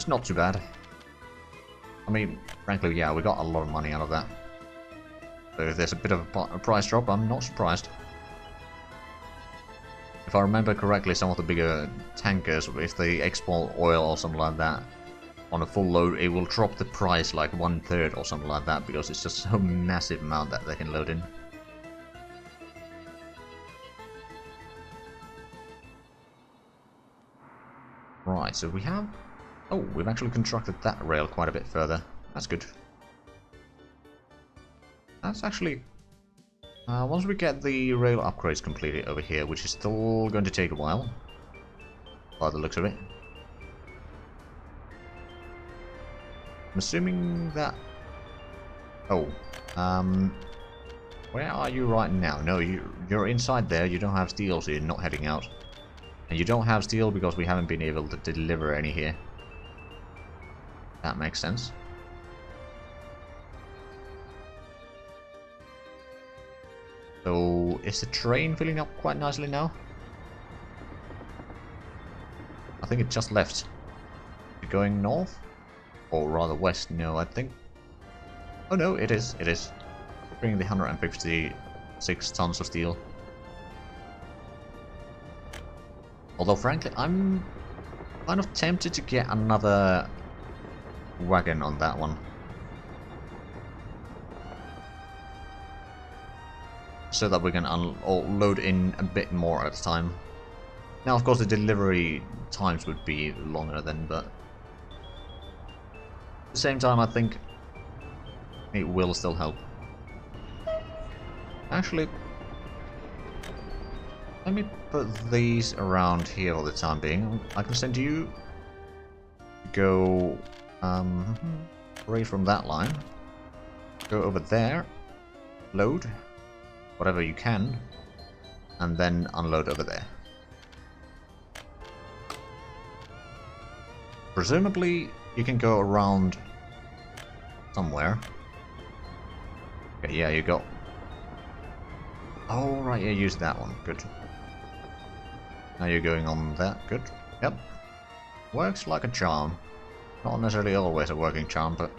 A: It's not too bad. I mean, frankly, yeah, we got a lot of money out of that. So if there's a bit of a price drop, I'm not surprised. If I remember correctly, some of the bigger tankers, if they export oil or something like that, on a full load, it will drop the price like 1/3 or something like that, because it's just so massive amount that they can load in. Right, so we have... Oh, we've actually constructed that rail quite a bit further. That's good. That's actually... once we get the rail upgrades completed over here, which is still going to take a while, by the looks of it. I'm assuming that... Oh, where are you right now? No, you're inside there, you don't have steel, so you're not heading out. And you don't have steel because we haven't been able to deliver any here. That makes sense. So, is the train filling up quite nicely now? I think it just left. Going north? Or rather west? No, I think... Oh no, it is. It is. Bringing the 156 tons of steel. Although, frankly, I'm kind of tempted to get another wagon on that one. So that we can load in a bit more at a time. Now, of course, the delivery times would be longer then, but... At the same time, I think it will still help. Actually, let me put these around here for the time being. I can send you go right from that line. Go over there, load whatever you can, and then unload over there. Presumably, you can go around somewhere. Okay, yeah, you go. Oh, right, yeah, use that one. Good. Now you're going on that. Good. Yep. Works like a charm. Not necessarily always a working charm, but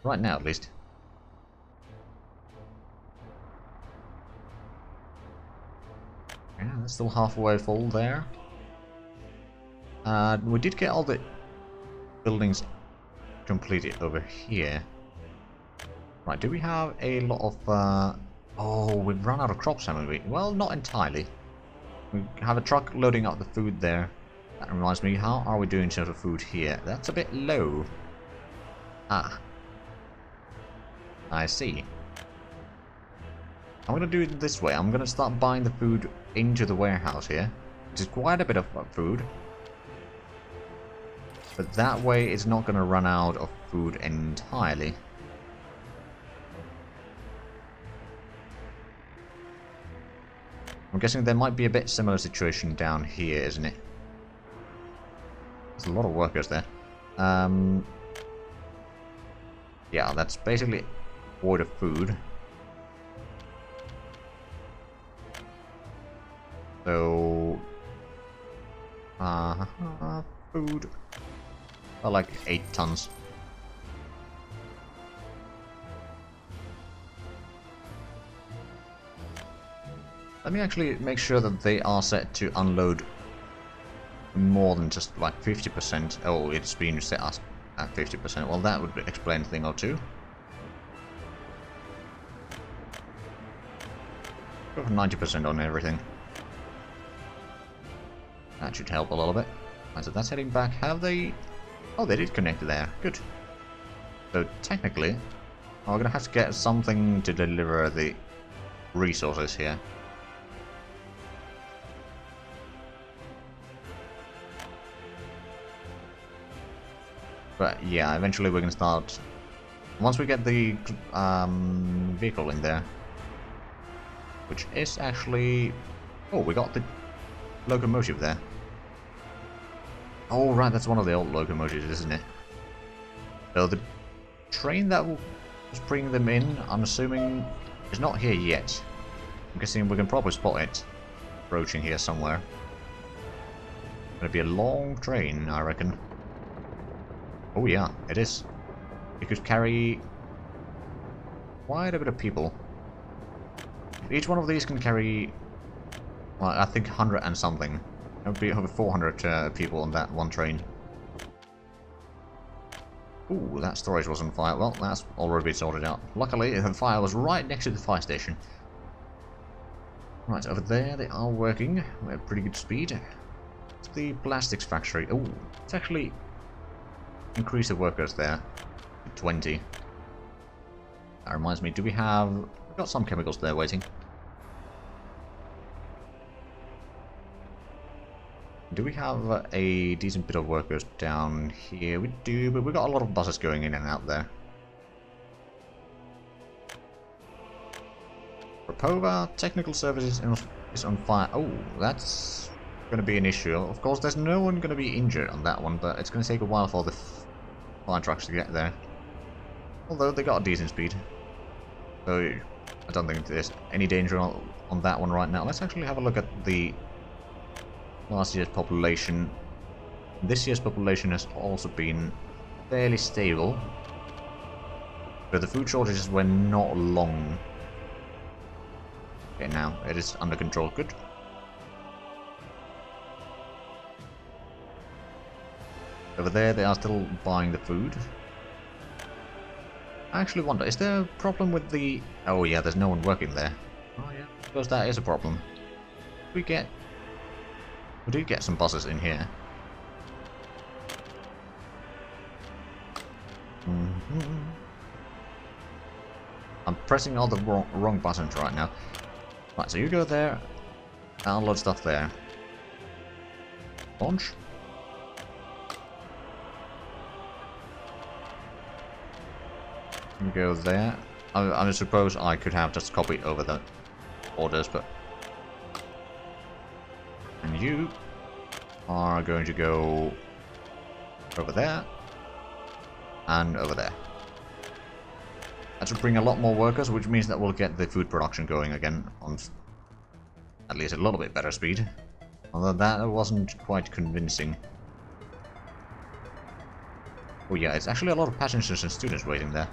A: right now at least. Yeah, that's still halfway full there. We did get all the buildings completed over here. Right, do we have a lot of... Oh, we've run out of crops, haven't we? Well, not entirely. We have a truck loading up the food there. That reminds me, how are we doing in terms of food here? That's a bit low. Ah. I see. I'm gonna do it this way. I'm gonna start buying the food into the warehouse here. Which is quite a bit of food. But that way it's not gonna run out of food entirely. I'm guessing there might be a bit similar situation down here, isn't it? There's a lot of workers there. Yeah, that's basically void of food. So... food. Like 8 tons. Let me actually make sure that they are set to unload more than just like 50%. Oh, it's been set us at 50%. Well, that would explain a thing or two. Go for 90% on everything. That should help a little bit. Right, so that's heading back. Have they... Oh, they did connect there. Good. So technically, we're gonna have to get something to deliver the resources here. But yeah, eventually we can start... Once we get the vehicle in there. Which is actually... Oh, we got the locomotive there. Oh, right, that's one of the old locomotives, isn't it? So the train that was bringing them in, I'm assuming, is not here yet. I'm guessing we can probably spot it approaching here somewhere. Gonna be a long train, I reckon. Oh yeah, it is. It could carry quite a bit of people. Each one of these can carry, well, I think 100 and something. It would be over 400 people on that one train. Ooh, that storage was on fire. Well, that's already been sorted out. Luckily, the fire was right next to the fire station. Right, over there they are working at pretty good speed. It's the plastics factory. Oh, it's actually increased the workers there to 20. That reminds me, do we have... We've got some chemicals there waiting. Do we have a decent bit of workers down here? We do, but we've got a lot of buses going in and out there. Propova, technical services is on fire. Oh, that's going to be an issue. Of course, there's no one going to be injured on that one, but it's going to take a while for the fire trucks to get there. Although they got a decent speed. So I don't think there's any danger on that one right now. Let's actually have a look at the last year's population. This year's population has also been fairly stable. But the food shortages were not long. Okay, now it is under control. Good. Over there they are still buying the food. I actually wonder, is there a problem with the... Oh yeah, there's no one working there. Oh yeah, I suppose that is a problem. We do get some buses in here. I'm pressing all the wrong buttons right now. Right, so you go there, download stuff there. Launch. You go there. I suppose I could have just copied over the orders, but... And you are going to go over there and over there. That should bring a lot more workers, which means that we'll get the food production going again on at least a little bit better speed. Although that wasn't quite convincing. Oh yeah, it's actually a lot of passengers and students waiting there.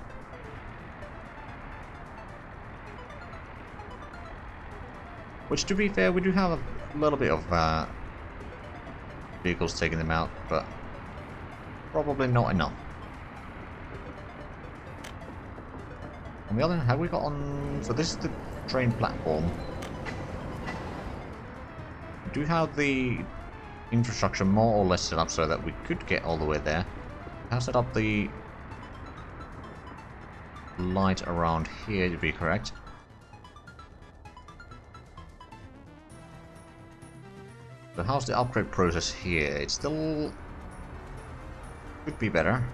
A: Which, to be fair, we do have a little bit of vehicles taking them out, but probably not enough. On the other hand, have we got on... So this is the train platform. We do have the infrastructure more or less set up so that we could get all the way there. We have set up the light around here to be correct. So how's the upgrade process here? It still could be better.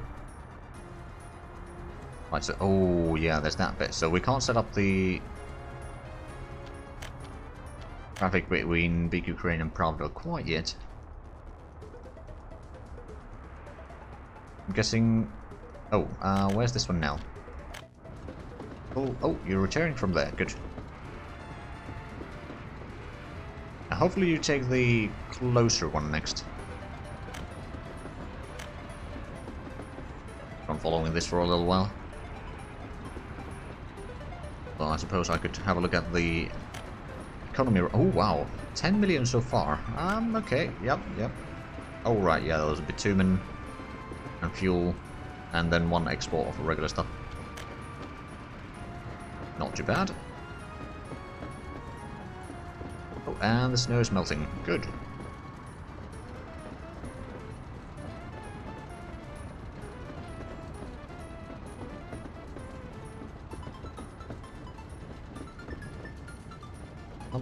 A: Right, so oh yeah, there's that bit. So we can't set up the traffic between Big Ukraine and Pravda quite yet. I'm guessing. Oh, where's this one now? Oh, you're returning from there. Good. Now, hopefully you take the closer one next. I'm following this for a little while. Well, I suppose I could have a look at the economy. Oh wow, 10 million so far. Okay, yep. Oh right, yeah, there was bitumen and fuel, and then one export of regular stuff. Not too bad. Oh, and the snow is melting. Good.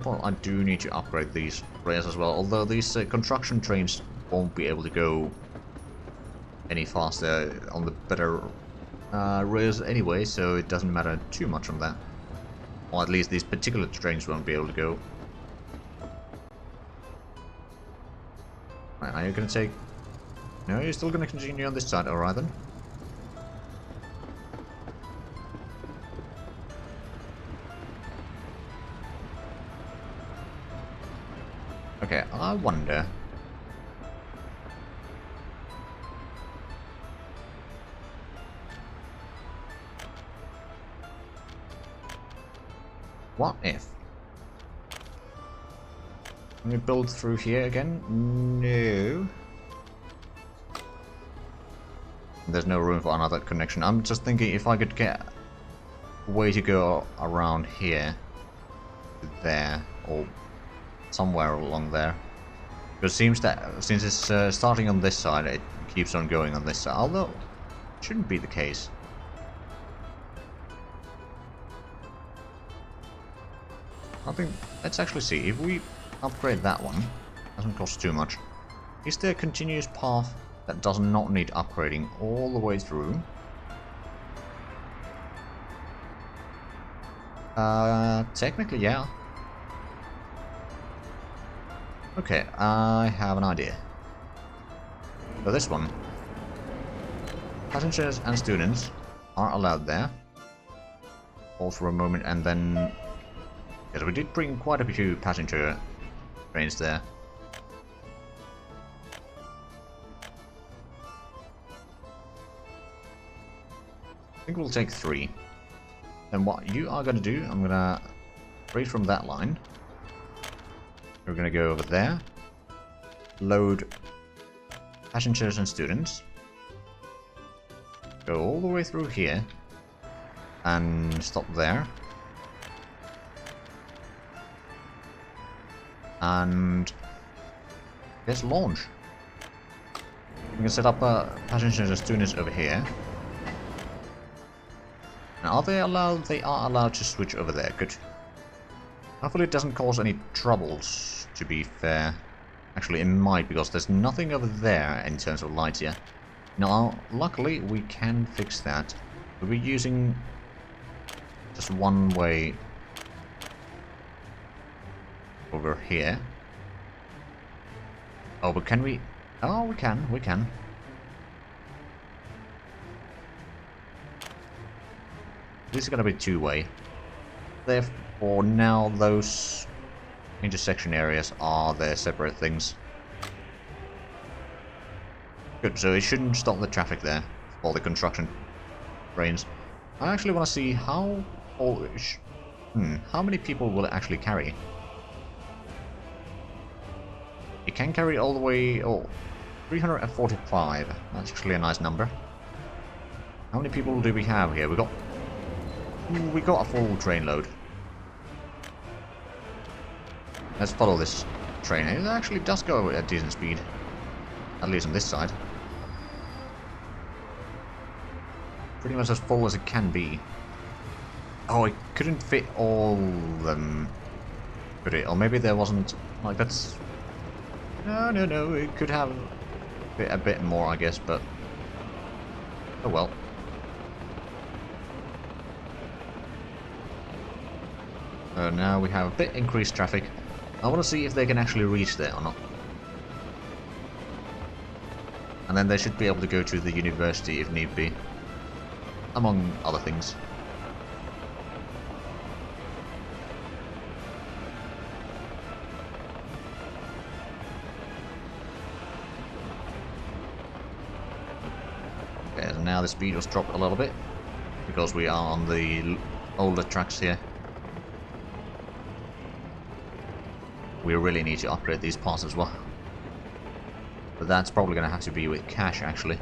A: Well, I do need to upgrade these rails as well, although these construction trains won't be able to go any faster on the better rails anyway, so it doesn't matter too much on that. Or at least these particular trains won't be able to go. Right, are you going to take... No, you're still going to continue on this side, alright then. Okay, I wonder... What if? Can we build through here again? No. There's no room for another connection. I'm just thinking if I could get a way to go around here to there, or somewhere along there. Because it seems that since it's starting on this side, it keeps on going on this side. Although, it shouldn't be the case. I think, let's actually see. If we upgrade that one, doesn't cost too much. Is there a continuous path that does not need upgrading all the way through? Technically, yeah. Okay, I have an idea. So this one, passengers and students are allowed there. Hold for a moment and then... Yes, we did bring quite a few passenger trains there. I think we'll take 3. Then what you are going to do, I'm going to raise from that line. We're going to go over there, load passengers and students, go all the way through here, and stop there. And let's launch. We can set up passengers and students over here. Now, are they allowed? They are allowed to switch over there. Good. Hopefully it doesn't cause any troubles, to be fair. Actually, it might, because there's nothing over there in terms of lights here. Now, luckily, we can fix that. We'll be using just one way over here. Oh, but can we... Oh, we can. This is going to be two-way. Therefore, now those intersection areas are their separate things. Good, so it shouldn't stop the traffic there for the construction trains. I actually want to see how... how many people will it actually carry? It can carry all the way... Oh, 345. That's actually a nice number. How many people do we have here? We got a full train load. Let's follow this train. It actually does go at a decent speed. At least on this side. Pretty much as full as it can be. Oh, it couldn't fit all of them. Could it? Or maybe there wasn't... Like, that's... No. It could have a bit more, I guess, but... Oh well. Now we have a bit increased traffic. I want to see if they can actually reach there or not. And then they should be able to go to the university if need be. Among other things. Okay, so now the speed was dropped a little bit. Because we are on the older tracks here. We really need to upgrade these parts as well. But that's probably going to have to be with cash, actually.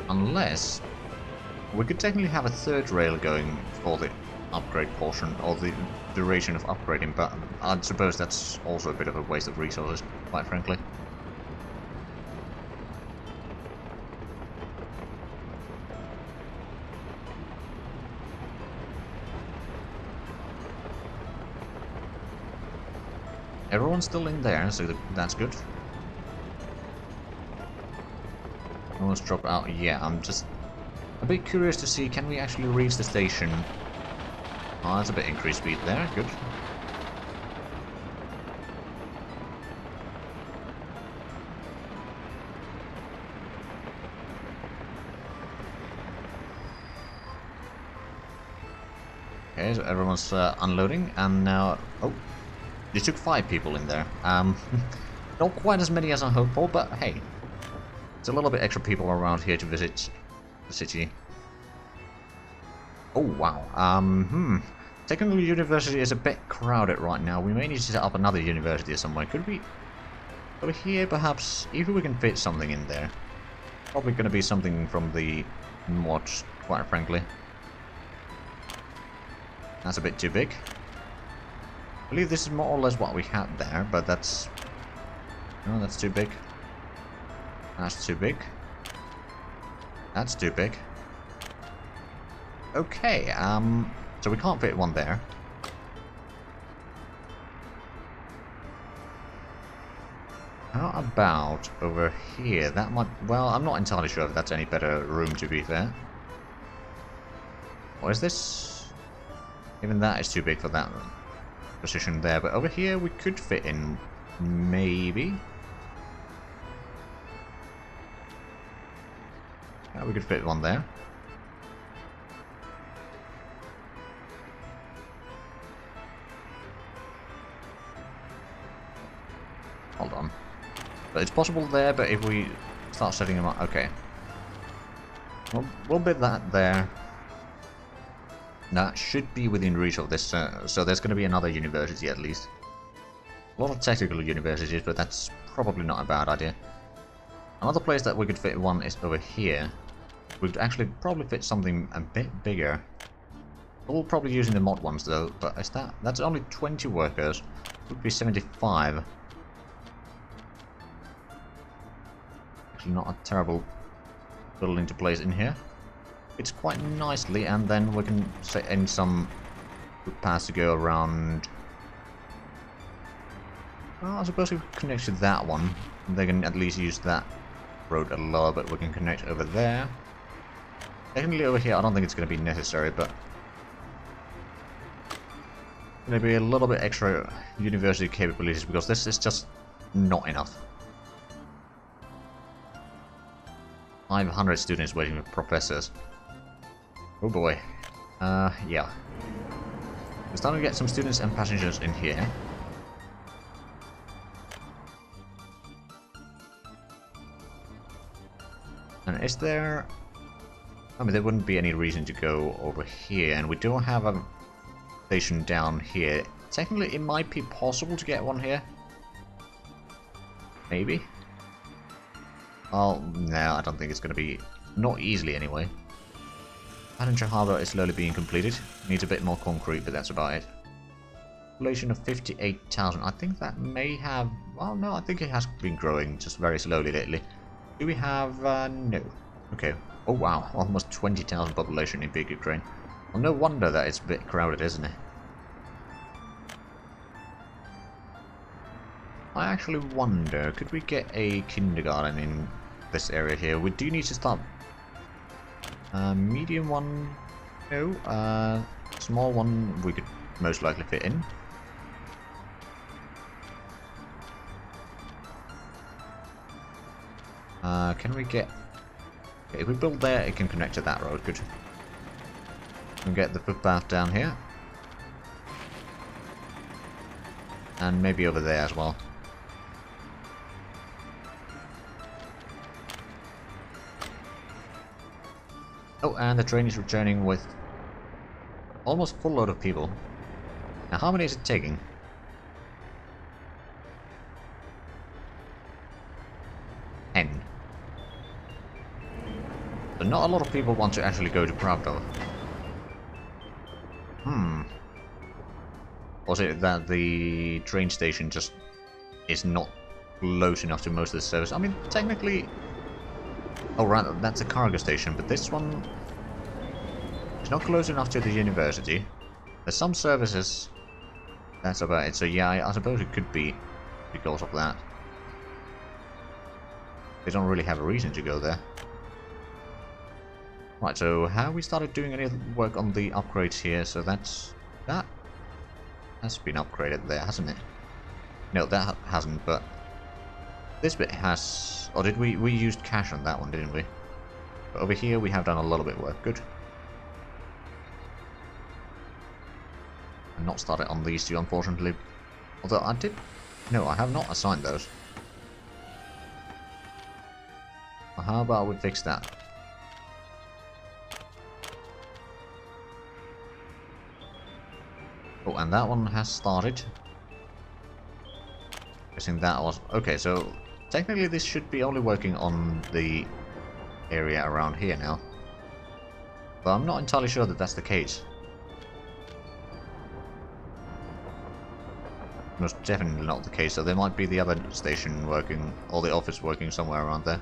A: Unless... we could technically have a third rail going for the upgrade portion, or the duration of upgrading, but I'd suppose that's also a bit of a waste of resources, quite frankly. Everyone's still in there, so that's good. Almost dropped out. Yeah, I'm just a bit curious to see, can we actually reach the station? Oh, that's a bit increased speed there. Good. Okay, so everyone's unloading, and now... Oh. You took 5 people in there. Not quite as many as I hoped for, but hey. There's a little bit extra people around here to visit the city. Oh, wow. Technical university is a bit crowded right now. We may need to set up another university somewhere. Could we... over here, perhaps? If we can fit something in there. Probably going to be something from the mods, quite frankly. That's a bit too big. I believe this is more or less what we had there, but that's... no, that's too big. That's too big. That's too big. Okay, so we can't fit one there. How about over here? That might... well, I'm not entirely sure if that's any better room, to be fair. What is this? Even that is too big for that position there, but over here we could fit in, maybe. Yeah, we could fit one there. Hold on. But it's possible there, but if we start setting them up... okay. We'll bid that there. That should be within reach of this, so there's going to be another university at least. A lot of technical universities, but that's probably not a bad idea. Another place that we could fit one is over here. We'd actually probably fit something a bit bigger. We'll probably using the mod ones though, but is that's only 20 workers. Would be 75. Actually not a terrible building to place in here. It's quite nicely, and then we can set in some footpaths to go around. Well, I suppose we can connect to that one. They can at least use that road a lot, but we can connect over there. Technically over here, I don't think it's going to be necessary, but maybe a little bit extra university capabilities, because this is just not enough. 500 students waiting for professors. Oh boy. Yeah. We're starting to get some students and passengers in here. And is there... I mean, there wouldn't be any reason to go over here, and we don't have a station down here. Technically, it might be possible to get one here. Maybe. Well, no, I don't think it's going to be... not easily, anyway. Passenger harbour is slowly being completed. Needs a bit more concrete, but that's about it. Population of 58,000. I think that may have... well, no, I think it has been growing just very slowly lately. Do we have... no. Okay. Oh, wow. Almost 20,000 population in Big Ukraine. Well, no wonder that it's a bit crowded, isn't it? I actually wonder, could we get a kindergarten in this area here? We do need to start... medium one... no. Small one we could most likely fit in. Can we get... okay, if we build there, it can connect to that road. Good. We can get the footpath down here. And maybe over there as well. Oh, and the train is returning with almost full load of people. Now, how many is it taking? 10. So not a lot of people want to actually go to Pravdov. Was it that the train station just is not close enough to most of the service? I mean, technically... oh, right, that's a cargo station, but this one is not close enough to the university. There's some services. That's about it. So yeah, I suppose it could be because of that. They don't really have a reason to go there. Right, so have we started doing any work on the upgrades here? So that's... that has been upgraded there, hasn't it? No, that hasn't, but this bit has... or did we used cash on that one, didn't we? But over here we have done a little bit of work. Good. And not started on these two, unfortunately. Although I did... No, I have not assigned those. Well, how about we fix that? Oh, and that one has started. Guessing that was... Okay, so technically this should be only working on the area around here now. But I'm not entirely sure that that's the case. Most definitely not the case, so there might be the other station working, or the office working somewhere around there.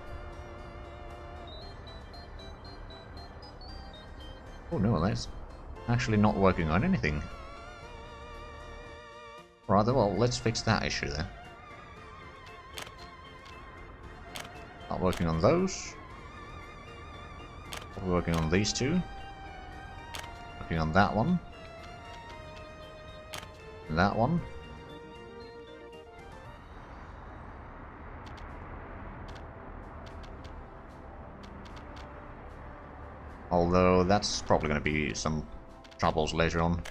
A: Oh no, that's actually not working on anything. Rather, well, let's fix that issue then. Not working on those. We're working on these two. Working on that one. And that one. Although that's probably going to be some troubles later on.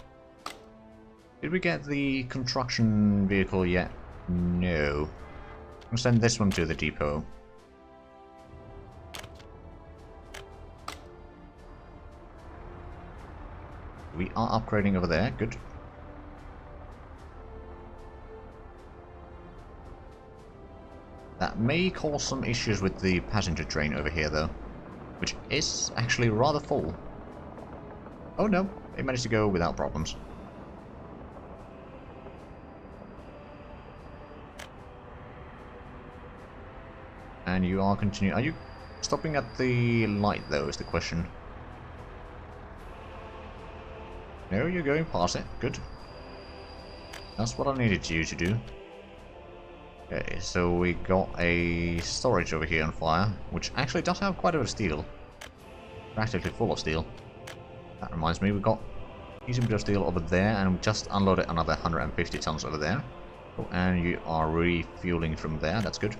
A: Did we get the construction vehicle yet? No. We'll send this one to the depot. We are upgrading over there, good. That may cause some issues with the passenger train over here though, which is actually rather full. Oh no, it managed to go without problems. And you are continuing. Are you stopping at the light though, is the question. No, you're going past it. Good. That's what I needed you to do. Okay, so we got a storage over here on fire, which actually does have quite a bit of steel. Practically full of steel. That reminds me, we got a decent bit of steel over there, and we just unloaded another 150 tons over there. Oh, and you are refueling from there, that's good.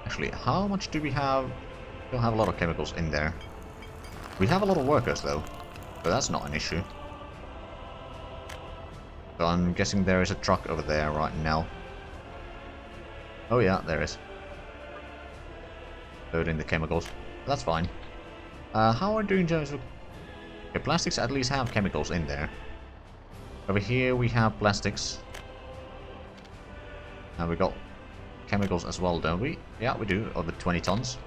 A: Actually, how much do we have? We don't have a lot of chemicals in there. We have a lot of workers though, but that's not an issue. So I'm guessing there is a truck over there right now. Oh yeah, there is. Loading the chemicals. That's fine. How are we doing in terms of... Okay, plastics at least have chemicals in there. Over here we have plastics. And we got chemicals as well, don't we? Yeah, we do, over 20 tons.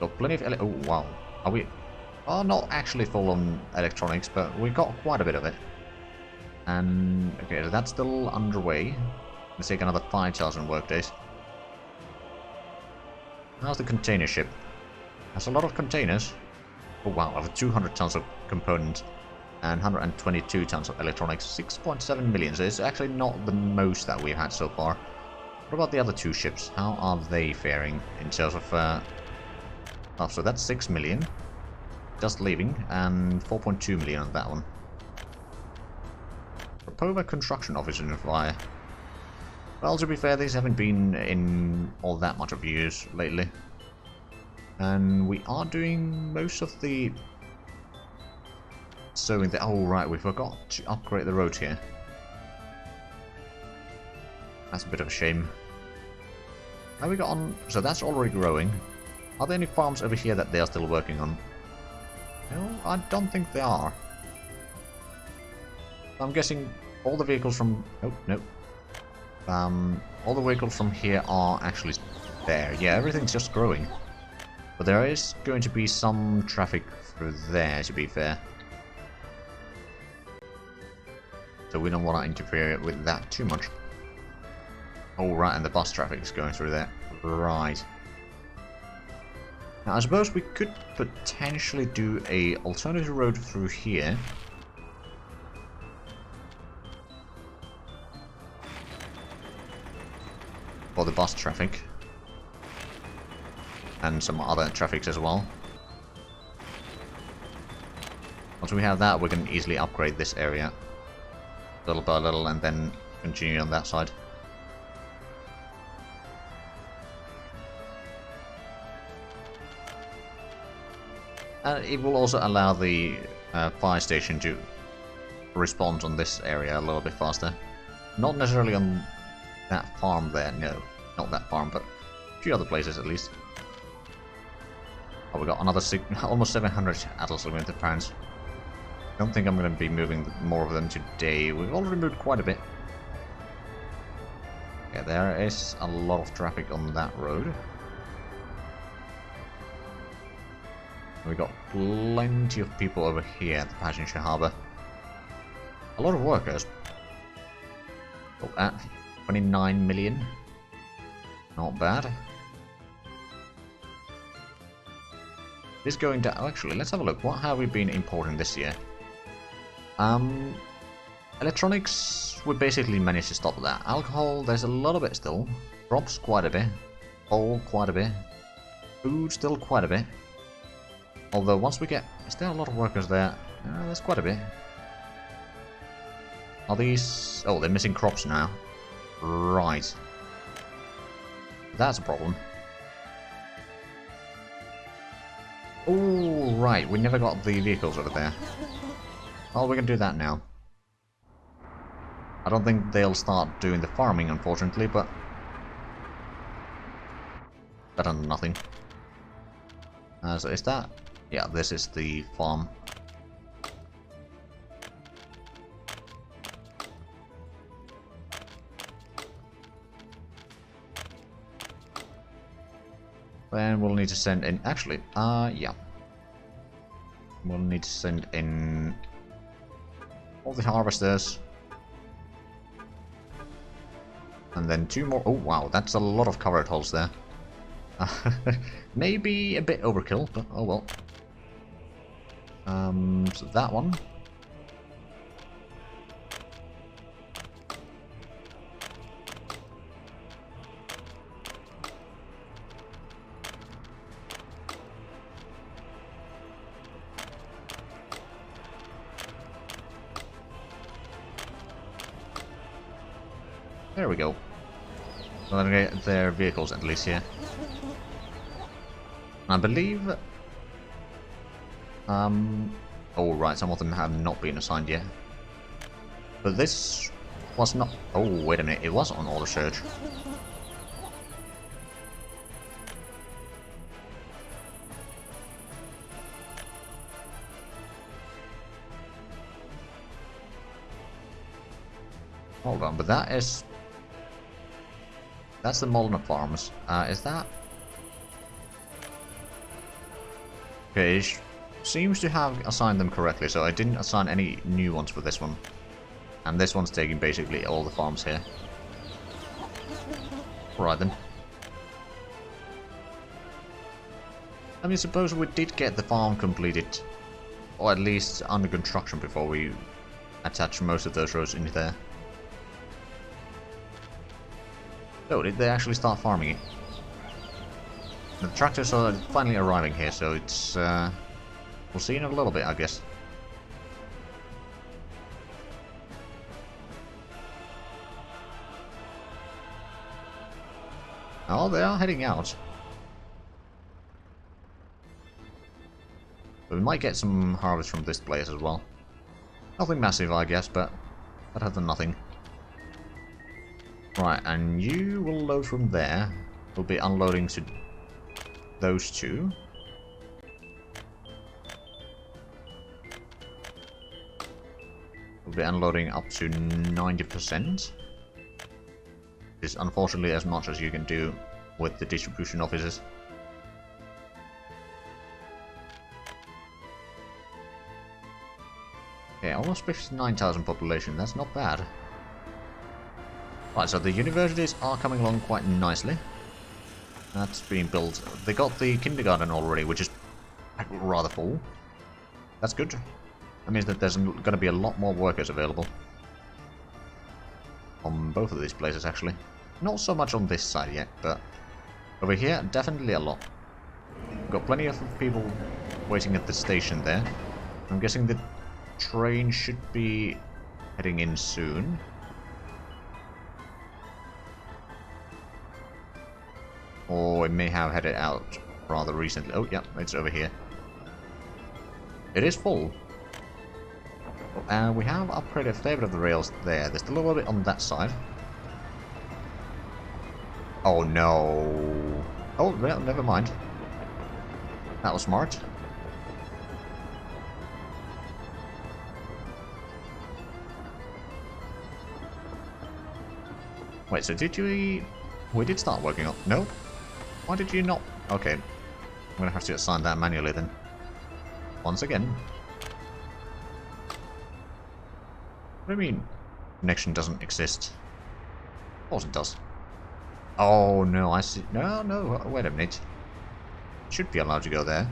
A: Got plenty of... Oh wow. Are we... Oh, not actually full on electronics, but we got quite a bit of it. And, okay, so that's still underway. Let's take another 5,000 workdays. How's the container ship? Has a lot of containers. Oh wow, over 200 tons of components and 122 tons of electronics. 6.7 million, so it's actually not the most that we've had so far. What about the other two ships? How are they faring in terms of... Oh, so that's 6 million. Just leaving, and 4.2 million on that one. Propova construction office in fire. Well, to be fair, these haven't been in all that much of use lately. And we are doing most of the... sewing the... Oh right, we forgot to upgrade the road here. That's a bit of a shame. Have we got on... So that's already growing. Are there any farms over here that they are still working on? No, I don't think they are. I'm guessing all the vehicles from... Oh, no. All the vehicles from here are actually there. Yeah, everything's just growing. But there is going to be some traffic through there, to be fair. So we don't want to interfere with that too much. Oh, right, and the bus traffic is going through there. Right. Now, I suppose we could potentially do a alternative road through here. For the bus traffic. And some other traffics as well. Once we have that, we can easily upgrade this area. Little by little, and then continue on that side. It will also allow the fire station to response on this area a little bit faster. Not necessarily on that farm there, no. Not that farm, but a few other places at least. Oh, we got another almost 700 Atlas Limited pounds. Don't think I'm going to be moving more of them today. We've already moved quite a bit. Yeah, there is a lot of traffic on that road. We got plenty of people over here at the passenger harbour. A lot of workers. Look at 29 million. Not bad. This going down. Actually, let's have a look. What have we been importing this year? Electronics, we basically managed to stop that. Alcohol, there's a lot of it still. Drops quite a bit. Coal, quite a bit. Food, still quite a bit. Although once we get... Is there a lot of workers there? There's quite a bit. Are these... Oh, they're missing crops now. Right. That's a problem. Oh, right. We never got the vehicles over there. Oh, we can do that now. I don't think they'll start doing the farming, unfortunately, but... better than nothing. So is that... Yeah, this is the farm. Then we'll need to send in... Actually, yeah. We'll need to send in... all the harvesters. And then 2 more... Oh, wow, that's a lot of covered holes there. Maybe a bit overkill, but oh well. So that one. There we go. Well, then get their vehicles at least here. I believe... oh right, some of them have not been assigned yet. But this was not... Oh, wait a minute, it was on auto search. Hold on, but that is... That's the Molnar Farms. Is that... Okay, it seems to have assigned them correctly, so I didn't assign any new ones for this one. And this one's taking basically all the farms here. Right then. I mean, suppose we did get the farm completed, or at least under construction before we attach most of those roads into there. Oh, did they actually start farming it? The tractors are finally arriving here, so it's, we'll see in a little bit, I guess. Oh, they are heading out. But we might get some harvest from this place as well. Nothing massive, I guess, but better than nothing. Right, and you will load from there. We'll be unloading to those two. We'll be unloading up to 90%. Which is unfortunately as much as you can do with the distribution offices. Okay, almost 59,000 population, that's not bad. Right, so the universities are coming along quite nicely. That's being built. They got the kindergarten already, which is rather full. That's good. That means that there's going to be a lot more workers available. On both of these places, actually. Not so much on this side yet, but over here, definitely a lot. We've got plenty of people waiting at the station there. I'm guessing the train should be heading in soon. Or it may have headed out rather recently. Oh, yeah, it's over here. It is full. And we have upgraded a fair bit of the rails there. There's still a little bit on that side. Oh no. Oh, well, never mind. That was smart. Wait, so did you... We did start working on... No? Why did you not... Okay. I'm gonna have to assign that manually then. Once again. What do you mean? Connection doesn't exist. Of course it does. Oh no, I see. No, no, wait a minute. Should be allowed to go there.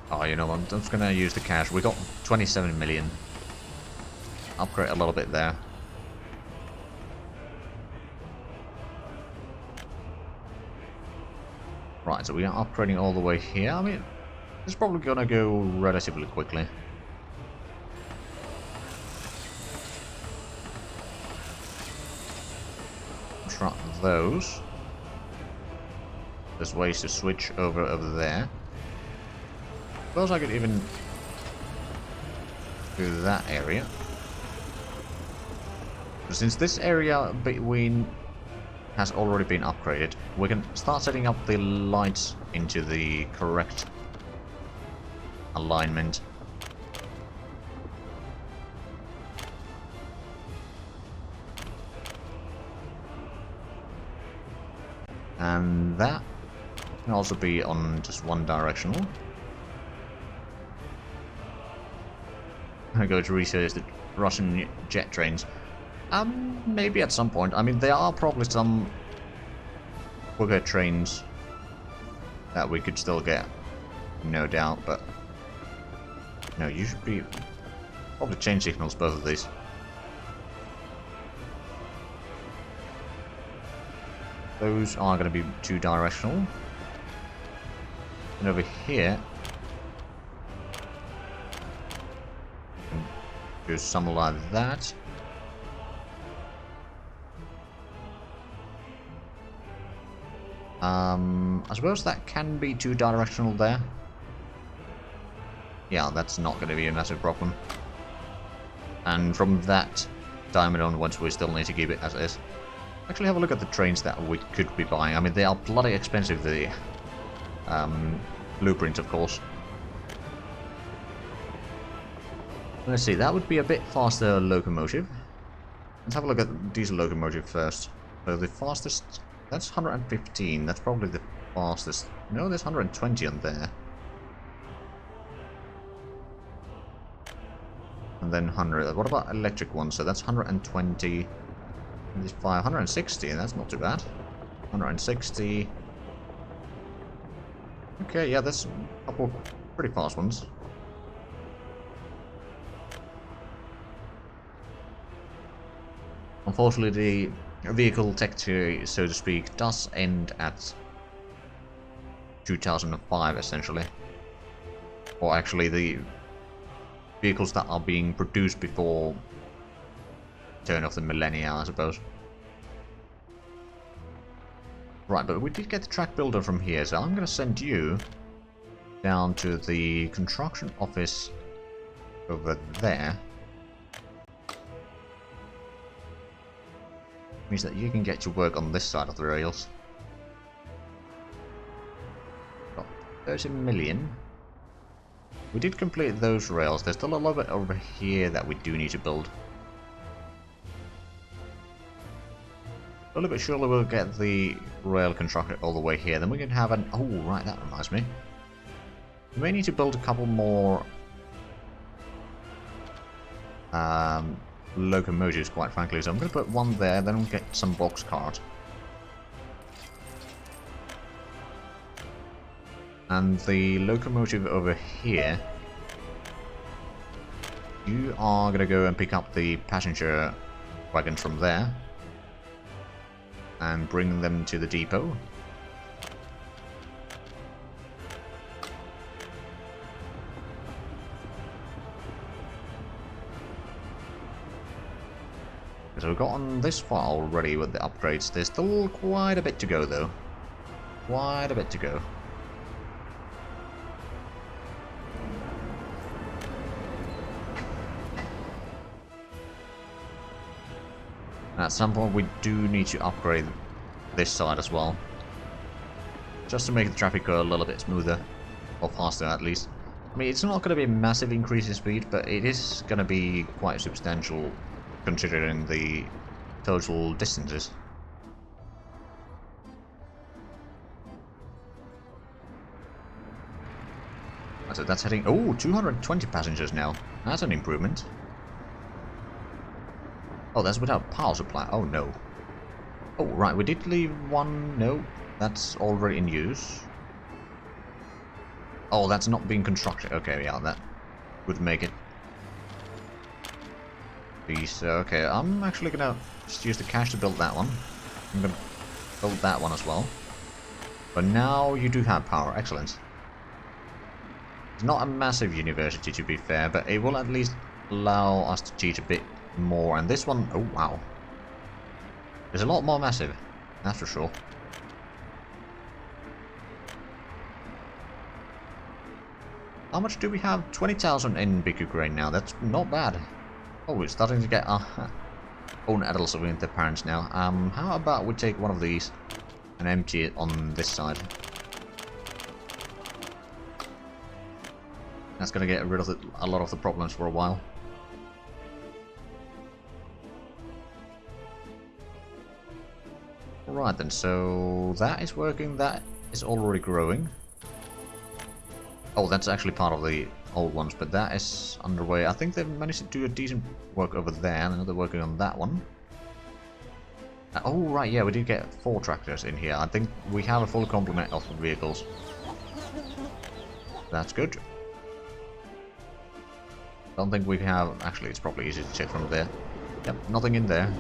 A: Oh, you know, I'm just gonna use the cash. We got 27 million. Upgrade a little bit there. Right, so we are upgrading all the way here. I mean, it's probably gonna go relatively quickly. Try those. There's ways to switch over there. Suppose I could even do that area. Since this area between has already been upgraded, we can start setting up the lights into the correct alignment. And that can also be on just one directional. I'm going to research the Russian jet trains. Maybe at some point. I mean, there are probably some quicker trains that we could still get, no doubt, but no, you should be probably change signals, both of these. Those are going to be two directional. And over here, do something like that. I suppose that can be two directional there. Yeah, that's not going to be a massive problem. And from that diamond onwards, we still need to keep it as is. Actually, have a look at the trains that we could be buying. I mean, they are bloody expensive, the blueprints, of course. Let's see, that would be a bit faster locomotive. Let's have a look at diesel locomotive first. So the fastest, that's 115, that's probably the fastest. No, there's 120 on there. And then 100. What about electric ones? So that's 120, 25, 160, that's not too bad. 160. Okay, yeah, there's a couple pretty fast ones. Unfortunately, the vehicle tech tree, so to speak, does end at 2005, essentially. Or actually, the vehicles that are being produced before turn of the millennia, I suppose. Right, but we did get the track builder from here, so I'm going to send you down to the construction office over there. Means that you can get to work on this side of the rails. Got 30 million. We did complete those rails. There's still a little bit over here that we do need to build. A little bit surely we'll get the rail constructed all the way here. Then we can have an... Oh, right, that reminds me. We may need to build a couple more locomotives, quite frankly, so I'm going to put one there, then we'll get some box cart. And the locomotive over here, you are going to go and pick up the passenger wagons from there and bring them to the depot. So we've gotten this far already with the upgrades. There's still quite a bit to go, though. quite a bit to go. At some point we do need to upgrade this side as well. Just to make the traffic go a little bit smoother. Or faster at least. I mean, it's not going to be a massive increase in speed, but it is going to be quite substantial considering the total distances. So that's heading... Oh, 220 passengers now. That's an improvement. Oh, that's without power supply. Oh, no. Oh, right, we did leave one... No, that's already in use. Oh, that's not being constructed. Okay, yeah, that would make it. Please, okay, I'm actually gonna just use the cash to build that one. I'm gonna build that one as well. But now you do have power. Excellent. It's not a massive university, to be fair, but it will at least allow us to cheat a bit more. And this one, oh wow, there's a lot more massive, that's for sure. How much do we have? 20,000 in Big Ukraine now. That's not bad. Oh, we're starting to get our own adults of their parents now. How about we take one of these and empty it on this side? That's gonna get rid of a lot of the problems for a while. Alright then, so that is working, that is already growing. Oh, that's actually part of the old ones, but that is underway. I think they've managed to do a decent work over there, and they're working on that one. Oh, right, yeah, we did get 4 tractors in here. I think we have a full complement of vehicles. That's good. Don't think we have... Actually, it's probably easy to check from there. Yep, nothing in there.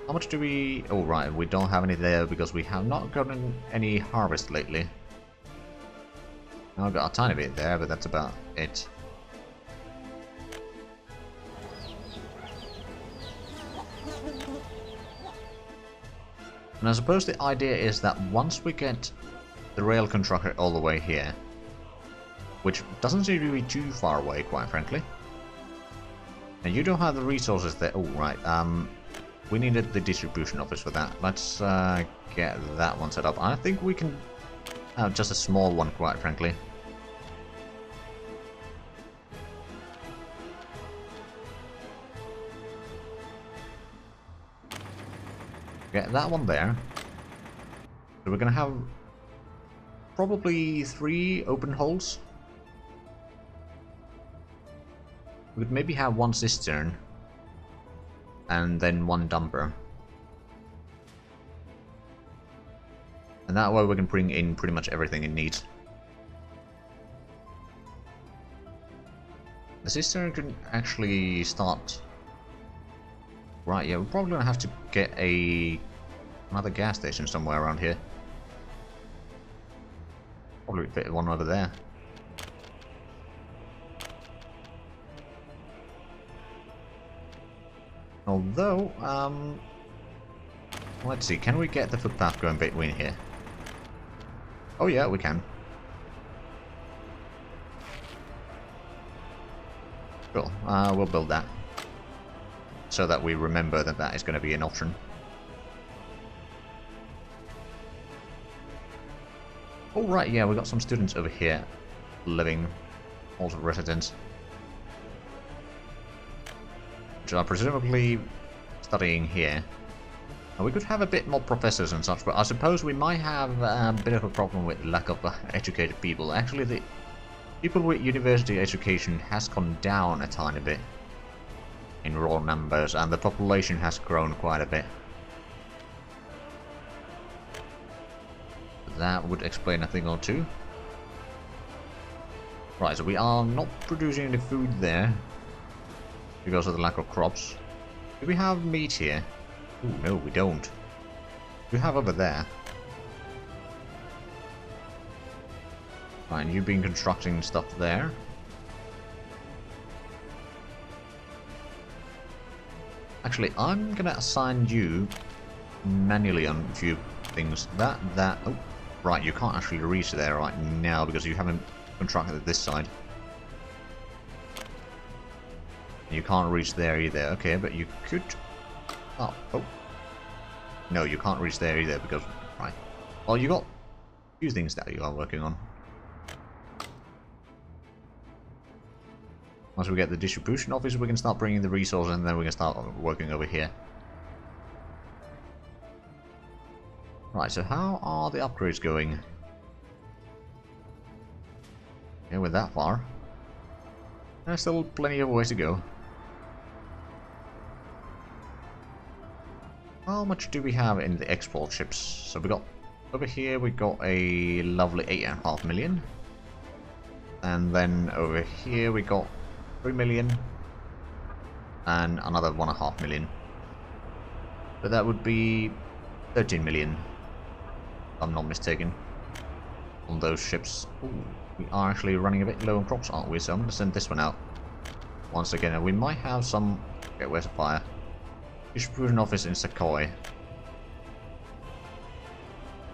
A: How much do we... Oh, right, we don't have any there because we have not gotten any harvest lately. Now I've got a tiny bit there, but that's about it. And I suppose the idea is that once we get the rail constructed all the way here, which doesn't seem to be too far away, quite frankly. And you don't have the resources there. Oh, right. We needed the distribution office for that. Let's get that one set up. I think we can have just a small one, quite frankly. Get that one there. So we're gonna have probably 3 open holes. We could maybe have 1 cistern and then 1 dumper. And that way we can bring in pretty much everything it needs. The cistern can actually start... Right, yeah, we're probably gonna have to get another gas station somewhere around here. Probably fit one over there. Although, let's see, can we get the footpath going between here? Oh yeah, we can. Cool, we'll build that. So that we remember that that is going to be an option. Oh right, yeah, we got some students over here living, also residents, which are presumably studying here. Now, we could have a bit more professors and such, but I suppose we might have a bit of a problem with lack of educated people. Actually, the people with university education has gone down a tiny bit in raw numbers, and the population has grown quite a bit. That would explain a thing or two. Right, so we are not producing any food there because of the lack of crops. Do we have meat here? Ooh, no, we don't. We have over there. Fine, you've been constructing stuff there. Actually, I'm gonna assign you manually on a few things. Oh, right, you can't actually reach there right now because you haven't contracted this side. You can't reach there either. Okay, but you could... Oh. No, you can't reach there either because... Right. Well, you got a few things that you are working on. Once we get the distribution office, we can start bringing the resources and then we can start working over here. Right, so how are the upgrades going? Yeah, we're that far. There's still plenty of ways to go. How much do we have in the export ships? So we got over here we got a lovely 8.5 million. And then over here we got 3 million and another 1.5 million. But that would be 13 million, if I'm not mistaken, on those ships. Ooh, we are actually running a bit low on crops, aren't we? So I'm going to send this one out once again. And we might have some... Okay, where's the fire? Distribution office in Sequoia.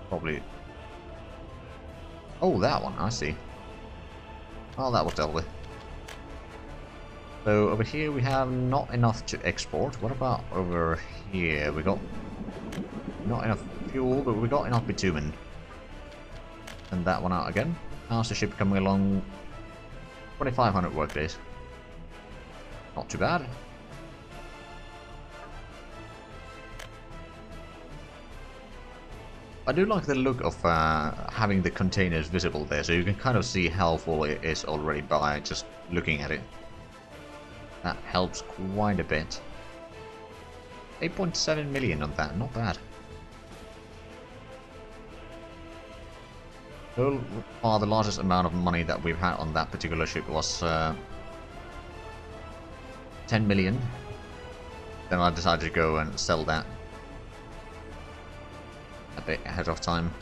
A: Probably... Oh, that one, I see. Well, that was dealt with. So over here we have not enough to export. What about over here? We got not enough fuel, but we got enough bitumen. Send that one out again. How's the ship coming along? 2,500 workdays. Not too bad. I do like the look of having the containers visible there, so you can kind of see how full it is already by just looking at it. That helps quite a bit. 8.7 million on that, not bad. So far, the largest amount of money that we've had on that particular ship was 10 million. Then I decided to go and sell that a bit ahead of time.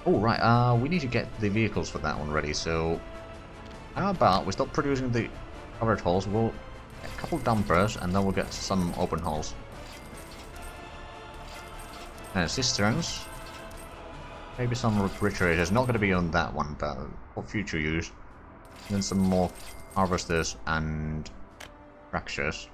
A: Oh right, we need to get the vehicles for that one ready, so how about we stop producing the covered hulls, we'll get a couple dumpers and then we'll get some open hulls. And cisterns, maybe some refrigerators, not going to be on that one, but for future use. And then some more harvesters and fractures.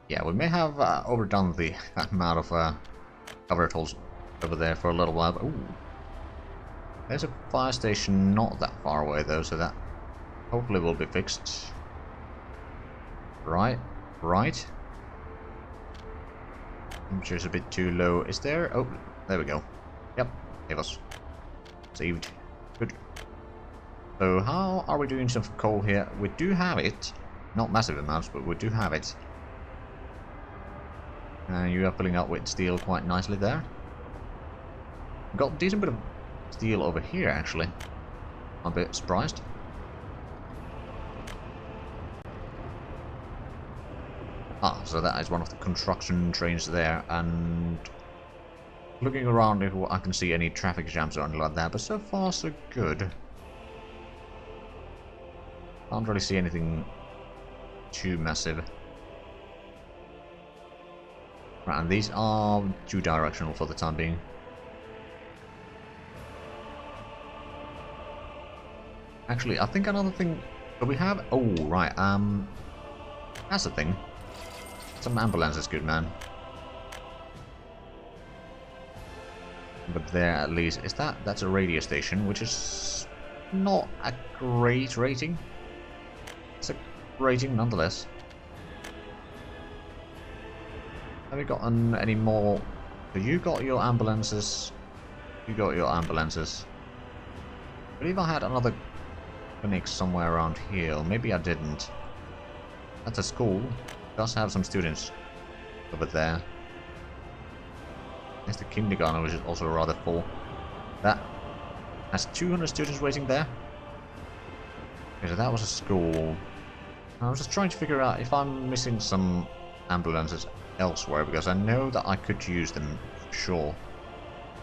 A: Yeah, we may have overdone the amount of cover tools over there for a little while. But, ooh, there's a fire station not that far away though, so that hopefully will be fixed. Right. Temperature's a bit too low. Is there? Oh, there we go. Yep, gave us saved. Good. So how are we doing some coal here? We do have it, not massive amounts, but we do have it. You are filling up with steel quite nicely there. Got a decent bit of steel over here, actually. I'm a bit surprised. Ah, so that is one of the construction trains there, and looking around if I can see any traffic jams or anything like that, but so far so good. Can't really see anything too massive. Right, and these are two-directional for the time being. Actually, I think another thing that we have... Oh, right, that's the thing. Some ambulances, good man. But there, at least, is that's a radio station, which is not a great rating. It's a rating nonetheless. Have we gotten any more? So you got your ambulances. You got your ambulances. I believe I had another clinic somewhere around here, or maybe I didn't. That's a school. It does have some students over there. There's the kindergarten, which is also rather full. That has 200 students waiting there. Okay, so that was a school. I was just trying to figure out if I'm missing some ambulances elsewhere, because I know that I could use them for sure.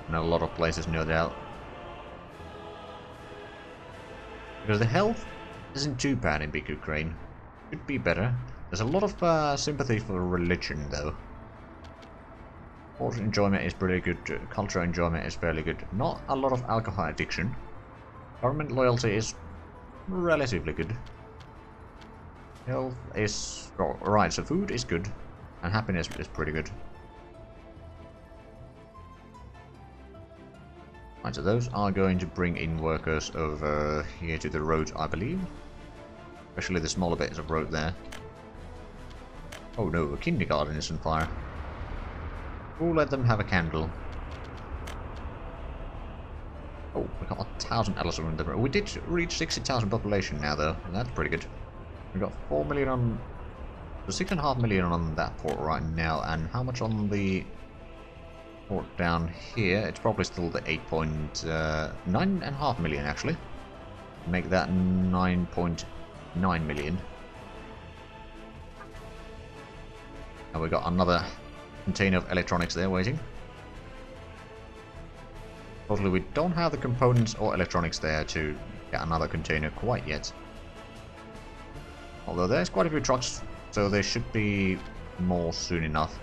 A: In a lot of places, no doubt. Because the health isn't too bad in Big Ukraine. Could be better. There's a lot of sympathy for religion, though. Sport enjoyment is pretty good. Cultural enjoyment is fairly good. Not a lot of alcohol addiction. Government loyalty is relatively good. Health is... Oh, right, so food is good. And happiness is pretty good. Right, so those are going to bring in workers over here to the road, I believe. Especially the smaller bits of road there. Oh no, a kindergarten is on fire. We'll let them have a candle. Oh, we got 1,000 Alice in the road. We did reach 60,000 population now, though. And that's pretty good. We got 4 million on... So 6.5 million on that port right now. And how much on the port down here? It's probably still the 9.5 million, actually. Make that 9.9 million. And we got another container of electronics there waiting. Totally, we don't have the components or electronics there to get another container quite yet. Although there's quite a few trucks, so there should be more soon enough.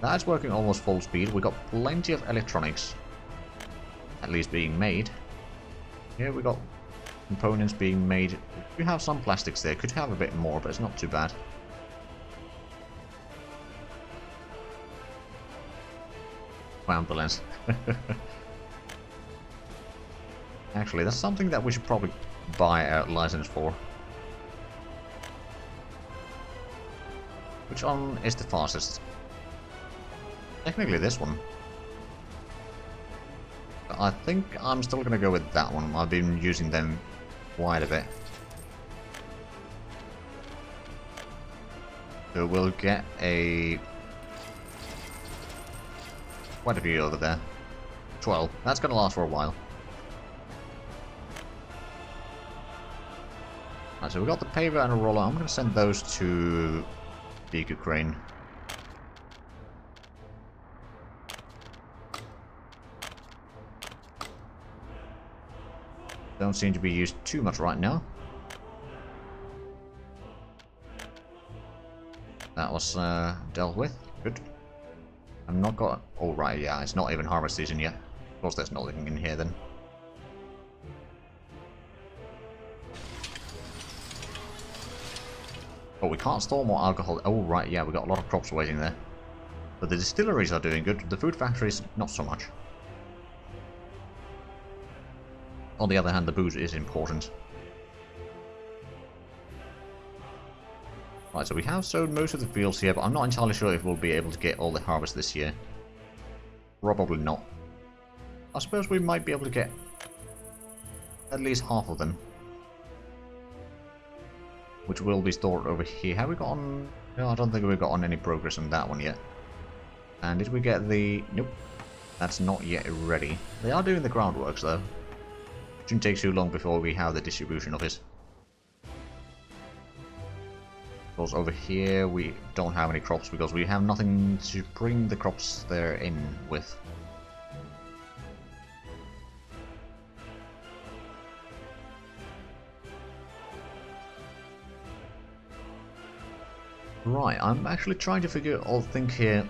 A: That's working almost full speed. We got plenty of electronics, at least being made. Here we got components being made. We have some plastics there. Could have a bit more, but it's not too bad. Ambulance. Actually, that's something that we should probably buy a license for. Which one is the fastest? Technically this one. But I think I'm still gonna go with that one. I've been using them quite a bit. So we'll get quite a few over there. 12. That's gonna last for a while. Right, so we got the paver and a roller. I'm gonna send those to Big Ukraine. Don't seem to be used too much right now. That was dealt with. Good. I'm not got... Oh, right, yeah, it's not even harvest season yet. Of course there's nothing in here then. Oh, we can't store more alcohol. Oh, right, yeah, we got a lot of crops waiting there. But the distilleries are doing good. The food factories, not so much. On the other hand, the booze is important. Right, so we have sowed most of the fields here, but I'm not entirely sure if we'll be able to get all the harvest this year. Probably not. I suppose we might be able to get at least half of them. Which will be stored over here. Have we got on... No, I don't think we've got on any progress on that one yet. And did we get the... Nope. That's not yet ready. They are doing the groundworks, though. Shouldn't take too long before we have the distribution office. Of course, over here we don't have any crops because we have nothing to bring the crops there in with. Right, I'm actually trying to think here.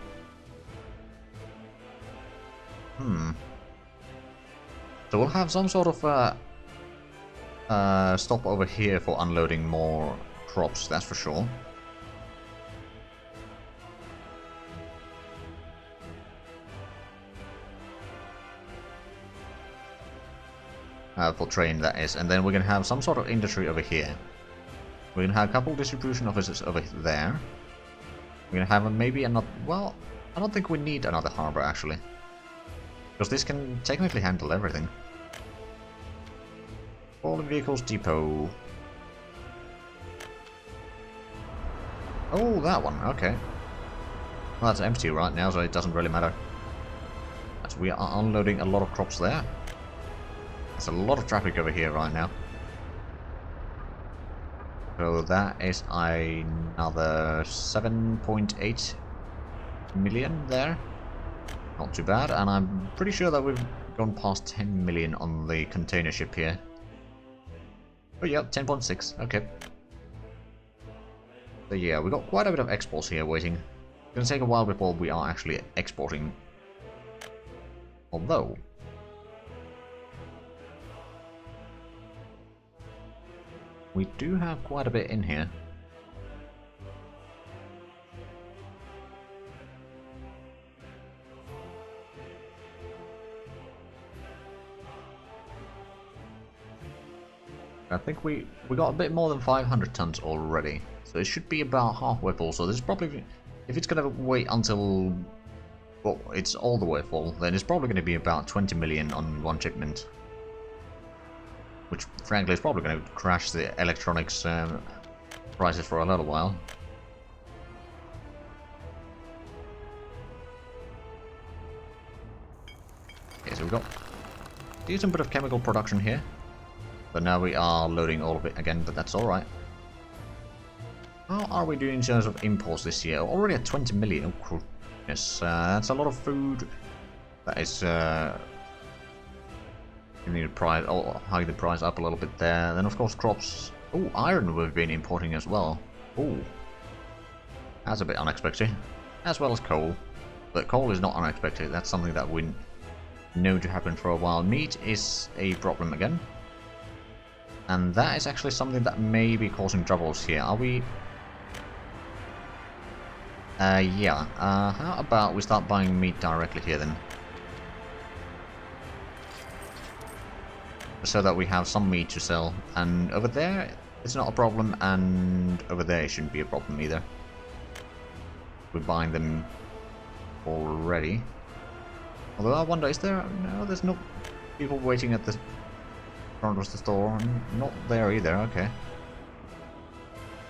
A: So we'll have some sort of stop over here for unloading more crops, that's for sure. For train, that is. And then we're going to have some sort of industry over here. We're going to have a couple distribution offices over there. We're going to have maybe another... Well, I don't think we need another harbor, actually. Because this can technically handle everything. Fallen Vehicles Depot. Oh, that one. Okay. Well, that's empty right now, so it doesn't really matter. So we are unloading a lot of crops there. There's a lot of traffic over here right now. So that is another 7.8 million there. Not too bad, and I'm pretty sure that we've gone past 10 million on the container ship here. Oh yeah, 10.6, okay. So yeah, we got quite a bit of exports here waiting. It's gonna take a while before we are actually exporting. Although... we do have quite a bit in here. I think we got a bit more than 500 tons already, so it should be about halfway full. So this is probably, if it's gonna wait until, well, it's all the way full, then it's probably gonna be about 20 million on one shipment, which frankly is probably gonna crash the electronics prices for a little while. Okay, so we've got a decent bit of chemical production here. But now we are loading all of it again, but that's alright. How are we doing in terms of imports this year? Already at 20 million. Oh, yes, that's a lot of food. That is, you need to price, hike the price up a little bit there. Then, of course, crops. Oh, iron we've been importing as well. Oh, that's a bit unexpected. As well as coal. But coal is not unexpected. That's something that we know to happen for a while. Meat is a problem again. And that is actually something that may be causing troubles here. Are we... yeah. How about we start buying meat directly here then? So that we have some meat to sell. And over there, it's not a problem. And over there, it shouldn't be a problem either. We're buying them already. Although I wonder, is there... No, there's no people waiting at the... front of the store. Not there either, okay.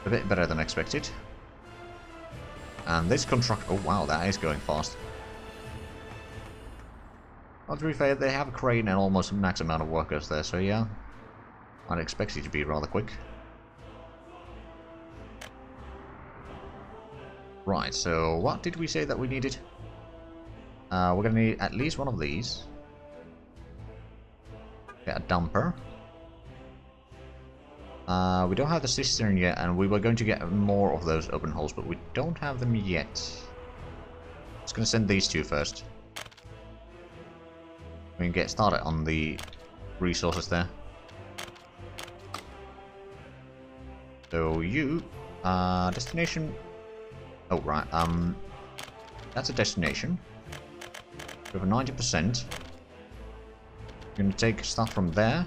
A: A bit better than expected. And this construct... oh wow, that is going fast. Well, to be fair, they have a crane and almost max amount of workers there, so yeah. I'd expect it to be rather quick. Right, so what did we say that we needed? We're gonna need at least one of these. Get a dumper. We don't have the cistern yet, and we were going to get more of those open holes, but we don't have them yet. Just gonna send these two first. We can get started on the resources there. So you, destination. Oh right, that's a destination. We have a 90%. We're going to take stuff from there,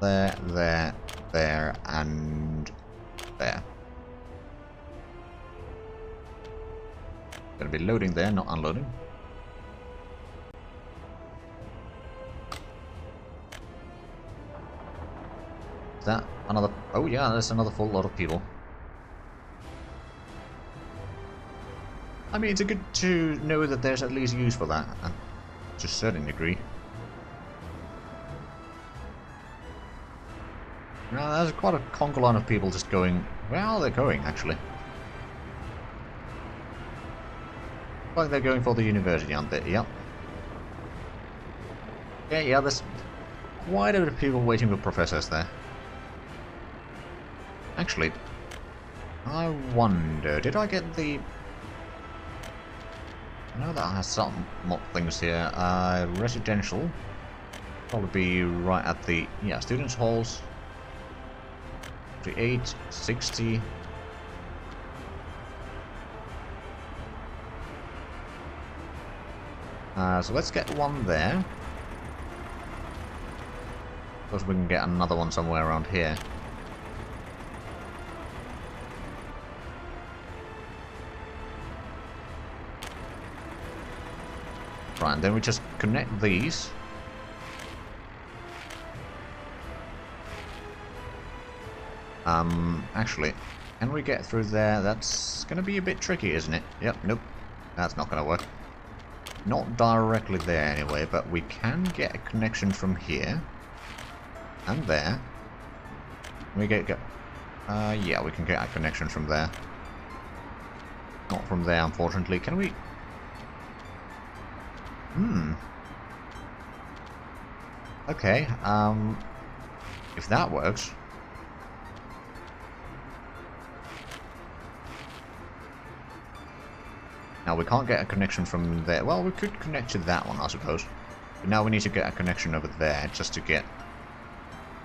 A: there, and there. Going to be loading there, not unloading. Is that another... oh yeah, there's another full lot of people. I mean, it's good to know that there's at least use for that, to a certain degree. Now, there's quite a conga line of people just going... well, they're going, actually. Like they're going for the university, aren't they? Yep. Yeah, there's quite a bit of people waiting for professors there. Actually, I wonder, did I get the... I know that has some mock things here. Residential. Probably be right at the... yeah, students' halls. 48, 60. So let's get one there. Suppose we can get another one somewhere around here. Right, and then we just connect these. Actually, can we get through there? That's gonna be a bit tricky, isn't it? Yep, nope. That's not gonna work. Not directly there anyway, but we can get a connection from here. And there. We get... yeah, we can get a connection from there. Not from there, unfortunately. Can we... okay, If that works. Now we can't get a connection from there. Well, we could connect to that one, I suppose. But now we need to get a connection over there just to get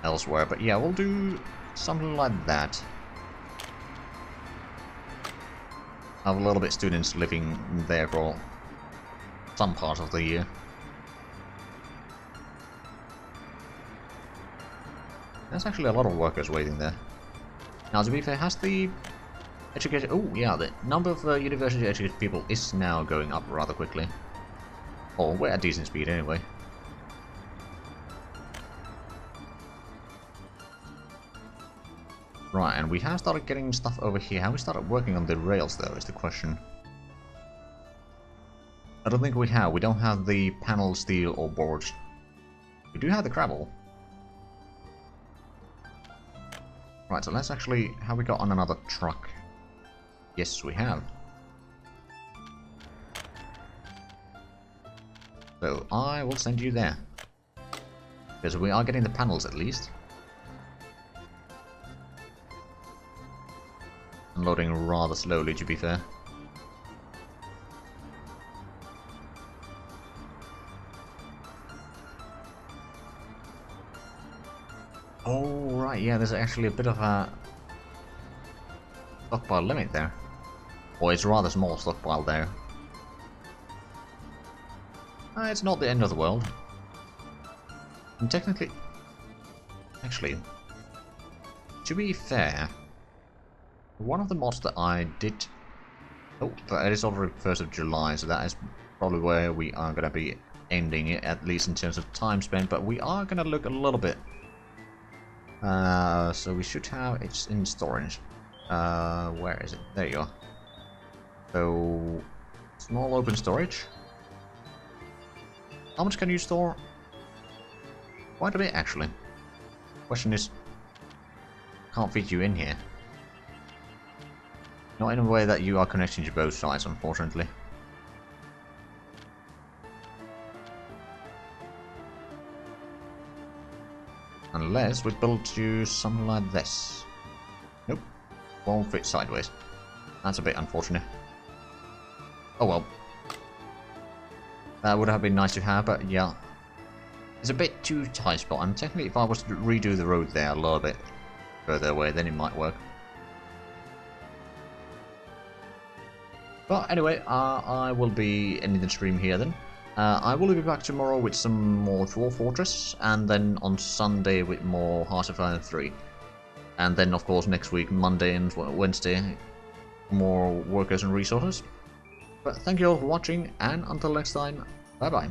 A: elsewhere. But yeah, we'll do something like that. Have a little bit students living there for some part of the year. There's actually a lot of workers waiting there. Now, to be fair, has the education... Oh, yeah, the number of university-educated people is now going up rather quickly. Or we're at decent speed anyway. Right, and we have started getting stuff over here. Have we started working on the rails, though, is the question. I don't think we have. We don't have the panel, steel, or boards. We do have the gravel. Right, so let's actually... Have we got on another truck? Yes, we have. So, I will send you there. Because we are getting the panels, at least. Unloading rather slowly, to be fair. Oh, right, yeah, there's actually a bit of a stockpile limit there. Or it's rather small stockpile there. It's not the end of the world. And technically... Actually, to be fair, one of the mods that I did... Oh, but it is already 1st of July, so that is probably where we are going to be ending it, at least in terms of time spent, but we are going to look a little bit. So we should have... It's in storage. Where is it? There you are. So, small open storage. How much can you store? Quite a bit, actually. Question is, can't fit you in here. Not in a way that you are connecting to both sides, unfortunately. Unless we build you something like this. Nope. Won't fit sideways. That's a bit unfortunate. Oh well. That would have been nice to have, but yeah. It's a bit too tight spot, and technically if I was to redo the road there a little bit further away, then it might work. But anyway, I will be ending the stream here then. I will be back tomorrow with some more Dwarf Fortress, and then on Sunday with more Heart of Iron 3. And then of course next week, Monday and Wednesday, more workers and resources. But thank you all for watching, and until next time, bye bye.